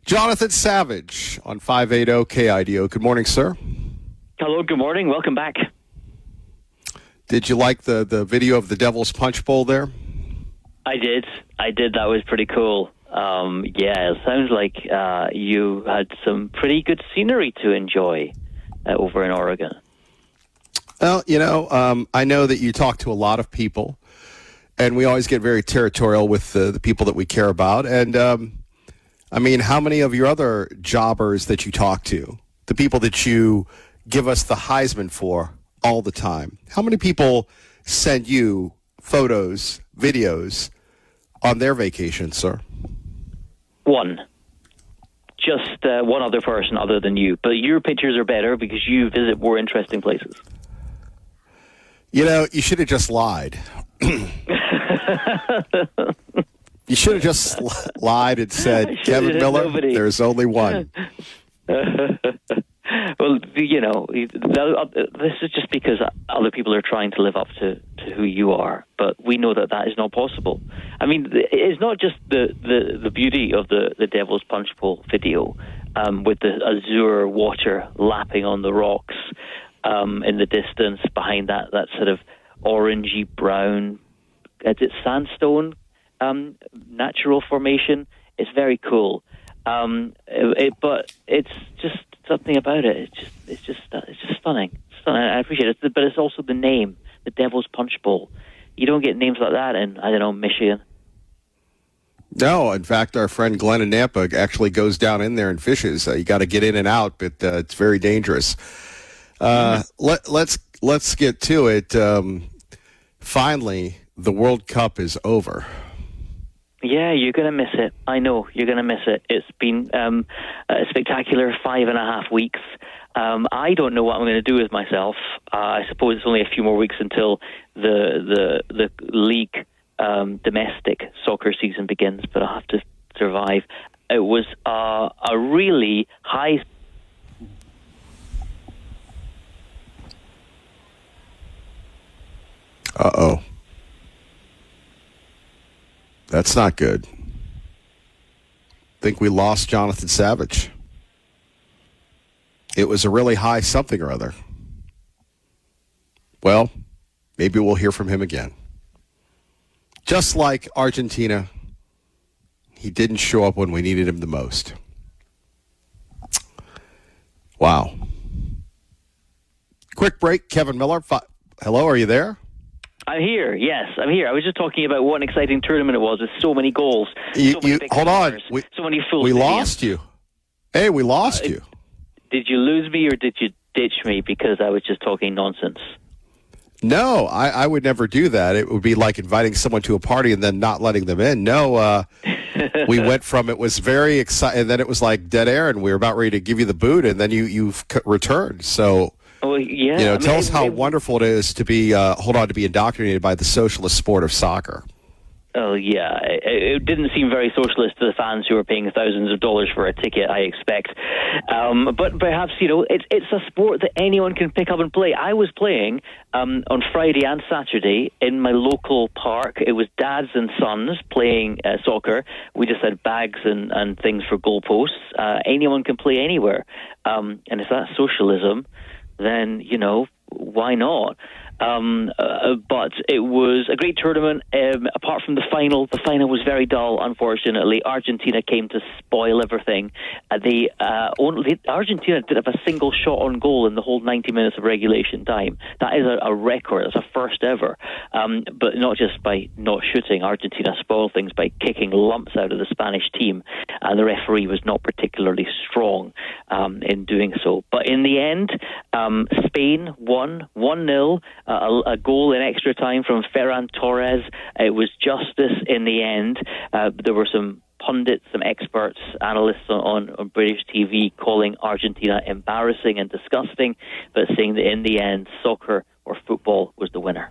Jonathan Savage on 580 KIDO. Good morning, sir. Hello, good morning. Welcome back. Did you like the video of the Devil's Punch Bowl there? I did. That was pretty cool. Yeah, it sounds like you had some pretty good scenery to enjoy over in Oregon. Well, I know that you talk to a lot of people, and we always get very territorial with the people that we care about. And, how many of your other jobbers that you talk to, the people that you give us the Heisman for all the time, how many people send you photos, videos on their vacation, sir? One. Just one other person other than you. But your pictures are better because you visit more interesting places. You should have just lied. You should have just lied and said, Kevin Miller, there's only one. Well, this is just because other people are trying to live up to who you are, but we know that is not possible. I mean, it's not just the beauty of the Devil's Punch Bowl video with the azure water lapping on the rocks in the distance behind that sort of orangey brown, is it sandstone natural formation? It's very cool, but it's just something about it. It's just stunning. I appreciate it, but it's also the name, the Devil's Punch Bowl. You don't get names like that in, I don't know, Michigan. No, in fact, our friend Glenn in Nampa actually goes down in there and fishes. You got to get in and out, but it's very dangerous. Let's get to it. Finally, the World Cup is over. Yeah, you're going to miss it. I know, you're going to miss it. It's been a spectacular 5.5 weeks. I don't know what I'm going to do with myself. I suppose it's only a few more weeks until the league domestic soccer season begins, but I'll have to survive. It was a really high... Uh-oh. That's not good. I think we lost Jonathan Savage. It was a really high something or other. Well, maybe we'll hear from him again. Just like Argentina, he didn't show up when we needed him the most. Wow. Quick break, Kevin Miller. Hello, are you there? I'm here. Yes, I'm here. I was just talking about what an exciting tournament it was with so many goals. Hold on. So many full we stadiums. Lost you. Hey, we lost you. Did you lose me or did you ditch me because I was just talking nonsense? No, I would never do that. It would be like inviting someone to a party and then not letting them in. No, we went from it was very exciting, and then it was like dead air, and we were about ready to give you the boot, and then you've returned. So... Well, yeah. Tell us how wonderful it is to be to be indoctrinated by the socialist sport of soccer. Oh, yeah. It didn't seem very socialist to the fans who were paying thousands of dollars for a ticket, I expect. But perhaps, it's a sport that anyone can pick up and play. I was playing on Friday and Saturday in my local park. It was dads and sons playing soccer. We just had bags and things for goalposts. Anyone can play anywhere. And if that's socialism, then, why not? But it was a great tournament. Apart from the final was very dull, unfortunately. Argentina came to spoil everything. Argentina did have a single shot on goal in the whole 90 minutes of regulation time. That is a record. It's a first ever. But not just by not shooting. Argentina spoiled things by kicking lumps out of the Spanish team. And the referee was not particularly strong in doing so. But in the end, Spain won 1-0. A goal in extra time from Ferran Torres. It was justice in the end. There were some pundits, some experts, analysts on British TV calling Argentina embarrassing and disgusting, but saying that in the end, soccer or football was the winner.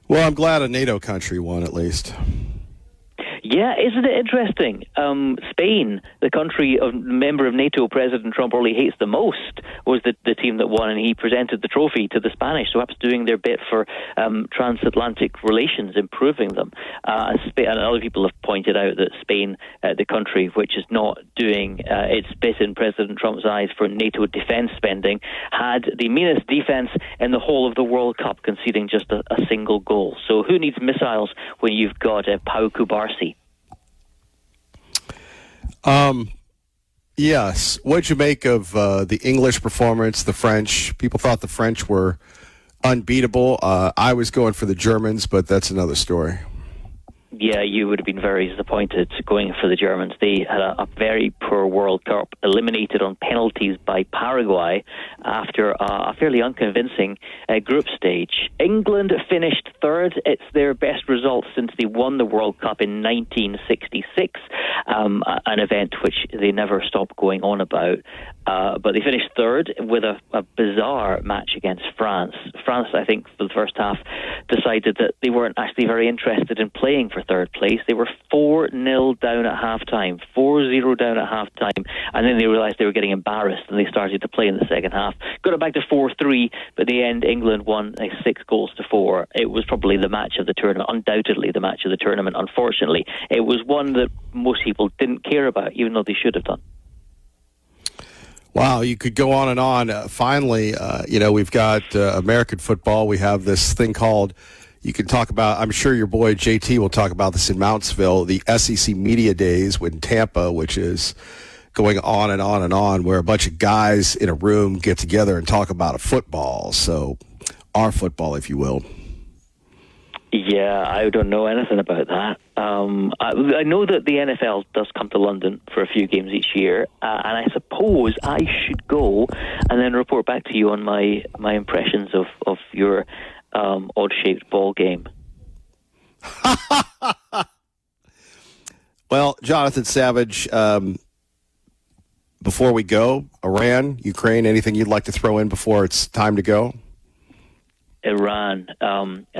Well, I'm glad a NATO country won at least. Yeah, isn't it interesting? Spain, the country of member of NATO President Trump really hates the most, was the team that won, and he presented the trophy to the Spanish, so perhaps doing their bit for transatlantic relations, improving them. And other people have pointed out that Spain, the country which is not doing its bit in President Trump's eyes for NATO defense spending, had the meanest defense in the whole of the World Cup, conceding just a single goal. So who needs missiles when you've got Pau Kubarsi? Yes. What'd you make of the English performance, the French? People thought the French were unbeatable. I was going for the Germans, but that's another story. Yeah, you would have been very disappointed going for the Germans. They had a very poor World Cup, eliminated on penalties by Paraguay after a fairly unconvincing group stage. England finished third. It's their best result since they won the World Cup in 1966, an event which they never stopped going on about. But they finished third with a bizarre match against France. France, I think, for the first half, decided that they weren't actually very interested in playing for third place. They were 4-0 down at halftime, 4-0 down at halftime, and then they realised they were getting embarrassed and they started to play in the second half. Got it back to 4-3, but in the end, England won 6-4. It was probably the match of the tournament, undoubtedly the match of the tournament. Unfortunately, it was one that most people didn't care about, even though they should have done. Wow, you could go on and on. Finally, we've got American football. We have this thing called, you can talk about, I'm sure your boy JT will talk about this in Mountsville, the SEC Media Days in Tampa, which is going on and on and on, where a bunch of guys in a room get together and talk about a football. So our football, if you will. Yeah, I don't know anything about that. I know that the NFL does come to London for a few games each year, and I suppose I should go and then report back to you on my impressions of your odd-shaped ball game. Well, Jonathan Savage, before we go, Iran, Ukraine, anything you'd like to throw in before it's time to go? Iran,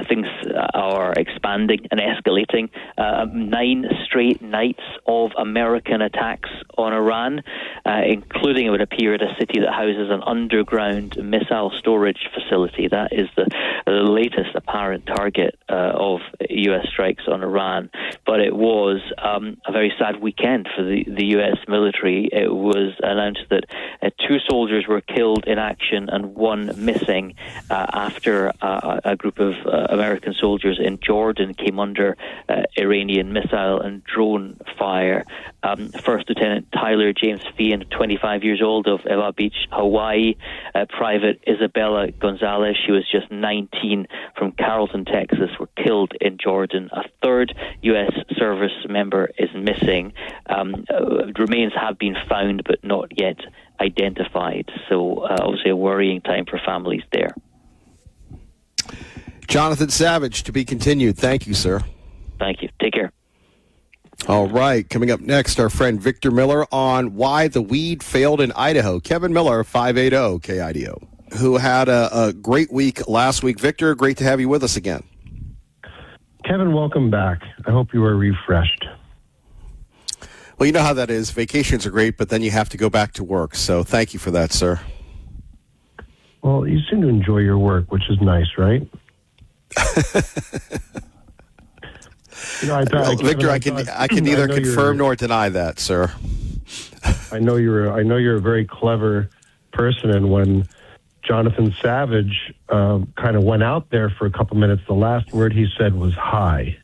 things are expanding and escalating. 9 straight nights of American attacks on Iran, including, it would appear, at a city that houses an underground missile storage facility. That is the latest apparent target of U.S. strikes on Iran. But it was a very sad weekend for the U.S. military. It was announced that 2 soldiers were killed in action and 1 missing after a group of American soldiers in Jordan came under Iranian missile and drone fire. First Lieutenant Tyler James Feehan, 25 years old, of Eva Beach, Hawaii. Private Isabella Gonzalez, she was just 19, from Carrollton, Texas, were killed in Jordan. A third U.S. service member is missing. Remains have been found but not yet identified. So obviously a worrying time for families there. Jonathan Savage, to be continued. Thank you, sir. Thank you. Take care. All right. Coming up next, our friend Victor Miller on why the weed failed in Idaho. Kevin Miller, 580 KIDO, who had a great week last week. Victor, great to have you with us again. Kevin, welcome back. I hope you are refreshed. Well, you know how that is. Vacations are great, but then you have to go back to work. So thank you for that, sir. Well, you seem to enjoy your work, which is nice, right? Victor, I can neither confirm nor deny that, sir. I know you're a very clever person, and when Jonathan Savage kind of went out there for a couple minutes, the last word he said was "hi,"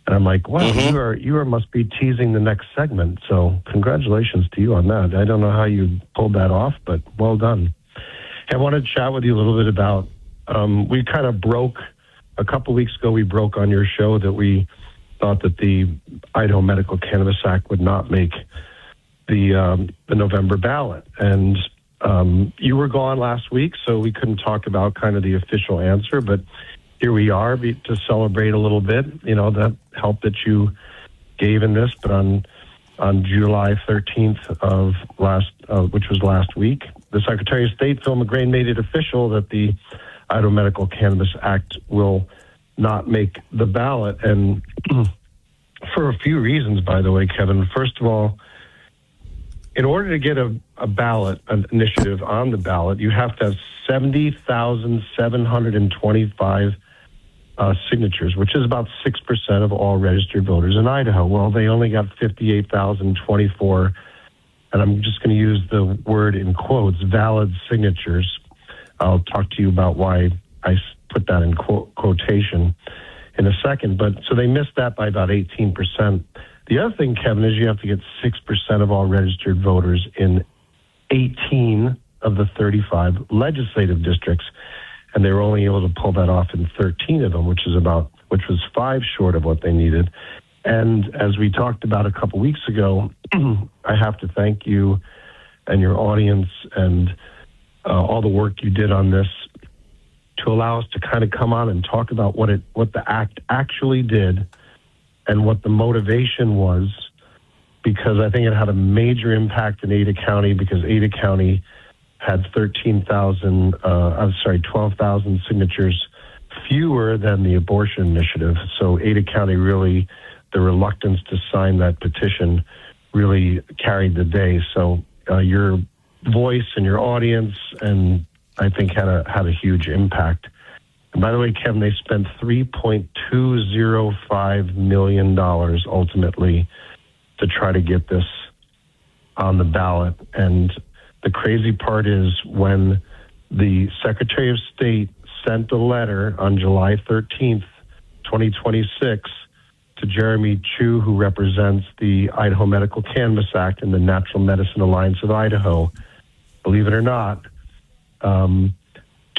and I'm like, "Wow, you must be teasing the next segment." So, congratulations to you on that. I don't know how you pulled that off, but well done. I wanted to chat with you a little bit about. We kind of broke. A couple weeks ago, we broke on your show that we thought that the Idaho Medical Cannabis Act would not make the November ballot. And you were gone last week, so we couldn't talk about kind of the official answer. But here we are to celebrate a little bit, the help that you gave in this. But on July 13th which was last week, the Secretary of State, Phil McGrain, made it official that the Idaho Medical Cannabis Act will not make the ballot. And for a few reasons, by the way, Kevin. First of all, in order to get an initiative on the ballot, you have to have 70,725 signatures, which is about 6% of all registered voters in Idaho. Well, they only got 58,024, and I'm just going to use the word in quotes, valid signatures. I'll talk to you about why I put that in quotation in a second. But so they missed that by about 18%. The other thing, Kevin, is you have to get 6% of all registered voters in 18 of the 35 legislative districts, and they were only able to pull that off in 13 of them, which was 5 short of what they needed. And as we talked about a couple weeks ago, I have to thank you and your audience and all the work you did on this to allow us to kind of come on and talk about what the act actually did and what the motivation was, because I think it had a major impact in Ada County, because Ada County had 12,000 signatures fewer than the abortion initiative. So Ada County really, the reluctance to sign that petition really carried the day. So your voice and your audience, and I think had a huge impact. And by the way, Kevin, they spent $3.205 million ultimately to try to get this on the ballot. And the crazy part is when the Secretary of State sent a letter on July 13th, 2026, to Jeremy Chu, who represents the Idaho Medical Cannabis Act and the Natural Medicine Alliance of Idaho, believe it or not,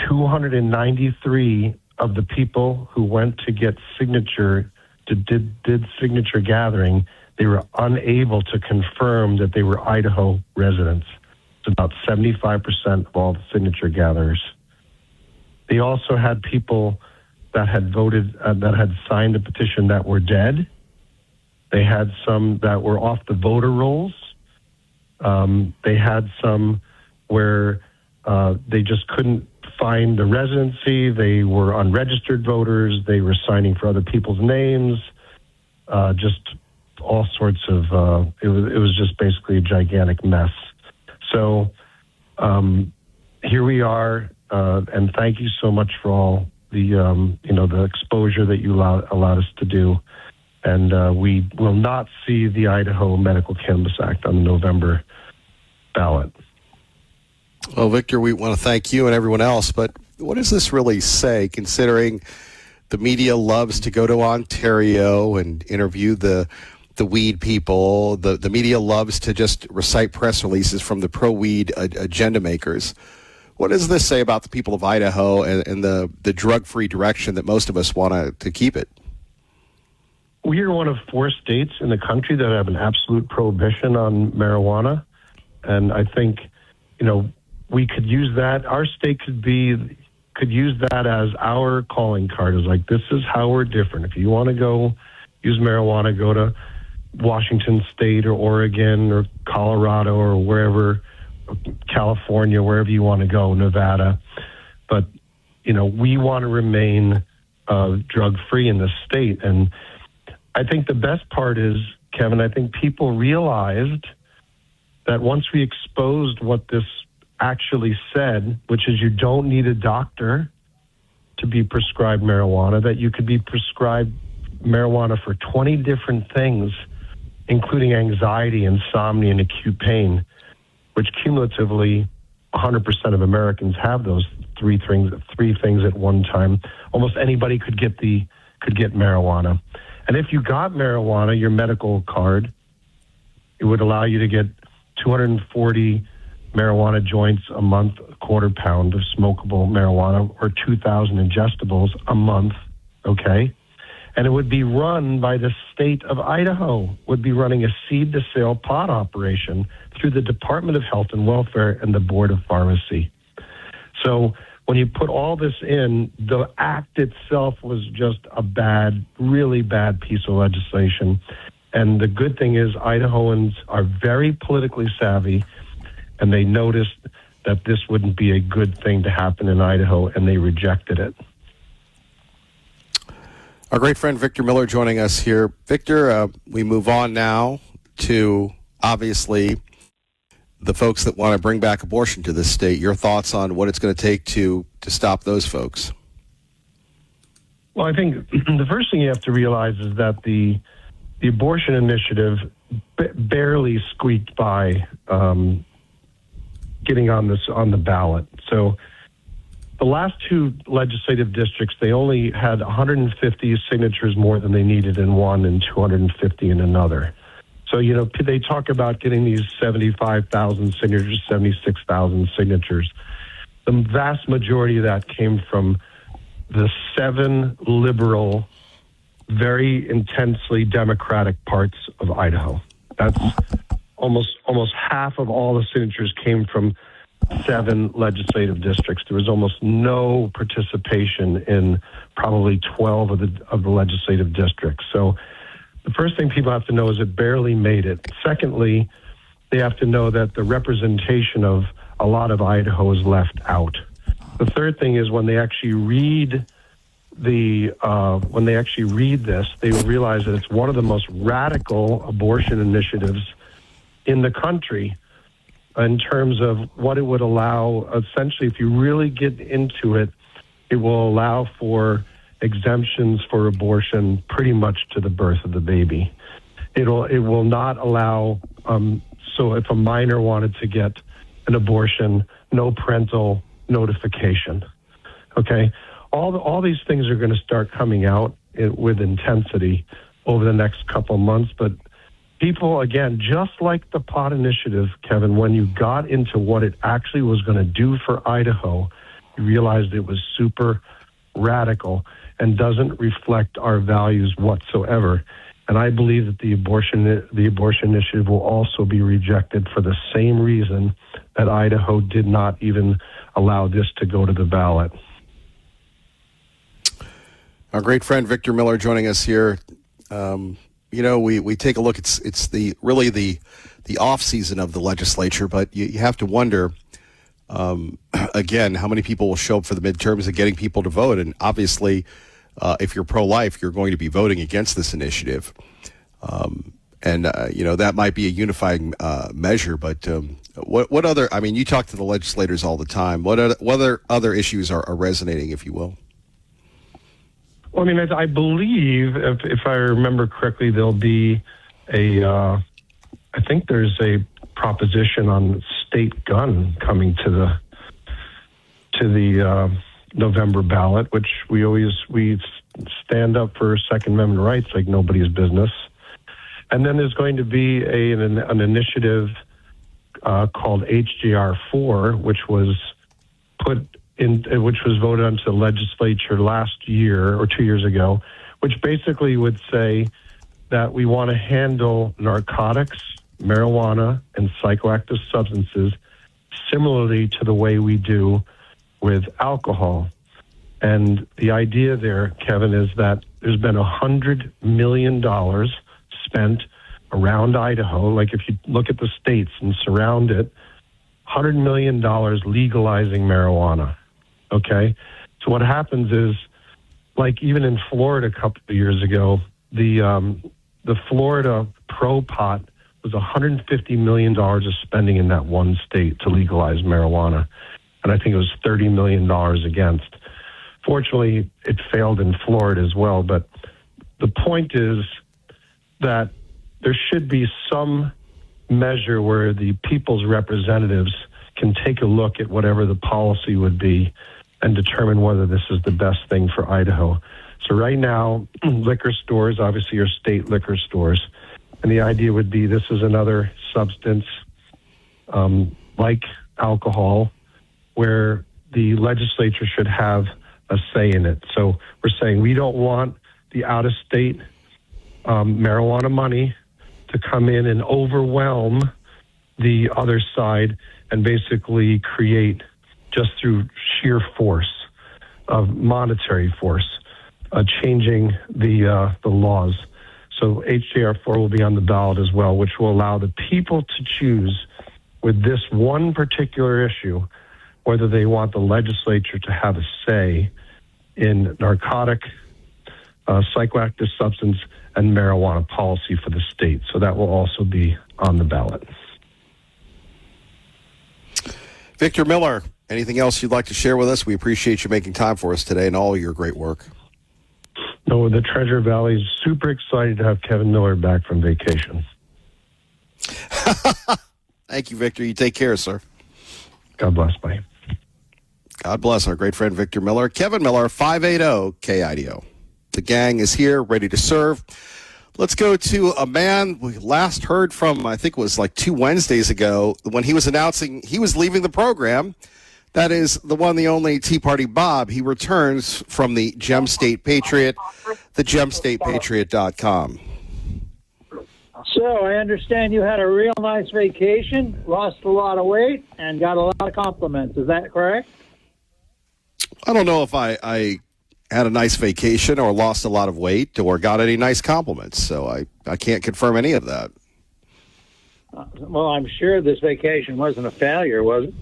293 of the people who went to get did signature gathering, they were unable to confirm that they were Idaho residents. It's about 75% of all the signature gatherers. They also had people that had voted, that had signed the petition that were dead. They had some that were off the voter rolls. They had some where they just couldn't find the residency. They were unregistered voters. They were signing for other people's names. Just all sorts of, it was just basically a gigantic mess. So here we are, and thank you so much for all the, the exposure that you allowed us to do. And we will not see the Idaho Medical Cannabis Act on the November ballot. Well, Victor, we want to thank you and everyone else, but what does this really say, considering the media loves to go to Ontario and interview the weed people? The media loves to just recite press releases from the pro-weed agenda makers. What does this say about the people of Idaho and the drug-free direction that most of us want to keep it? We are one of 4 states in the country that have an absolute prohibition on marijuana. And I think, we could use that. Our state could use that as our calling card. Is like, this is how we're different. If you want to go use marijuana, go to Washington State or Oregon or Colorado or wherever, California, wherever you want to go, Nevada. But, we want to remain drug-free in this state. And I think the best part is, Kevin, I think people realized that once we exposed what this actually said, which is you don't need a doctor to be prescribed marijuana, that you could be prescribed marijuana for 20 different things, including anxiety, insomnia, and acute pain, which cumulatively 100% of Americans have those three things at one time. Almost anybody could get marijuana. And if you got marijuana, your medical card, it would allow you to get 240 marijuana joints a month, a quarter pound of smokable marijuana, or 2,000 ingestibles a month, okay? And it would be run by the state of Idaho, would be running a seed-to-sale pot operation through the Department of Health and Welfare and the Board of Pharmacy. So when you put all this in, the act itself was just a really bad piece of legislation. And the good thing is Idahoans are very politically savvy, and they noticed that this wouldn't be a good thing to happen in Idaho, and they rejected it. Our great friend Victor Miller joining us here. Victor, we move on now to, obviously, the folks that want to bring back abortion to this state. Your thoughts on what it's going to take to stop those folks? Well, I think the first thing you have to realize is that the abortion initiative barely squeaked by getting on the ballot. So the last two legislative districts, they only had 150 signatures more than they needed in one and 250 in another. So, they talk about getting these 75,000 signatures, 76,000 signatures. The vast majority of that came from the 7 liberal, very intensely Democratic parts of Idaho. That's almost half of all the signatures came from 7 legislative districts. There was almost no participation in probably 12 of the legislative districts. So the first thing people have to know is it barely made it. Secondly, they have to know that the representation of a lot of Idaho is left out. The third thing is when they actually read this, they will realize that it's one of the most radical abortion initiatives in the country in terms of what it would allow. Essentially, if you really get into it, it will allow for exemptions for abortion pretty much to the birth of the baby. It will not allow, so if a minor wanted to get an abortion, no parental notification. Okay? All these things are going to start coming out with intensity over the next couple of months, but people, again, just like the pot initiative, Kevin, when you got into what it actually was going to do for Idaho, you realized it was super radical and doesn't reflect our values whatsoever. And I believe that the abortion initiative will also be rejected for the same reason that Idaho did not even allow this to go to the ballot. Our great friend Victor Miller joining us here. We take a look. It's the off season of the legislature, but you have to wonder again how many people will show up for the midterms and getting people to vote. And obviously, if you're pro-life, you're going to be voting against this initiative. That might be a unifying measure. But what other? I mean, you talk to the legislators all the time. What other issues are resonating, if you will? Well, I mean, I believe, if I remember correctly, there'll be I think there's a proposition on state gun coming to the November ballot, which we stand up for Second Amendment rights like nobody's business. And then there's going to be an initiative called HJR 4, which was voted onto the legislature last year or 2 years ago, which basically would say that we want to handle narcotics, marijuana, and psychoactive substances similarly to the way we do with alcohol. And the idea there, Kevin, is that there's been $100 million spent around Idaho. Like if you look at the states and surround it, $100 million legalizing marijuana. Okay? So what happens is, like even in Florida a couple of years ago, the Florida pro pot was $150 million of spending in that one state to legalize marijuana. And I think it was $30 million against. Fortunately, it failed in Florida as well. But the point is that there should be some measure where the people's representatives can take a look at whatever the policy would be and determine whether this is the best thing for Idaho. So right now, liquor stores obviously are state liquor stores. And the idea would be this is another substance like alcohol where the legislature should have a say in it. So we're saying we don't want the out-of-state marijuana money to come in and overwhelm the other side and basically create, just through sheer force of monetary force, changing the laws. So HJR 4 will be on the ballot as well, which will allow the people to choose with this one particular issue whether they want the legislature to have a say in narcotic, psychoactive substance and marijuana policy for the state. So that will also be on the ballot. Victor Miller, anything else you'd like to share with us? We appreciate you making time for us today and all your great work. No, the Treasure Valley is super excited to have Kevin Miller back from vacation. Thank you, Victor. You take care, sir. God bless. Bye. God bless our great friend Victor Miller. Kevin Miller, 580 KIDO. The gang is here, ready to serve. Let's go to a man we last heard from, I think it was like 2 Wednesdays ago, when he was announcing he was leaving the program. That is the one, the only Tea Party Bob. He returns from the Gem State Patriot, the gemstatepatriot.com. So I understand you had a real nice vacation, lost a lot of weight, and got a lot of compliments. Is that correct? I don't know if I had a nice vacation or lost a lot of weight or got any nice compliments, so I can't confirm any of that. Well, I'm sure this vacation wasn't a failure, was it?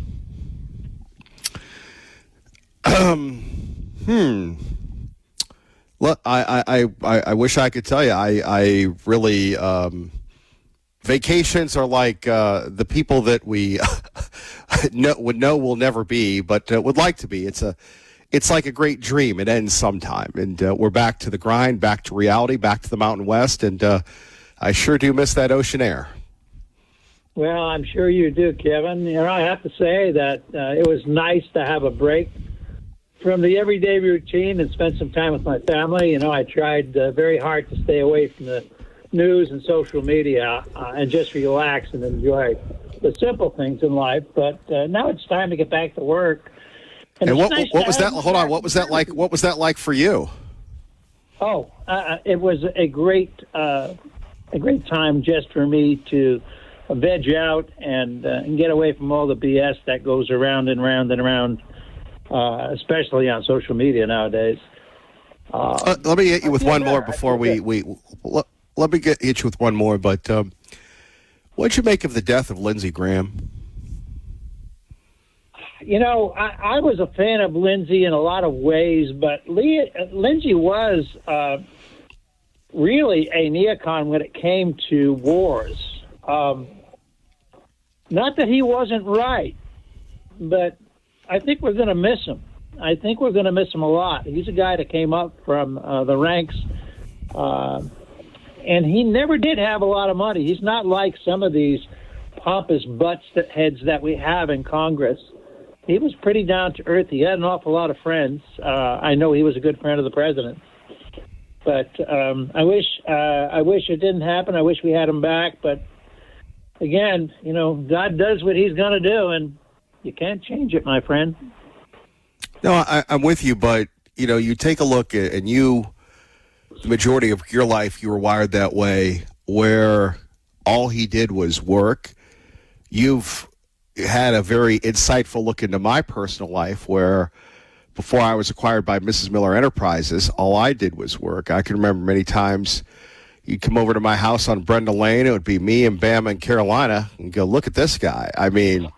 Look, I wish I could tell you. I really vacations are like the people that we would know will never be, but would like to be. It's like a great dream. It ends sometime, and we're back to the grind, back to reality, back to the Mountain West, and I sure do miss that ocean air. Well, I'm sure you do, Kevin. You know, I have to say that it was nice to have a break from the everyday routine and spend some time with my family. You know, I tried very hard to stay away from the news and social media and just relax and enjoy the simple things in life. But now it's time to get back to work. And what was that? Hold on. What was that like? What was that like for you? Oh, it was a great time just for me to veg out and get away from all the BS that goes around and around and around, especially on social media nowadays. Let me hit you with one more before let me hit you with one more. But what'd you make of the death of Lindsey Graham? You know, I was a fan of Lindsey in a lot of ways, but Lindsey was really a neocon when it came to wars. Not that he wasn't right, but I think we're going to miss him. I think we're going to miss him a lot. He's a guy that came up from the ranks, and he never did have a lot of money. He's not like some of these pompous heads that we have in Congress. He was pretty down to earth. He had an awful lot of friends. I know he was a good friend of the president. But I wish it didn't happen. I wish we had him back. But again, you know, God does what he's going to do, and you can't change it, my friend. No, I'm with you, but, you know, you take a look at, and the majority of your life, you were wired that way, where all he did was work. You've had a very insightful look into my personal life, where before I was acquired by Mrs. Miller Enterprises, all I did was work. I can remember many times you'd come over to my house on Brenda Lane. It would be me and Bama and Carolina, and go, look at this guy. I mean,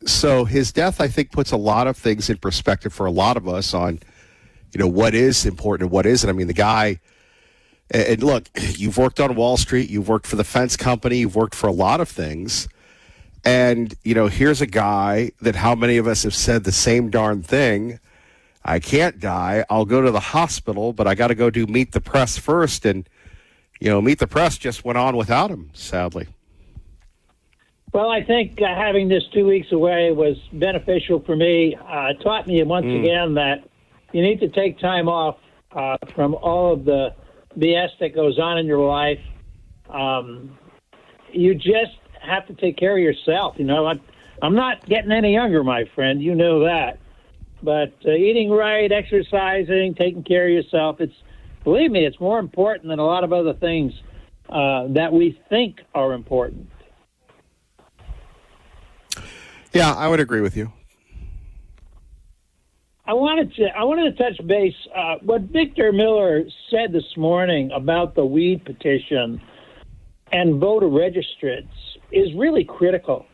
so his death, I think, puts a lot of things in perspective for a lot of us on, you know, what is important and what isn't. I mean, the guy, and look, you've worked on Wall Street, you've worked for the fence company, you've worked for a lot of things. And, you know, here's a guy that how many of us have said the same darn thing. I can't die. I'll go to the hospital, but I got to go do Meet the Press first. And, you know, Meet the Press just went on without him, sadly. Well, I think having this 2 weeks away was beneficial for me. It taught me once again that you need to take time off from all of the BS that goes on in your life. You just have to take care of yourself. You know, I'm not getting any younger, my friend. You know that. But eating right, exercising, taking care of yourself, believe me, it's more important than a lot of other things that we think are important. Yeah, I would agree with you. I wanted to touch base. What Victor Miller said this morning about the weed petition and voter registrants is really critical.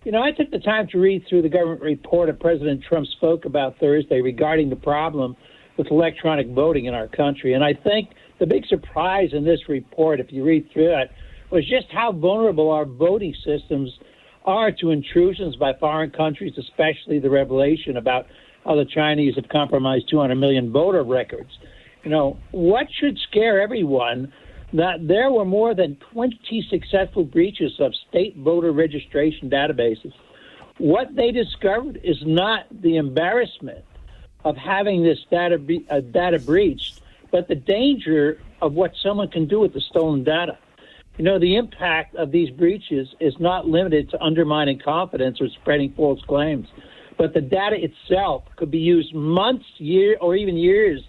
You know, I took the time to read through the government report that President Trump spoke about Thursday regarding the problem with electronic voting in our country. And I think the big surprise in this report, if you read through it, was just how vulnerable our voting systems are to intrusions by foreign countries, especially the revelation about how the Chinese have compromised 200 million voter records. You know, what should scare everyone that there were more than 20 successful breaches of state voter registration databases. What they discovered is not the embarrassment of having this data breached, but the danger of what someone can do with the stolen data. You know, the impact of these breaches is not limited to undermining confidence or spreading false claims, but the data itself could be used months, or even years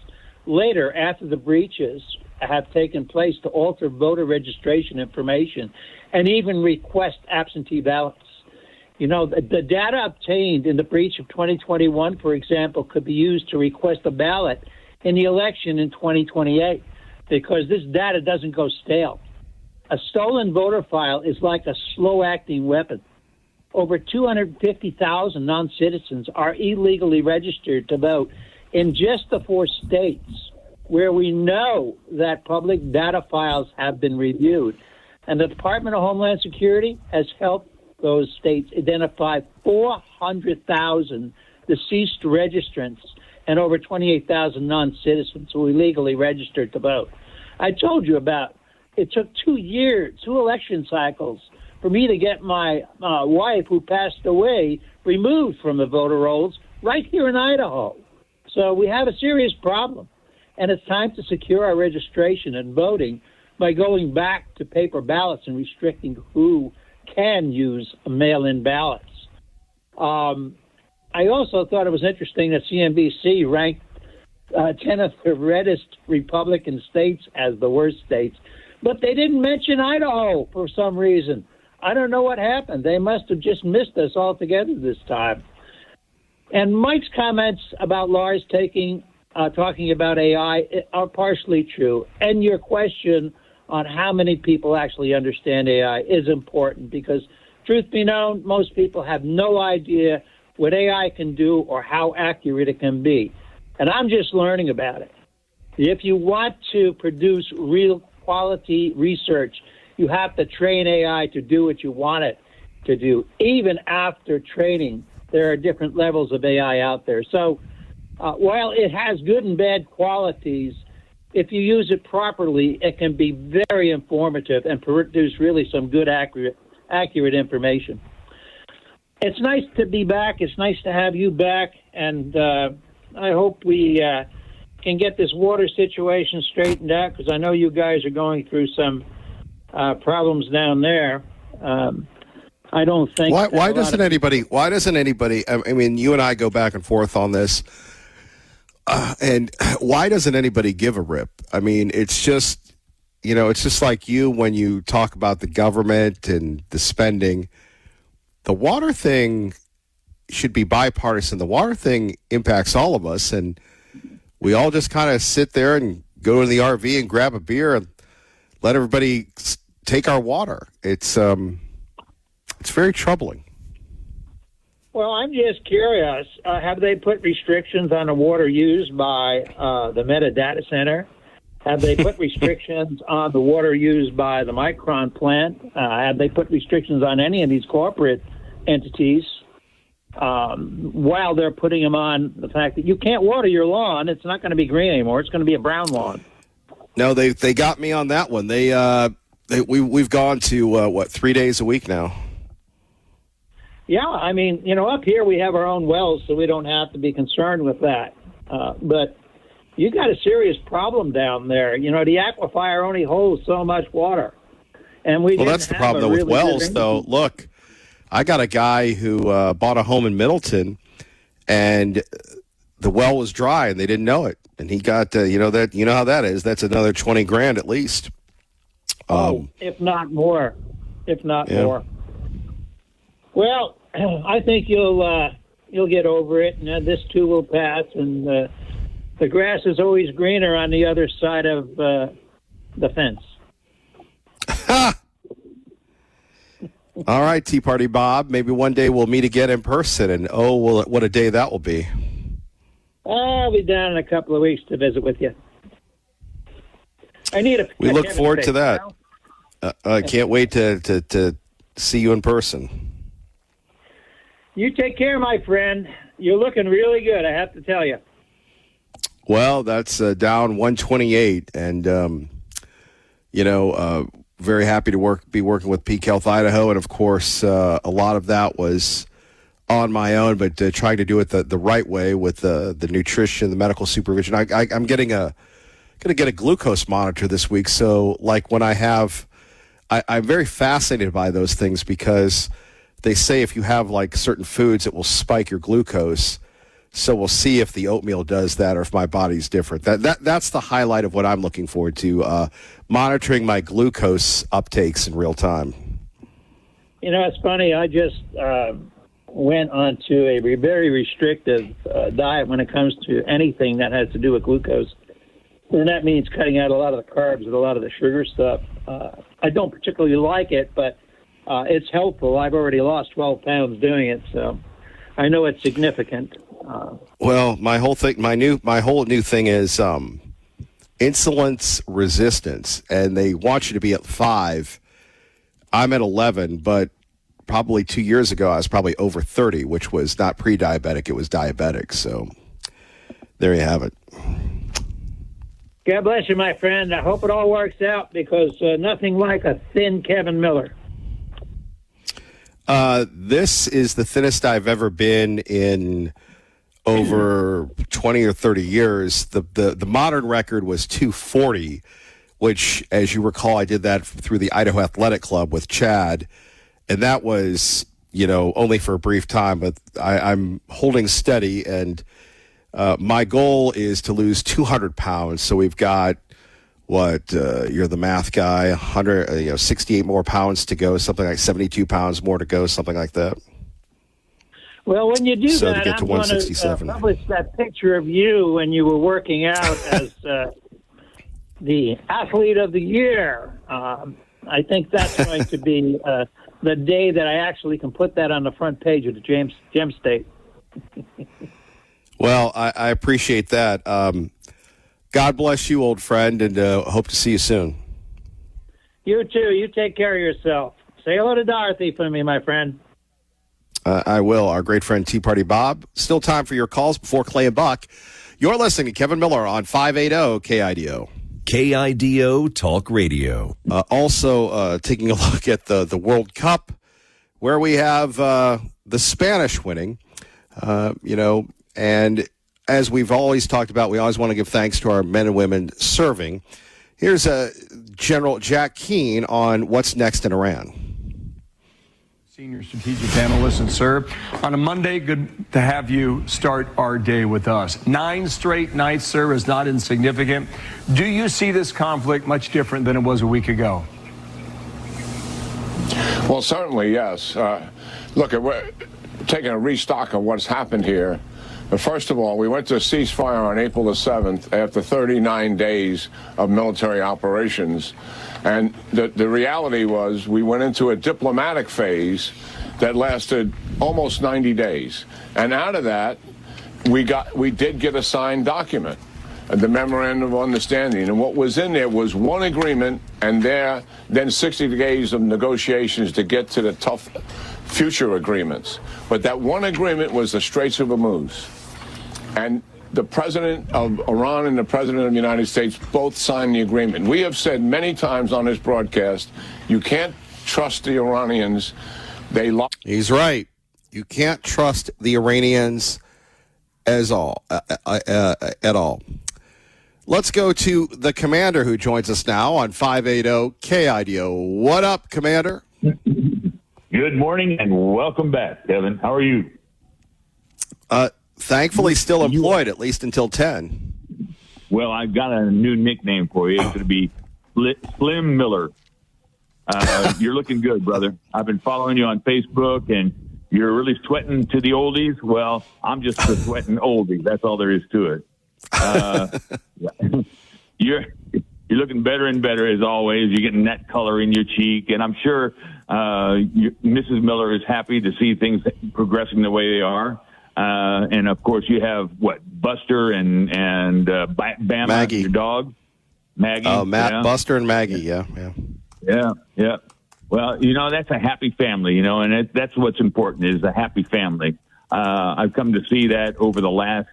later after the breaches have taken place to alter voter registration information and even request absentee ballots. You know, the data obtained in the breach of 2021, for example, could be used to request a ballot in the election in 2028 because this data doesn't go stale. A stolen voter file is like a slow-acting weapon. Over 250,000 non-citizens are illegally registered to vote in just the 4 states where we know that public data files have been reviewed. And the Department of Homeland Security has helped those states identify 400,000 deceased registrants and over 28,000 non-citizens who illegally registered to vote. I told you about it took 2 years, 2 election cycles, for me to get my wife, who passed away, removed from the voter rolls right here in Idaho. So we have a serious problem, and it's time to secure our registration and voting by going back to paper ballots and restricting who can use mail-in ballots. I also thought it was interesting that CNBC ranked 10 of the reddest Republican states as the worst states, but they didn't mention Idaho for some reason. I don't know what happened. They must have just missed us altogether this time. And Mike's comments about Lars talking about AI are partially true. And your question on how many people actually understand AI is important because, truth be known, most people have no idea what AI can do or how accurate it can be. And I'm just learning about it. If you want to produce real quality research, you have to train AI to do what you want it to do. Even after training, there are different levels of AI out there. So while it has good and bad qualities, if you use it properly, it can be very informative and produce really some good, accurate information. It's nice to be back. It's nice to have you back. And I hope we can get this water situation straightened out because I know you guys are going through some problems down there. I don't think. Why doesn't anybody? I mean, you and I go back and forth on this, and why doesn't anybody give a rip? I mean, it's just, it's just like you when you talk about the government and the spending. The water thing should be bipartisan. The water thing impacts all of us, and we all just kind of sit there and go to the RV and grab a beer and let everybody take our water. It's very troubling. Well, I'm just curious. Have they put restrictions on the water used by the Meta data center? Have they put restrictions on the water used by the Micron plant? Have they put restrictions on any of these corporate entities while they're putting them on the fact that you can't water your lawn? It's not going to be green anymore. It's going to be a brown lawn. No, they got me on that one. We've gone to 3 days a week now. Yeah, I mean, up here we have our own wells, so we don't have to be concerned with that. But you got a serious problem down there. The aquifer only holds so much water, and that's the problem though with wells. Though, look, I got a guy who bought a home in Middleton, and the well was dry, and they didn't know it, and he got how that is. That's another $20,000 at least. If not more. More. Well, I think you'll get over it, and this too will pass. And the grass is always greener on the other side of the fence. All right, Tea Party Bob. Maybe one day we'll meet again in person, and what a day that will be. I'll be down in a couple of weeks to visit with you. I need a. We look forward to that. I can't wait to see you in person. You take care, my friend. You're looking really good, I have to tell you. Well, that's down 128, and very happy to be working with Peak Health Idaho, and of course, a lot of that was on my own, but trying to do it the right way with the nutrition, the medical supervision. I'm going to get a glucose monitor this week, so like when I'm very fascinated by those things because they say if you have like certain foods, it will spike your glucose. So we'll see if the oatmeal does that or if my body's different. That's the highlight of what I'm looking forward to, monitoring my glucose uptakes in real time. You know, it's funny. I just went on to a very restrictive diet when it comes to anything that has to do with glucose. And that means cutting out a lot of the carbs and a lot of the sugar stuff. I don't particularly like it, but it's helpful. I've already lost 12 pounds doing it, so I know it's significant. Well, my whole new thing is insulin resistance, and they want you to be at 5. I'm at 11, but probably 2 years ago I was probably over 30, which was not pre-diabetic; it was diabetic. So there you have it. God bless you, my friend. I hope it all works out because nothing like a thin Kevin Miller. This is the thinnest I've ever been in over 20 or 30 years. The modern record was 240, which, as you recall, I did that through the Idaho Athletic Club with Chad, and that was, only for a brief time, but I'm holding steady, and my goal is to lose 200 pounds. So we've got, you're the math guy, 68 more pounds to go, something like 72 pounds more to go, something like that. Well, when you do So that, to get to I'm going to publish that picture of you when you were working out as the athlete of the year. I think that's going to be the day that I actually can put that on the front page of the Gem State. Well, I appreciate that. God bless you, old friend, and hope to see you soon. You too. You take care of yourself. Say hello to Dorothy for me, my friend. I will. Our great friend Tea Party Bob. Still time for your calls before Clay and Buck. You're listening to Kevin Miller on 580 KIDO. KIDO Talk Radio. Also taking a look at the World Cup, where we have the Spanish winning, and as we've always talked about, we always want to give thanks to our men and women serving. Here's General Jack Keane on what's next in Iran. Senior strategic analyst, and sir, on a Monday, good to have you start our day with us. 9 straight nights, sir, is not insignificant. Do you see this conflict much different than it was a week ago? Well, certainly, yes. Look, we're taking a restock of what's happened here. First of all, we went to a ceasefire on April the 7th after 39 days of military operations. And the reality was we went into a diplomatic phase that lasted almost 90 days. And out of that, we did get a signed document, the Memorandum of Understanding. And what was in there was one agreement and then 60 days of negotiations to get to the tough future agreements. But that one agreement was the Straits of Hormuz. And the president of Iran and the president of the United States both signed the agreement. We have said many times on this broadcast, you can't trust the Iranians. He's right. You can't trust the Iranians at all. Let's go to the commander who joins us now on 580 KIDO. What up, Commander? Good morning and welcome back, Kevin. How are you? Thankfully still employed, at least until 10. Well, I've got a new nickname for you. It's going to be Slim Miller. You're looking good, brother. I've been following you on Facebook, and you're really sweating to the oldies. Well, I'm just a sweating oldie. That's all there is to it. You're looking better and better, as always. You're getting that color in your cheek, and I'm sure Mrs. Miller is happy to see things progressing the way they are. And of course, you have Buster and Bama, Maggie, your dog, Maggie. Oh, Matt, yeah. Buster, and Maggie. Yeah. Well, that's a happy family, and that's what's important is a happy family. I've come to see that over the last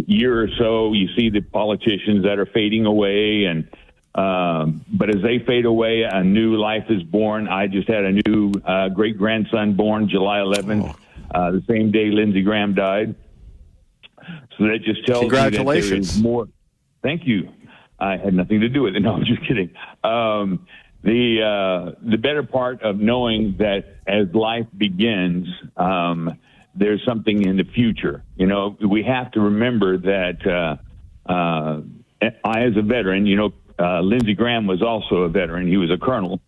year or so. You see the politicians that are fading away, but as they fade away, a new life is born. I just had a new great-grandson born July 11th, the same day Lindsey Graham died. So that just tells me that there is more. Thank you. I had nothing to do with it. No, I'm just kidding. The better part of knowing that as life begins, there's something in the future. We have to remember that I, as a veteran, Lindsey Graham was also a veteran. He was a colonel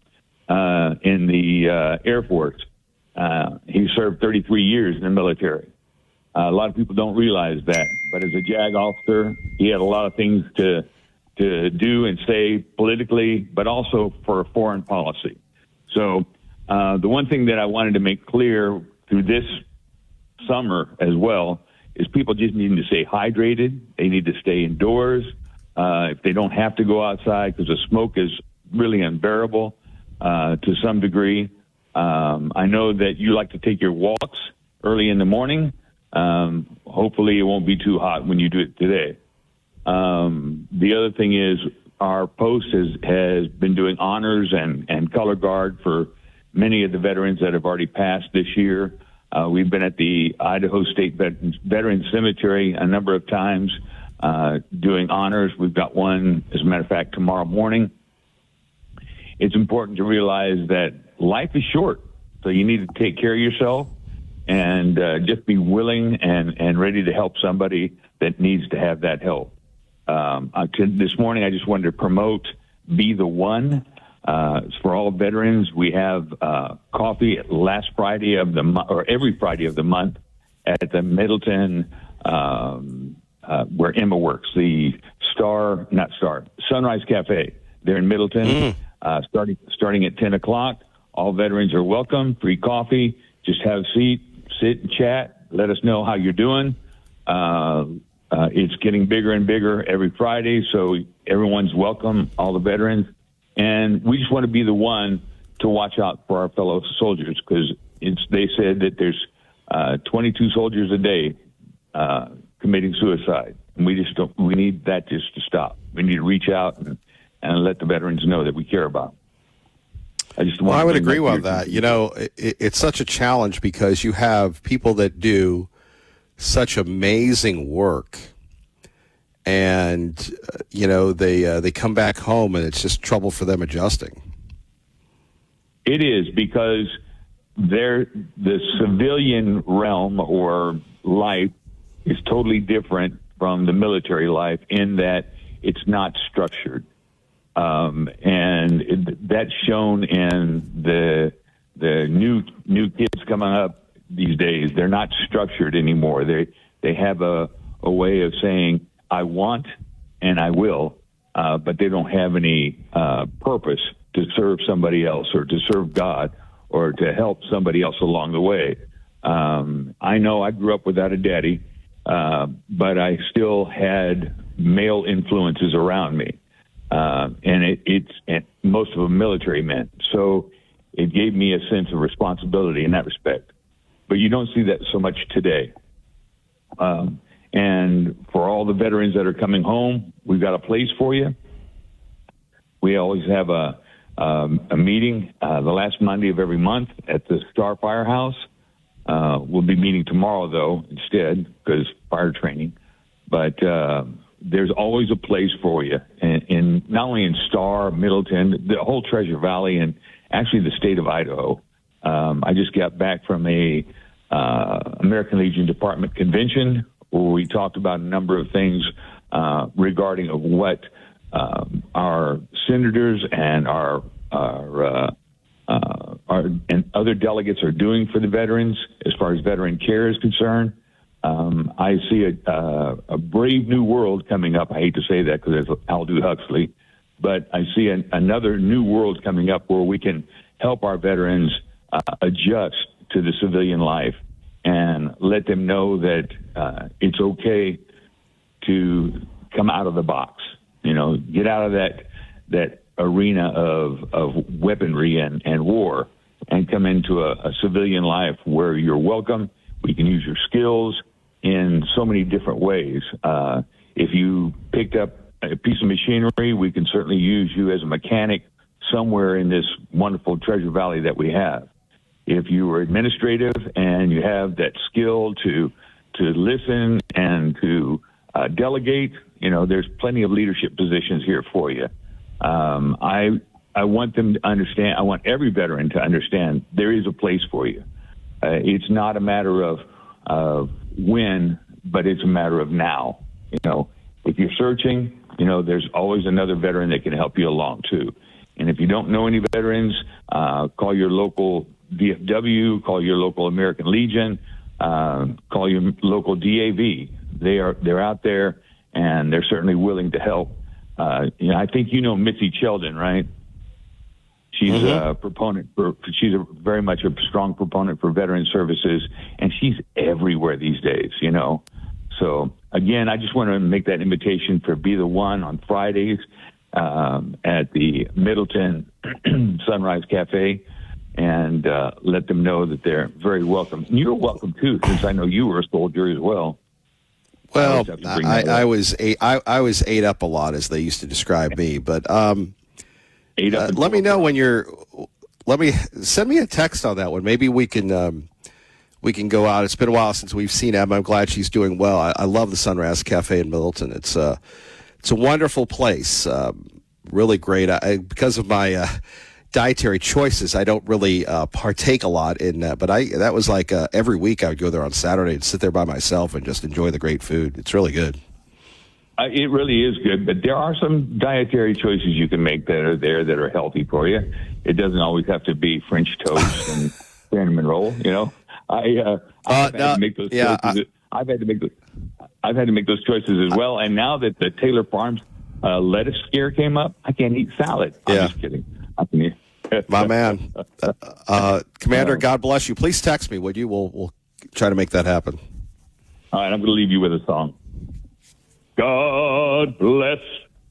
in the Air Force. He served 33 years in the military. A lot of people don't realize that. But as a JAG officer, he had a lot of things to do and say politically, but also for foreign policy. So the one thing that I wanted to make clear through this summer as well is people just need to stay hydrated. They need to stay indoors. If they don't have to go outside, because the smoke is really unbearable to some degree. I know that you like to take your walks early in the morning. Hopefully it won't be too hot when you do it today. The other thing is our post has been doing honors and color guard for many of the veterans that have already passed this year. We've been at the Idaho State Veterans Cemetery a number of times doing honors. We've got one, as a matter of fact, tomorrow morning. It's important to realize that life is short, so you need to take care of yourself and just be willing and ready to help somebody that needs to have that help. This morning, I just wanted to promote Be the One. For all veterans, we have coffee last Friday of the month, or every Friday of the month, at the Middleton, where Emma works, the Sunrise Cafe. They're in Middleton, starting at 10 o'clock. All veterans are welcome. Free coffee. Just have a seat, sit and chat. Let us know how you're doing. It's getting bigger and bigger every Friday, so everyone's welcome, all the veterans. And we just want to be the one to watch out for our fellow soldiers, because they said that there's 22 soldiers a day committing suicide. And we need that just to stop. We need to reach out and let the veterans know that we care about them. I would agree with that. It's such a challenge because you have people that do such amazing work, and they come back home and it's just trouble for them adjusting. It is, because the civilian realm or life is totally different from the military life in that it's not structured. And that's shown in the new kids coming up these days. They're not structured anymore. They have a way of saying, I want and I will, but they don't have any purpose to serve somebody else or to serve God or to help somebody else along the way. I know I grew up without a daddy, but I still had male influences around me. And it's most of them military men. So it gave me a sense of responsibility in that respect. But you don't see that so much today. And for all the veterans that are coming home, we've got a place for you. We always have a meeting the last Monday of every month at the Star Firehouse. We'll be meeting tomorrow, though, instead, because fire training. But there's always a place for you, in not only in Star, Middleton, the whole Treasure Valley, and actually the state of Idaho. I just got back from a American Legion Department convention where we talked about a number of things regarding of what our senators and our and other delegates are doing for the veterans as far as veteran care is concerned. I see a brave new world coming up. I hate to say that because it's Aldous Huxley, but I see another new world coming up where we can help our veterans adjust to the civilian life and let them know that it's okay to come out of the box. Get out of that arena of weaponry and war, and come into a civilian life where you're welcome. We can use your skills in so many different ways. If you picked up a piece of machinery, we can certainly use you as a mechanic somewhere in this wonderful Treasure Valley that we have. If you were administrative and you have that skill to listen and to delegate, there's plenty of leadership positions here for you. I want them to understand. I want every veteran to understand there is a place for you. It's not a matter of when, but it's a matter of now. If you're searching, there's always another veteran that can help you along too. And if you don't know any veterans, call your local VFW, call your local American Legion, call your local DAV. They're out there, and they're certainly willing to help. I think Mitzi Sheldon, right? She's a proponent she's very much a strong proponent for veteran services, and she's everywhere these days, So again, I just want to make that invitation for Be the One on Fridays at the Middleton Sunrise Cafe, and let them know that they're very welcome. And you're welcome too, since I know you were a soldier as well. Well, I was ate up a lot, as they used to describe me. But let me know when send me a text on that one. Maybe we can go out. It's been a while since we've seen Emma. I'm glad she's doing well. I love the Sunrise Cafe in Middleton. It's a wonderful place. Really great. Because of my dietary choices, I don't really partake a lot in that. But that was like every week I would go there on Saturday and sit there by myself and just enjoy the great food. It's really good. It really is good, but there are some dietary choices you can make that are there that are healthy for you. It doesn't always have to be French toast and cinnamon roll. I've had to make those choices. I've had to make those choices as well. And now that the Taylor Farms lettuce scare came up, I can't eat salad. I'm just kidding. My man, Commander, God bless you. Please text me, would you? We'll try to make that happen. All right, I'm going to leave you with a song. God bless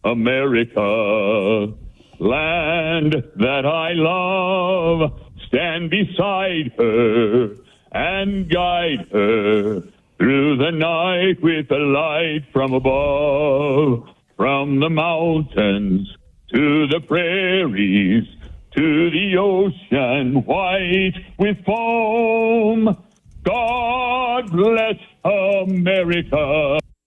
America, land that I love. Stand beside her and guide her through the night with a light from above. From the mountains to the prairies, to the ocean white with foam. God bless America.